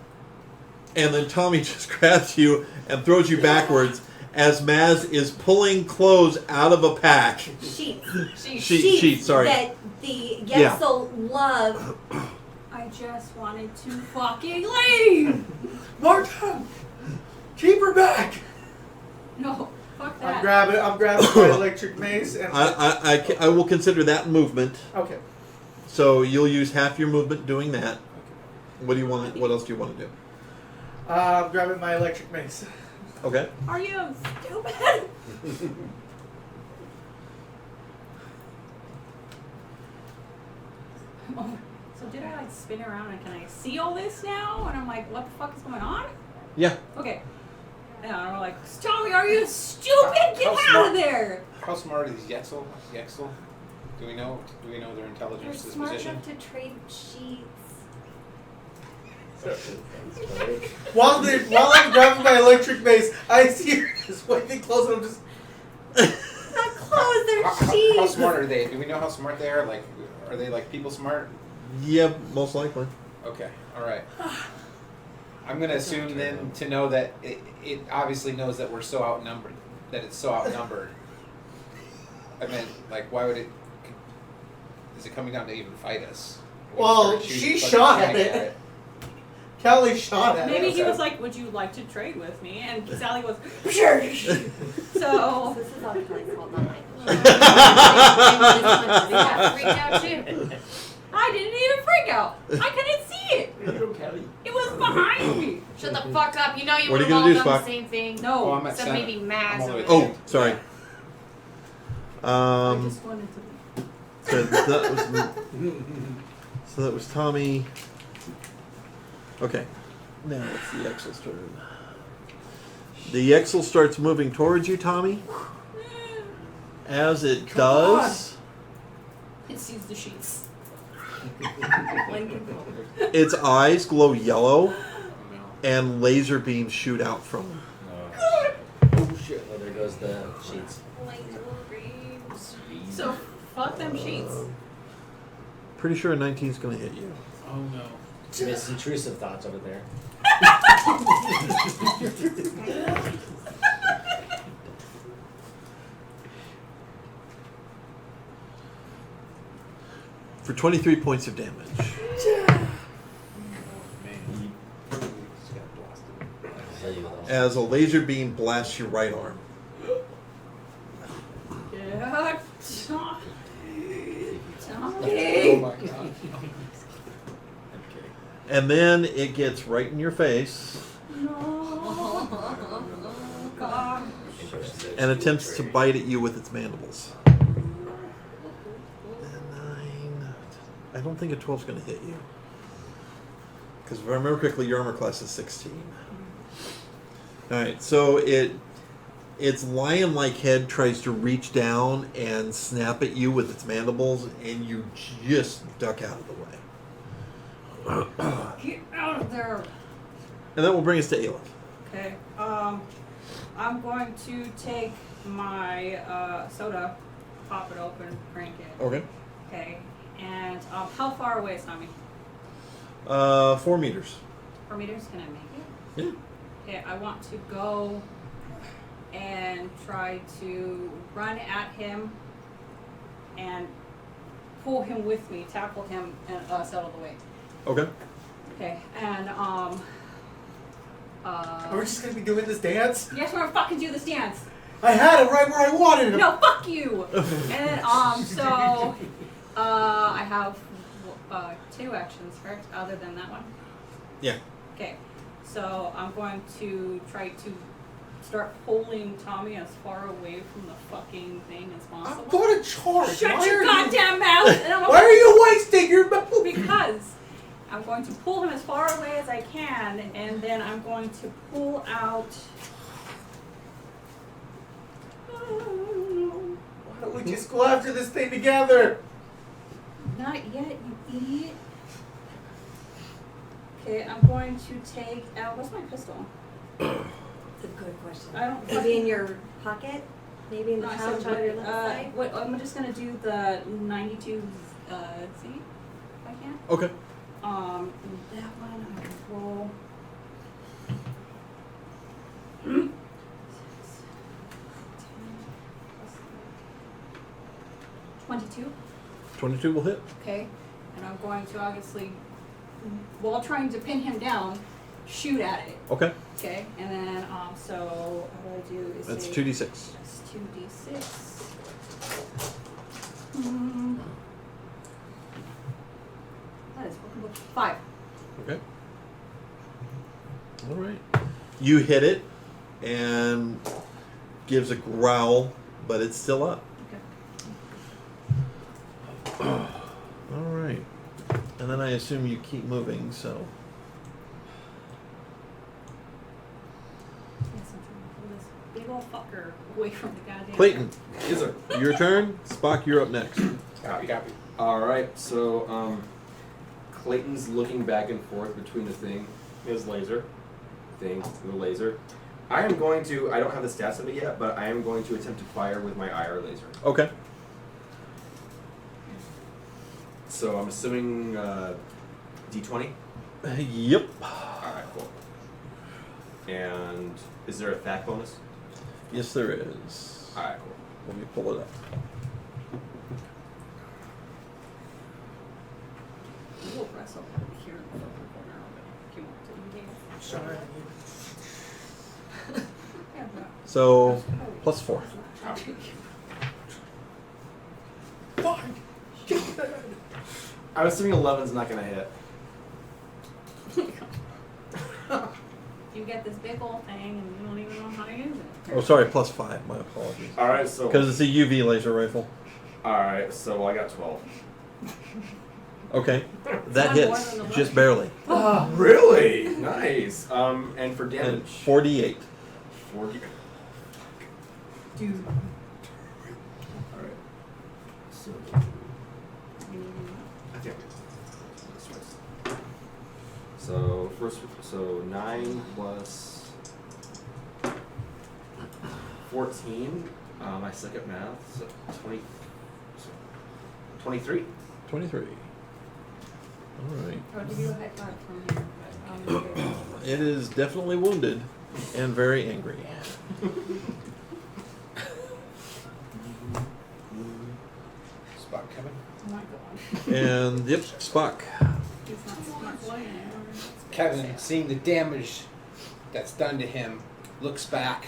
And then Tommy just grabs you and throws you backwards as Maz is pulling clothes out of a pack. Sheets, sorry. That the Yexel love. I just wanted to fucking leave! Marta! Keep her back! No, fuck that. I'm grabbing my electric mace and... I will consider that movement. Okay. So you'll use half your movement doing that. What else do you want to do? I'm grabbing my electric mace. Okay. Are you stupid? So did I like spin around and can I see all this now? And I'm like, what the fuck is going on? Yeah. Okay. And I'm like, Tommy, are you stupid? Get How out smart- of there! How smart are these Yexel? Do we know their They're intelligence smart disposition? enough to trade sheets. While I'm grabbing my electric mace, I see her just waving close, and I'm just. Not clothes, they're How sheets. smart are they? Do we know how smart they are? Like, are they like people smart? Yeah, most likely. Okay, all right. I'm gonna assume then to know that it obviously knows that we're so outnumbered. That it's so outnumbered. I mean, like, why would it? Is it coming down to even fight us? Well, Start she fucking shot at shooting it. Callie shot at Maybe it. he was like, would you like to trade with me? And Sally was, so, This is all Kelly's fault, not mine. Yeah, freaked out too. I didn't even freak out. I couldn't see it. It was behind me. Shut the fuck up. You know you What would are have you all gonna do, done Spock? the same thing. No. Oh, I'm at Except center. maybe I'm Maz all the way over there. there. Oh, sorry. I just wanted to. So that was Tommy. Okay. Now it's the Exel's turn. The Exel starts moving towards you, Tommy. As it does, It sees the sheets. its eyes glow yellow and laser beams shoot out from them. Oh shit! Oh, there goes the sheets. So, fuck them sheets. Pretty sure a 19 is going to hit you. Oh no. Miss intrusive thoughts over there. For 23 points of damage. As a laser beam blasts your right arm. Yeah. Oh Tommy. my god. And then it gets right in your face No. God. and attempts to bite at you with its mandibles. And 9. I don't think a 12 is going to hit you. Because if I remember correctly, your armor class is 16. Alright, so its lion-like head tries to reach down and snap at you with its mandibles, and you just duck out of the way. Get out of there. And that will bring us to Aleph. Okay. I'm going to take my soda, pop it open, crank it. Okay. Okay. And how far away is Tommy? 4 meters. 4 meters? Can I make it? Yeah. Okay, I want to go and try to run at him and pull him with me, tackle him, and settle the weight. Okay. Okay, and Are we just gonna be doing this dance? yes, we're gonna fucking do this dance. I had it right where I wanted it. No, fuck you. And so I have 2 actions, correct? Other than that one. Yeah. Okay, so I'm going to try to start pulling Tommy as far away from the fucking thing as I'm possible. going to charge. Shut Why your are you- goddamn mouth! And I'm Why are you wasting your mouth? Because I'm going to pull him as far away as I can, and then I'm going to pull out. Why don't we just go after this thing together? Not yet, you idiot. Okay, I'm going to take out. What's my pistol? It's a good question. I don't. Maybe in your pocket? Maybe in the No, I pouch said on your left side? what, I'm just gonna do the 92 C, if I can. Okay. That one I can roll. 22. 22 will hit. Okay, and I'm going to obviously, while trying to pin him down, shoot at it. Okay. Okay, and then so what I do is That's say- 2d6. That's 2d6. Hmm. That is 5. Okay. All right. You hit it and gives a growl, but it's still up. Okay. All right. And then I assume you keep moving, so. Yes, I'm trying to pull this big old fucker away from the goddamn. Clayton, Yes, sir. your turn. Spock, you're up next. Copy. Alright, so Clayton's looking back and forth between the thing, his laser, the laser. I am going to, I don't have the stats of it yet, but I am going to attempt to fire with my IR laser. Okay. So I'm assuming D20? Yep. Alright, cool. And is there a FAC bonus? Yes, there is. Alright, cool. Let me pull it up. We'll wrestle over here in the fucking corner of it if you want to. You can. Sorry. Yeah, but- So, plus 4. I was assuming 11's not going to hit. You get this big old thing and you don't even know how to use it. Oh, sorry, plus 5. My apologies. Alright, so... Because it's a UV laser rifle. Alright, so I got 12. Okay. That one more hits. than the Just one. barely. Oh, really? Nice. And for And damage? 48. 40. Dude. Alright. So... I think that's right. So, so 9 plus 14. My second math, so 23. 23. Alright. I'll give you a high five from here. But, It is definitely wounded and very angry. Spock coming. oh my god. And, yep, Spock. He's not smart boy anymore. Kevin, seeing the damage that's done to him, looks back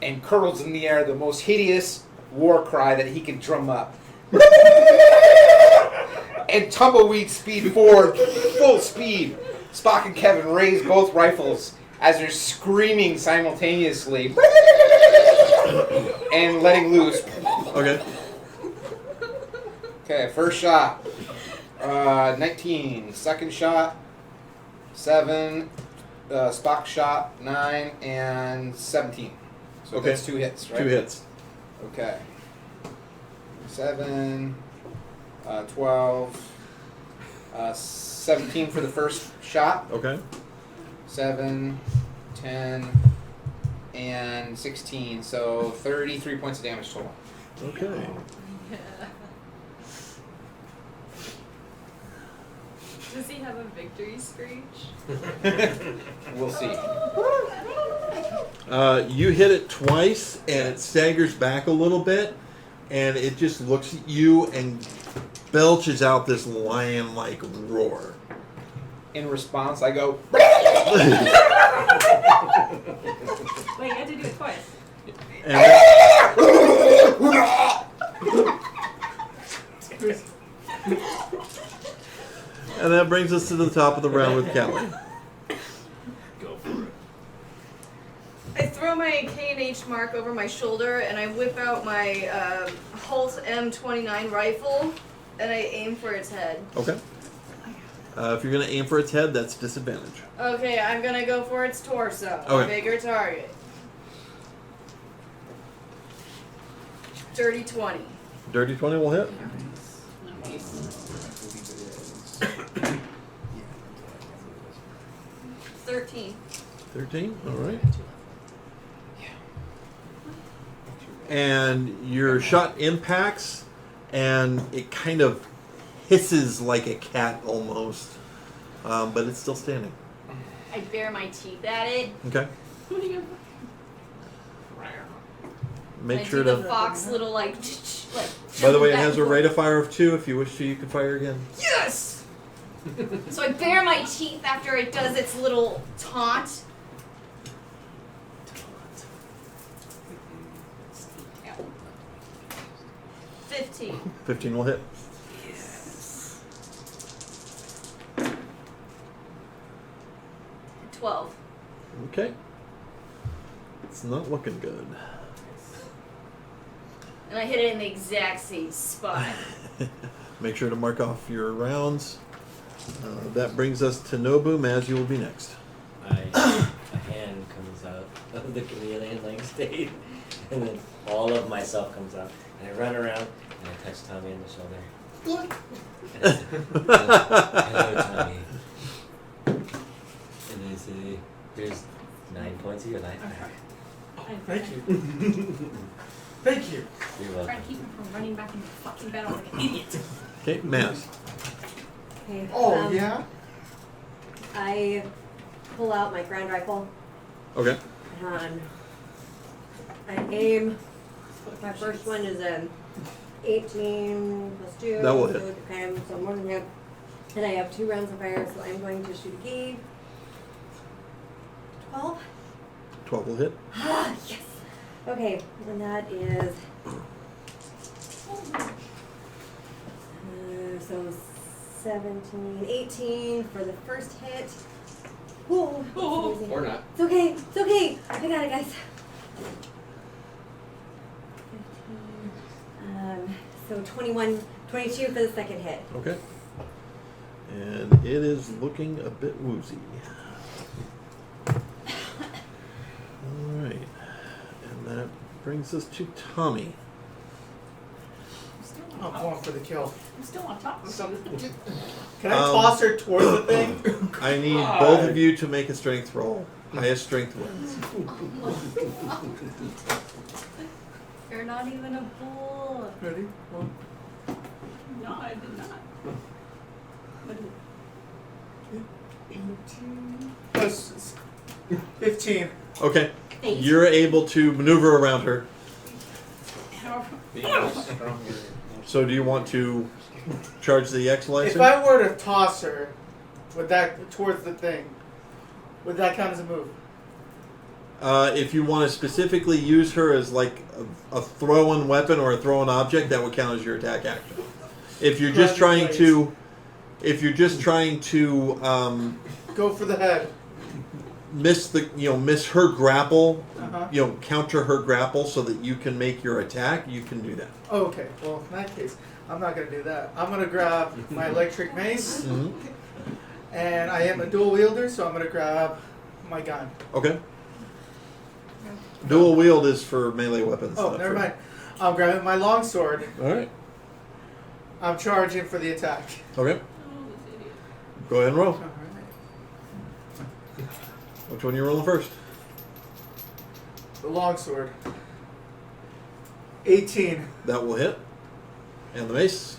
and curls in the air the most hideous war cry that he can drum up. And tumbleweed speed forward, full speed. Spock and Kevin raise both rifles as they're screaming simultaneously and letting loose. Okay. Okay, first shot, 19. Second shot, 7. Spock shot, 9 and 17. So Okay. that's 2 hits, right? 2 hits. Okay. 7, 12, 17 for the first shot. Okay. 7, 10, and 16. So 33 points of damage total. Okay. Does he have a victory screech? We'll see. You hit it twice, and it staggers back a little bit, and it just looks at you and belches out this lion-like roar. In response, I go. Wait, you had to do it twice. And that brings us to the top of the round with Callie. Go for it. I throw my K&H mark over my shoulder and I whip out my Holt M29 rifle and I aim for its head. Okay. If you're going to aim for its head, that's disadvantage. Okay, I'm gonna go for its torso. Okay. Bigger target. Dirty 20. Dirty 20 will hit. Nice. 13. 13, all right. And your shot impacts, and it kind of hisses like a cat almost, but it's still standing. I bare my teeth at it. Okay. Make I sure do to. the fox little like. By the way, it back has a and rate of fire of 2. If you wish to, you can fire again. Yes! So I bare my teeth after it does its little taunt. Ow. 15. 15 will hit. Yes. 12. Okay. It's not looking good. And I hit it in the exact same spot. Make sure to mark off your rounds. That brings us to Nobu. Maz, you will be next. A hand comes out of the chameleon like state, and then all of myself comes out, and I run around and I touch Tommy on the shoulder. And I say, hello, Tommy. And I say, "There's 9 points of your life back." Thank you. Thank you. You're Trying welcome. to keep him from running back into fucking battle like an idiot. Okay, Maz. Okay. Oh, yeah? I pull out my grand rifle Okay. and I aim. My first one is an 18 plus 2. That will hit. Okay, so more than hit. And I have 2 rounds of fire, so I'm going to shoot again. 12. 12 will hit. Ah, yes. Okay, and that is so 17, 18 for the first hit. Whoa. Or not. It's okay. It's okay. I got it, guys. 15. So 21, 22 for the second hit. Okay. And it is looking a bit woozy. Alright. And that brings us to Tommy. I'm going for the kill. I'm still on top of you. Can I toss her towards the thing? I need both of you to make a strength roll. Highest strength wins. You're not even a bull. Ready? 1. No, I did not. What is it? Plus 15. Okay. 8. You're able to maneuver around her. So do you want to charge the If X-License? I were to toss her, would that towards the thing, would that count as a move? If you want to specifically use her as like a throw-in weapon or a throw-in object, that would count as your attack action. If you're just trying to, Go for the head. miss her grapple, Uh-huh. counter her grapple so that you can make your attack, you can do that. Oh, okay. Well, in that case, I'm not going to do that. I'm going to grab my electric mace, Mm-hmm. and I am a dual wielder, so I'm going to grab my gun. Okay. Dual wield is for melee weapons. Oh, not never for- mind. I'm grabbing my longsword. All right. I'm charging for the attack. Okay. Oh, this idiot. Go ahead and roll. All right. Which one are you rolling first? The longsword. 18. That will hit. And the mace.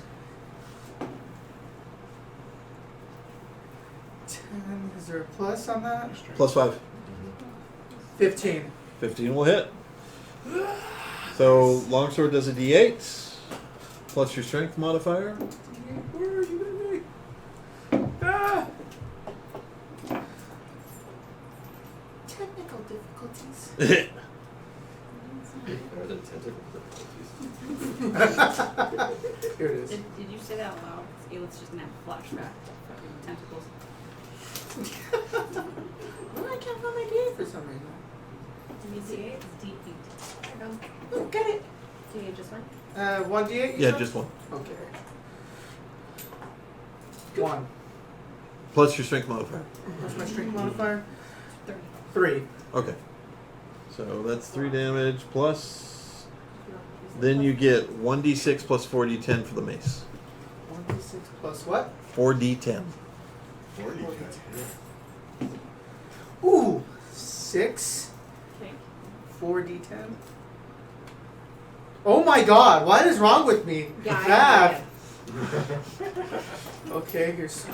10. Is there a plus on that? Plus 5. 15. 15 will hit. So longsword does a D8 plus your strength modifier. Where are you going to be? Ah! Technical difficulties. Better than tentacle Here it is. Did you say that out loud? Alet's just gonna have a flashback. Fucking tentacles. Well, I can't find my D8 for some reason. Give me D8. It's D8. There you go. Oh, get it. Do you just one? 1 D8? you Yeah, said? just one. Okay. 1. Plus your strength modifier. What's my strength modifier? 30. 3. Okay. So that's 3 damage plus. Then you get 1d6 plus 4d10 for the mace. 1d6 plus what? 4d10. Ooh, 6. Okay. 4d10. Oh my god, what is wrong with me? Yeah, Math. Okay, here's.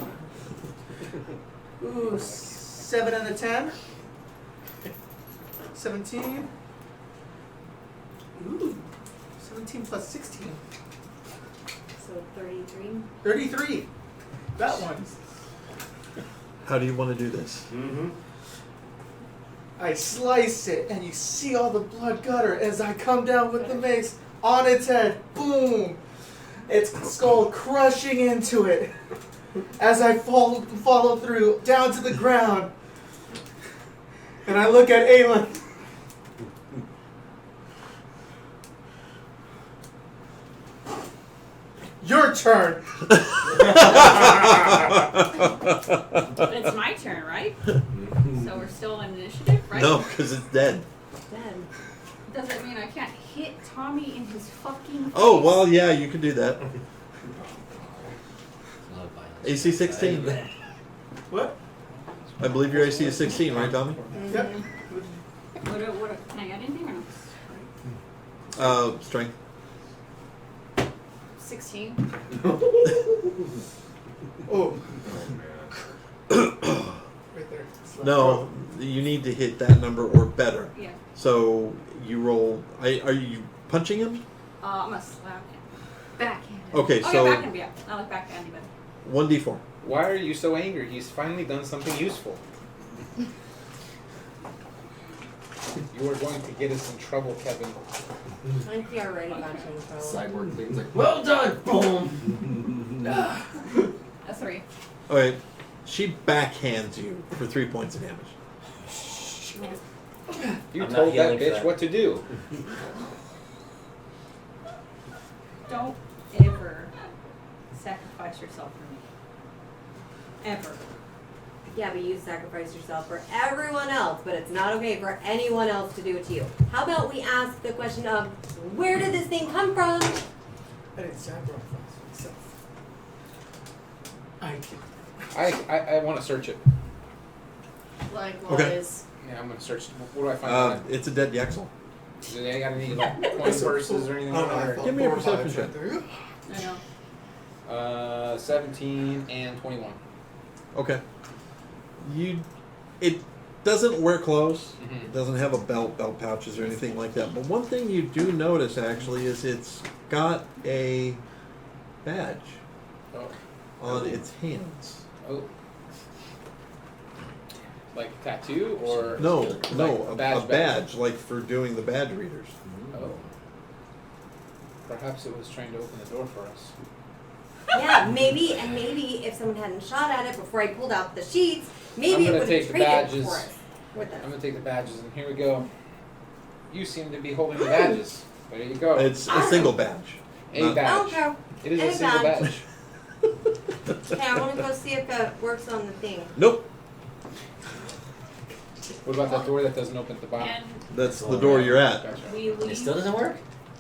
Ooh, 7 out of 10. 17. Ooh, 17 plus 16. So 33. 33. That one. How do you want to do this? Mm-hmm. I slice it, and you see all the blood gutter as I come down with the mace on its head. Boom! Its skull crushing into it as I follow through down to the ground. And I look at Aelin. Your turn. It's my turn, right? So we're still in initiative, right? No, because it's dead. Then does that mean I can't hit Tommy in his fucking face? Oh, well, yeah, you can do that. Love violence. AC 16. What? I believe your AC is 16, right, Tommy? Yep. What, can I add anything or no? Strength. 16. Oh, right there. No, you need to hit that number or better. Yeah. So you roll. Are you punching him? I'm gonna slap him. Backhand. Okay, Oh, so yeah, backhand, yeah. I like backhand even. 1d4. Why are you so angry? He's finally done something useful. You are going to get us in trouble, Kevin. I think you already got you in trouble. Cyborg cleans like, well done! Boom! A 3. Okay, she backhands you for 3 points of damage. You I'm not told that healing for bitch that. what to do. Don't ever sacrifice yourself for me. Ever. Yeah, but you sacrifice yourself for everyone else, but it's not okay for anyone else to do it to you. How about we ask the question of, where did this thing come from? I didn't sacrifice myself. I want to search it. Likewise. Yeah, I'm going to search. What do I find on it? It's a dead Yaxel. Do they got any like coin purses or anything like that? Give me a perception check. I know. 17 and 21. Okay. It doesn't wear clothes. Mhm. It doesn't have a belt pouches or anything like that. But one thing you do notice actually is it's got a badge Oh. on its hands. Oh. Like a tattoo or No, like no, a badge. badge like for doing the badge readers. Oh. Perhaps it was trying to open the door for us. Yeah, maybe if someone hadn't shot at it before I pulled out the sheets, maybe I'm it gonna would take have the traded badges. for us. With I'm them. gonna take the badges, and here we go. You seem to be holding the badges. There you go. It's a single badge. A not- badge. Okay. It is Any a single badge. badge. Okay, I want to go see if it works on the thing. Nope. What about that door that doesn't open at the bottom? And That's the door you're at. Gotcha. we It leave still doesn't work?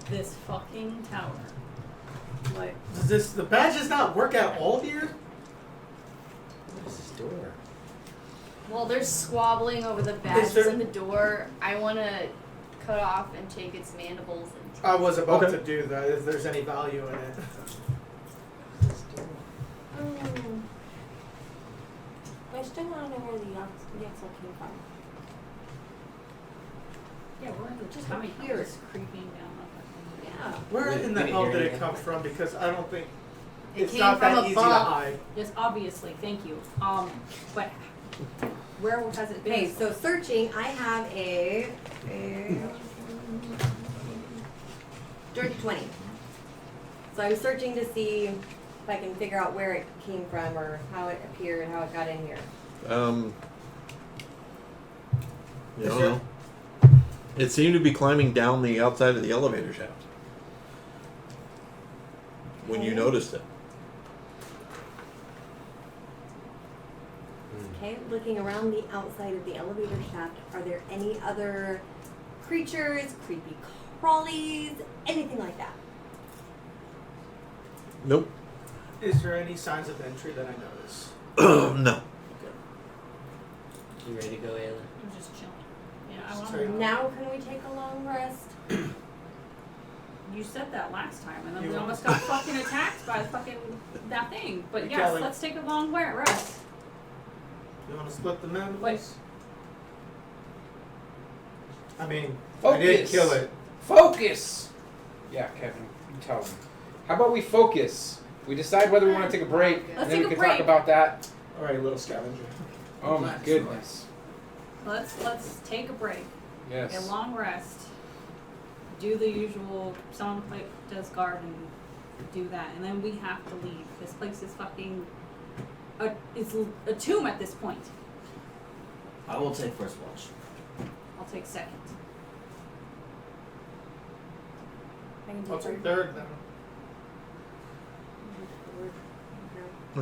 this fucking tower. Like, Does the badges not work at all here? What is this door? Well, there's squabbling over the badges there- in the door. I want to cut off and take its mandibles and I was about Okay. to do that. If there's any value in it. This door. I still want to know where the Yaxel came from. yeah, we're in the Just Tommy over here. here is creeping down. Yeah. Where We in the didn't hell hear did it anything. come from? Because I don't think it it's came not from that easy to above. hide. Yes, obviously. Thank you. But where has it been? Okay, so searching, I have a dirty 20. So I'm searching to see if I can figure out where it came from or how it appeared, how it got in here. You don't know. It seemed to be climbing down the outside of the elevator shaft when you Okay. noticed it. Okay, looking around the outside of the elevator shaft, are there any other creatures, creepy crawlies, anything like that? Nope. Is there any signs of entry that I notice? No. You ready to go, Ayla? I'm just chilling. Yeah, I Just want trying to. to- Now can we take a long rest? You said that last time, and then You we want- almost got fucking attacked by fucking that thing. But You're yes, telling- let's take a long rest. You want to split the mandibles? Wait. I mean, I Focus. did kill it. Focus! Yeah, Kevin, you tell them. How about we focus? We decide whether we want to take a break, Let's and then take we a can talk break. about that. All right, little scavenger. Oh my goodness. Let's take a break. Yes. A long rest. Do the usual. Someone does guard and do that, and then we have to leave. This place is fucking. It's a tomb at this point. I will take first watch. I'll take second. I can I'll take take third then.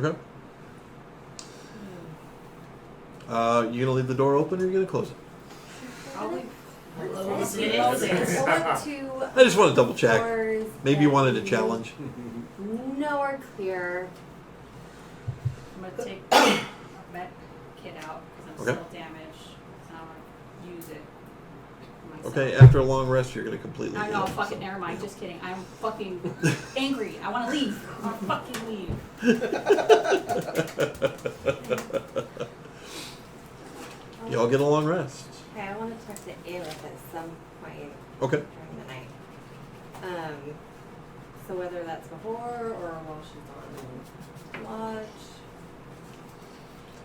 Okay. You gonna leave the door open or you gonna close it? Probably. Close it. I just want to double check. Maybe you wanted a challenge. Nowhere clear. I'm gonna take my med kit out because I'm Okay. still damaged. So I'm gonna use it. myself. Okay, after a long rest, you're gonna completely. I heal know, yourself. fucking never mind. Just kidding. I'm fucking angry. I want to leave. I want to fucking leave. Y'all get a long rest. Okay, I want to talk to Aelith at some point Okay. during the night. So whether that's before or while she's on watch.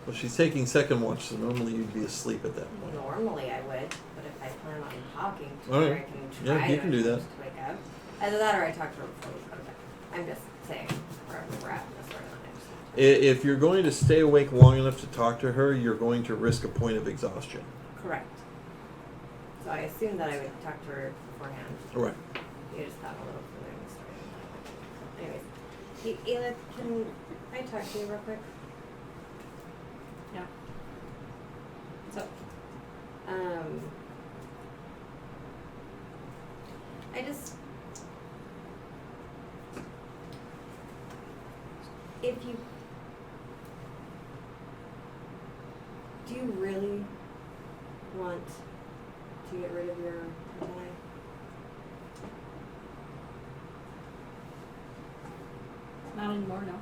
Well, she's taking second watch, so normally you'd be asleep at that point. Normally I would, but if I plan on talking to All her, right. I can Yeah, try you to can do that. to wake up. Either that or I talk to her before we go to bed. I'm just saying wherever we're at in the storyline. If you're going to stay awake long enough to talk to her, you're going to risk a point of exhaustion. Correct. So I assumed that I would talk to her beforehand. Right. You just got a little further in the story. Anyways, hey, Aelith, can I talk to you real quick? Yeah. What's up? I just, if you, do you really want to get rid of your antennae? Not anymore, no.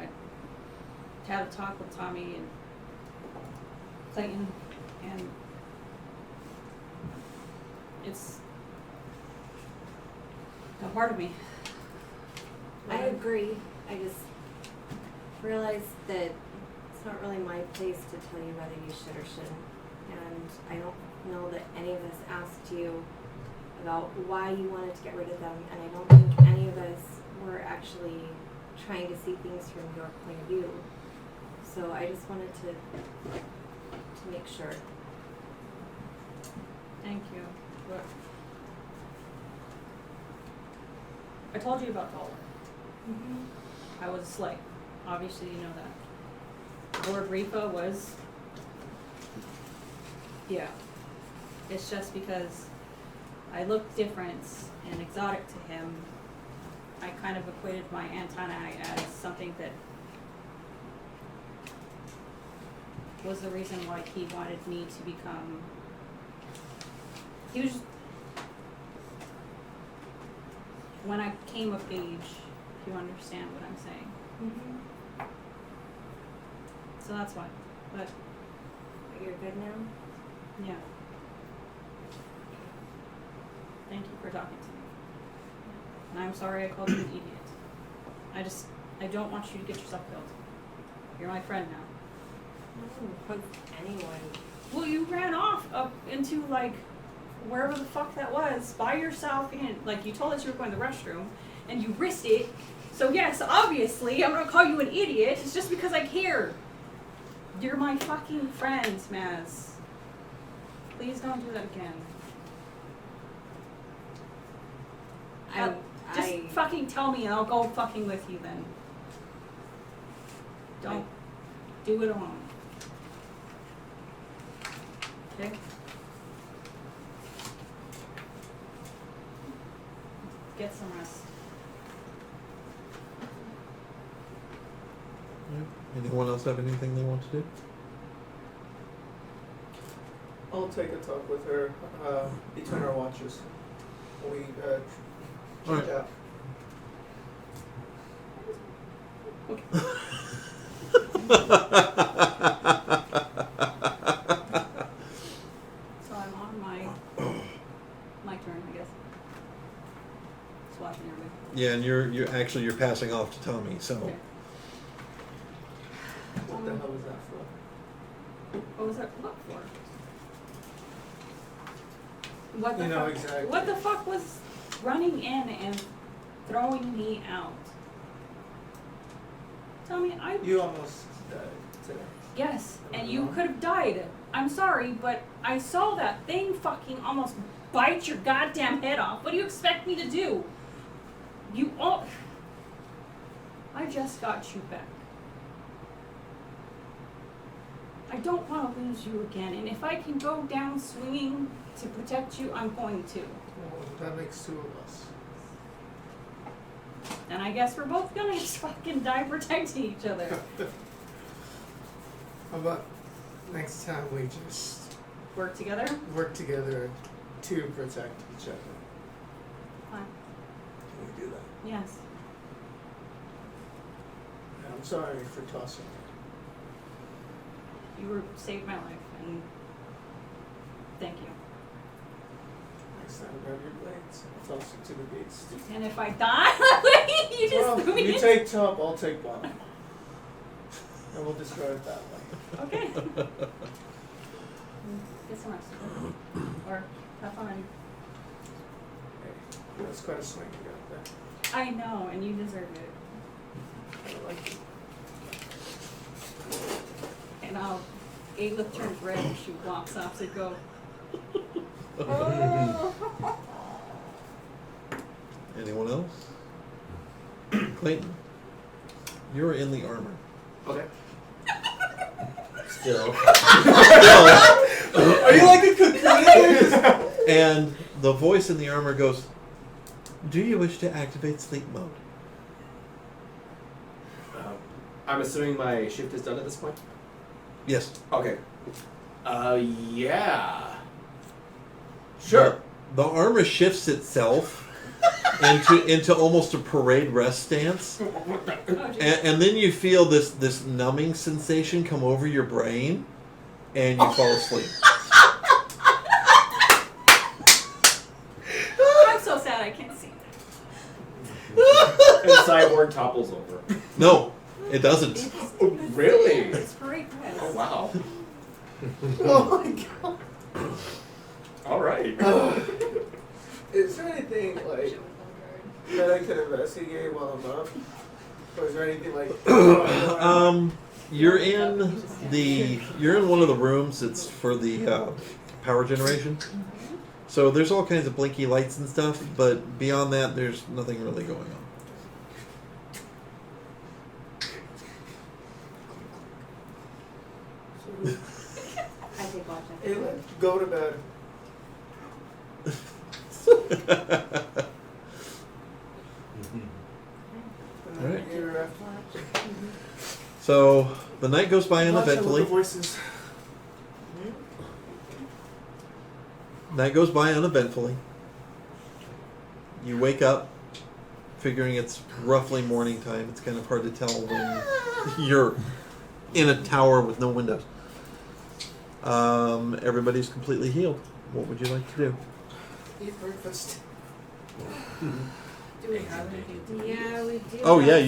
I had a talk with Tommy and Clayton, and it's a part of me. I agree. I just realized that it's not really my place to tell you whether you should or shouldn't. And I don't know that any of us asked you about why you wanted to get rid of them. And I don't think any of us were actually trying to see things from your point of view. So I just wanted to make sure. Thank you. But I told you about Dollar. I was a slave. Obviously, you know that. Lord Reaper was. Yeah. It's just because I looked different and exotic to him. I kind of equated my antennae as something that was the reason why he wanted me to become. He was. When I came of age, you understand what I'm saying. So that's why. But You're good now? yeah. Thank you for talking to me. And I'm sorry I called you an idiot. I don't want you to get yourself killed. You're my friend now. I don't want anyone. Well, you ran off up into like wherever the fuck that was by yourself, and like you told us you were going to the restroom, and you risked it. So yes, obviously I'm gonna call you an idiot. It's just because I care. You're my fucking friend, Maz. Please don't do that again. Just fucking tell me and I'll go fucking with you then. Don't do it alone. Okay? Get some rest. Anyone else have anything they want to do? I'll take a talk with her between our watches. We change out. So I'm on my turn, I guess. Swatching everybody. Yeah, and you're passing off to Tommy, so. Okay. What the hell was that for? What was that? What for? What the You know fuck? exactly. What the fuck was running in and throwing me out? Tell me, You almost died today. Yes, and you could have died. I'm sorry, but I saw that thing fucking almost bite your goddamn head off. What do you expect me to do? I just got you back. I don't want to lose you again, and if I can go down swinging to protect you, I'm going to. Well, that makes two of us. And I guess we're both gonna just fucking die protecting each other. How about next time we just Work together? work together to protect each other? Fine. Can we do that? Yes. And I'm sorry for tossing you. You saved my life, and thank you. Next time, grab your blades. I'll toss it to the beast. And if I die, you just Well, threw me you in. take top, I'll take bottom. And we'll destroy it that way. Okay. Get some rest. Or have fun. Hey, that's quite a swing you got there. I know, and you deserve it. I like it. And Ayla turns red and she walks off to go. Anyone else? Clayton, you're in the armor. Okay. Still. Are you like a cocoon? And the voice in the armor goes, "Do you wish to activate sleep mode?" I'm assuming my shift is done at this point? Yes. Okay. Yeah. Sure. The armor shifts itself into almost a parade rest stance, and then you feel this numbing sensation come over your brain, and you fall asleep. I'm so sad I can't see. And Cyborg topples over. No, it doesn't. Oh, really? It's great rest. Oh, wow. Oh my god. All right. Is there anything like that I could investigate while I'm up? Or is there anything like You're in one of the rooms. It's for the power generation. So there's all kinds of blinky lights and stuff, but beyond that, there's nothing really going on. I did watch it. Hey, let's go to bed. All right. You're after. So the night goes by Watch out with uneventfully. the voices. Night goes by uneventfully. You wake up, figuring it's roughly morning time. It's kind of hard to tell when you're in a tower with no windows. Everybody's completely healed. What would you like to do? Eat breakfast. Do we have anything to eat? Yeah, we do. Oh yeah, have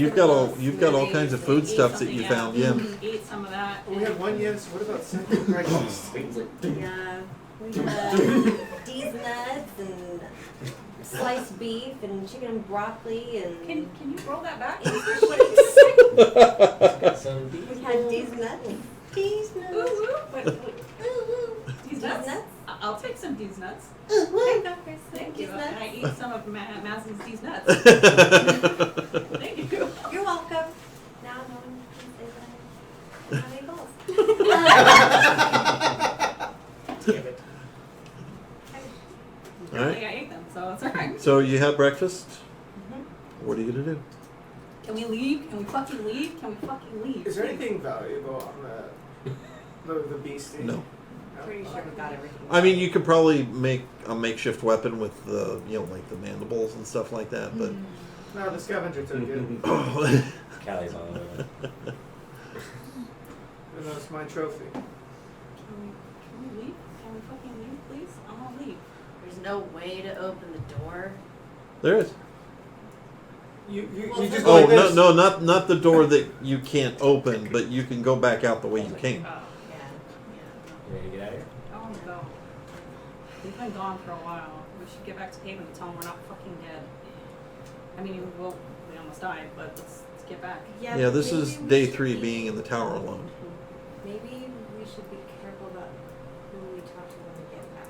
you've got all kinds of food Eat stuffs that you something, found. Yeah. Eat some of that. We have one yes. What about second breakfast? Yeah. We have these nuts and sliced beef and chicken and broccoli and. Can you roll that back? What Got some beef. we had these nuts. These Ooh, nuts. ooh. Wait, Ooh, ooh. these These nuts? nuts. I'll take some these nuts. Ooh, ooh. Thank These you. nuts. And I eat some of Mazin's these nuts. Thank you. You're welcome. Now no one can say that. I don't have any balls. Damn it. All right. I ate them, so it's alright. So you have breakfast. What are you gonna do? Can we leave? Can we fucking leave? Can we fucking leave? Is there anything valuable on the beastie? No. Pretty sure we got everything. I mean, you could probably make a makeshift weapon with the like the mandibles and stuff like that, but No, the scavenger took it. Callie's on it. And that's my trophy. Can we leave? Can we fucking leave, please? I want to leave. There's no way to open the door. there is. You Well, just Oh go like this. no, not the door that you can't open, but you can go back out the way you came. Oh, Yeah. You ready to get out of here? I want to go. We've been gone for a while. We should get back to Haven and tell them we're not fucking dead. I mean, we almost died, but let's get back. Yeah, this maybe is we day should 3 be- being in the tower alone. Maybe we should be careful about who we talk to when we get back.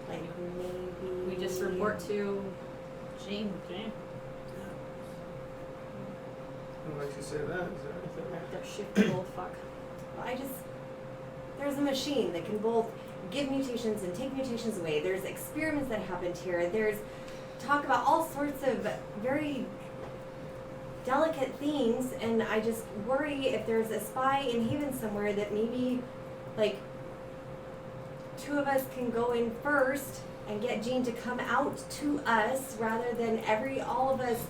Like maybe We just report to Jane. I'll let you say that. Is there anything? That shifty old fuck. There's a machine that can both give mutations and take mutations away. There's experiments that happened here. There's talk about all sorts of very delicate things, and I just worry if there's a spy in Haven somewhere that maybe, like, 2 of us can go in first and get Jean to come out to us rather than all of us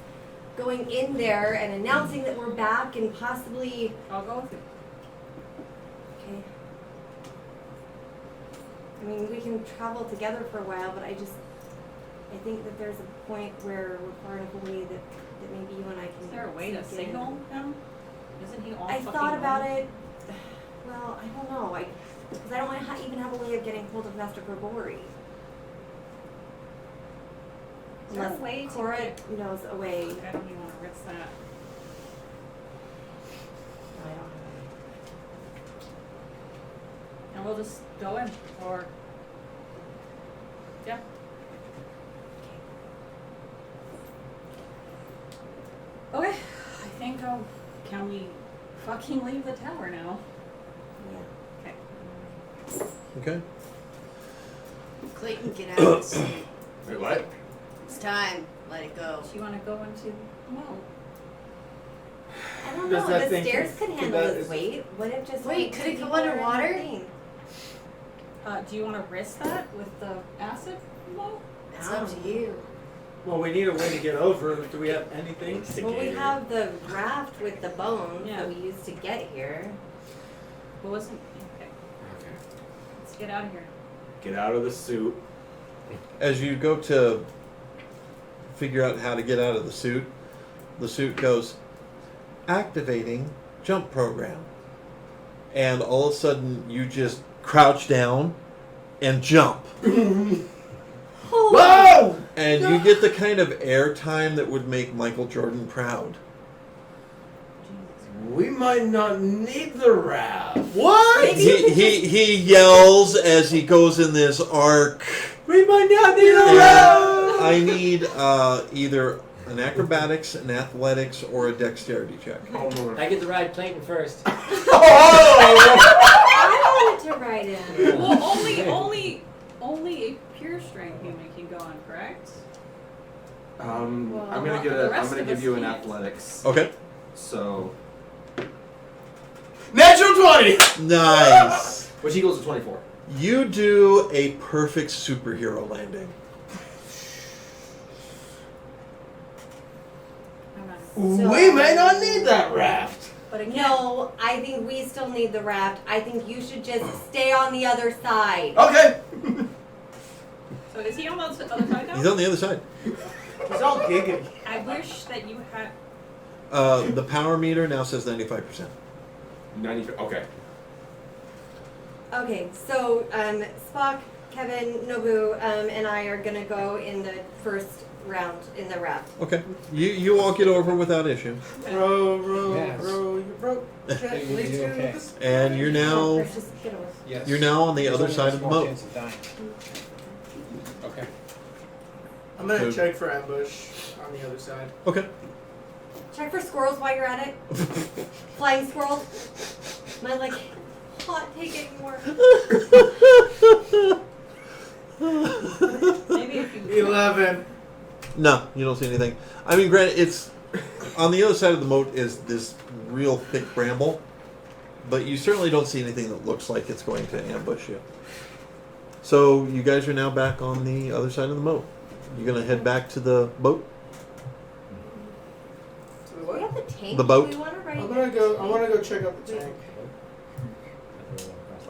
going in there and announcing that we're back and possibly... I'll go with you. Okay. I mean, we can travel together for a while, but I think that there's a point where we're far enough away that maybe you and I can... Is there a way to sneak in. signal him? Isn't he all I fucking thought about alone? it. Well, I don't know. Because I don't want to even have a way of getting hold of Master Berbori. Is there a Unless way to Cora get- knows a way. I don't even want to risk that. No, I don't have And we'll just go in, or... Yeah. Okay, I think can we fucking leave the tower now? Yeah. Okay. Okay. Clayton, get out of the suit. Wait, what? It's time. Let it go. Do you want to go into... No. I don't Does know. that The thing- stairs could could handle that- this weight. What if just... Wait, like, could it go people are in the underwater? thing? Do you want to risk that with the acid blow? It's up to you. Well, we need a way to get over. Do we have anything to Well, we get have the raft with the bones Yeah. that we used to get here. What wasn't... Okay. Okay. Let's get out of here. Get out of the suit. As you go to figure out how to get out of the suit goes, activating jump program. And all of a sudden, you just crouch down and jump. Whoa! And you get the kind of air time that would make Michael Jordan proud. We might not need the raft. What? He yells as he goes in this arc. We might not need a And raft. I need either an acrobatics, an athletics, or a dexterity check. I get to ride Clayton first. I wanted to ride in. Well, only a pure strength human can go on, correct? I'm Well, gonna the I'm rest gonna of give us you an can't. athletics. Okay. So, Natural 20! Nice. which equals to 24. You do a perfect superhero landing. I'm not. We may not need that raft. But again, No, I think we still need the raft. I think you should just stay on the other side. Okay. so is he on the other side now? He's on the other side. He's all giggly. I wish that you had... The power meter now says 95%. 90. Okay. Okay, so Spock, Kevin, Nobu, and I are gonna go in the first round in the raft. Okay. You walk it over without issue. Row, row, Yes. row, you row. Gently to Okay. the s- And you're now Let's just get over. Yes. you're now on the There's other only a side of the small moat. chance of dying. Okay. I'm gonna So- check for ambush on the other side. Okay. Check for squirrels while you're at it. Flying squirrels. My like hot take anymore. Maybe if you... 11. No, you don't see anything. I mean, granted, it's on the other side of the moat is this real thick bramble, but you certainly don't see anything that looks like it's going to ambush you. So you guys are now back on the other side of the moat. You're gonna head back to the boat. To the We what? have the tank. The boat. We want to ride. I'm gonna go. I want to go check out the tank.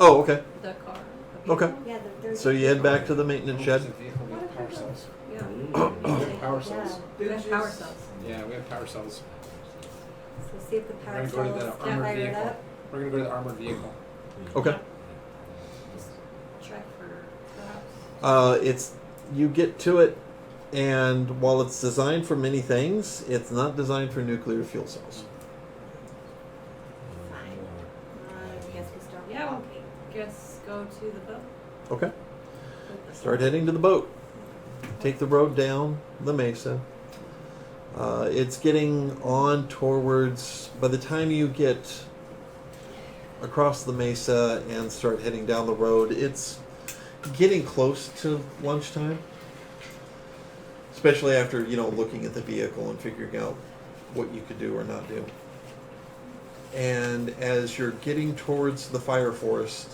Oh, okay. The car. Okay. Yeah, the So you head back to the maintenance shed. Power cells. Yeah. Power cells. We have power cells. Yeah, we have power cells. So see if the We're power gonna go to cells the can armored fire it vehicle. up. We're gonna go to the armored vehicle. Okay. Just check for perhaps. It's you get to it, and while it's designed for many things, it's not designed for nuclear fuel cells. Fine. I guess we start Yeah. walking. Guess go to the boat. Okay. Start heading to the boat. Take the road down the mesa. It's getting on towards. By the time you get across the mesa and start heading down the road. It's getting close to lunchtime, especially after, looking at the vehicle and figuring out what you could do or not do. And as you're getting towards the fire forest,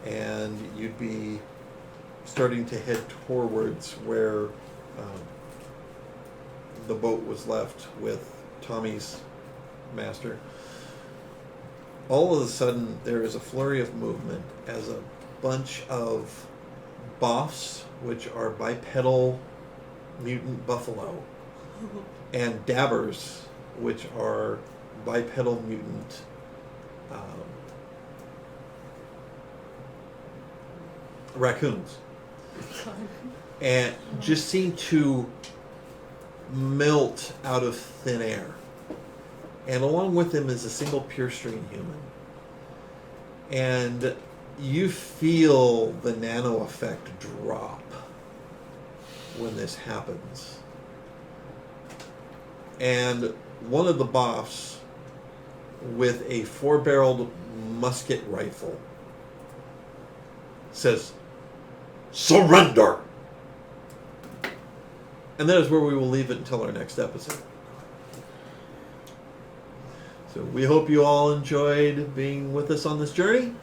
and you'd be starting to head towards where the boat was left with Tommy's master, all of a sudden there is a flurry of movement as a bunch of boffs, which are bipedal mutant buffalo, and dabbers, which are bipedal mutant raccoons, and just seem to melt out of thin air. And along with them is a single pure string human. And you feel the nano effect drop when this happens. And one of the boffs with a 4-barreled musket rifle says, "Surrender!" And that is where we will leave it until our next episode. So we hope you all enjoyed being with us on this journey,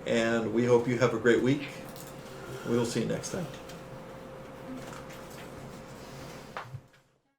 and we hope you have a great week. We will see you next time.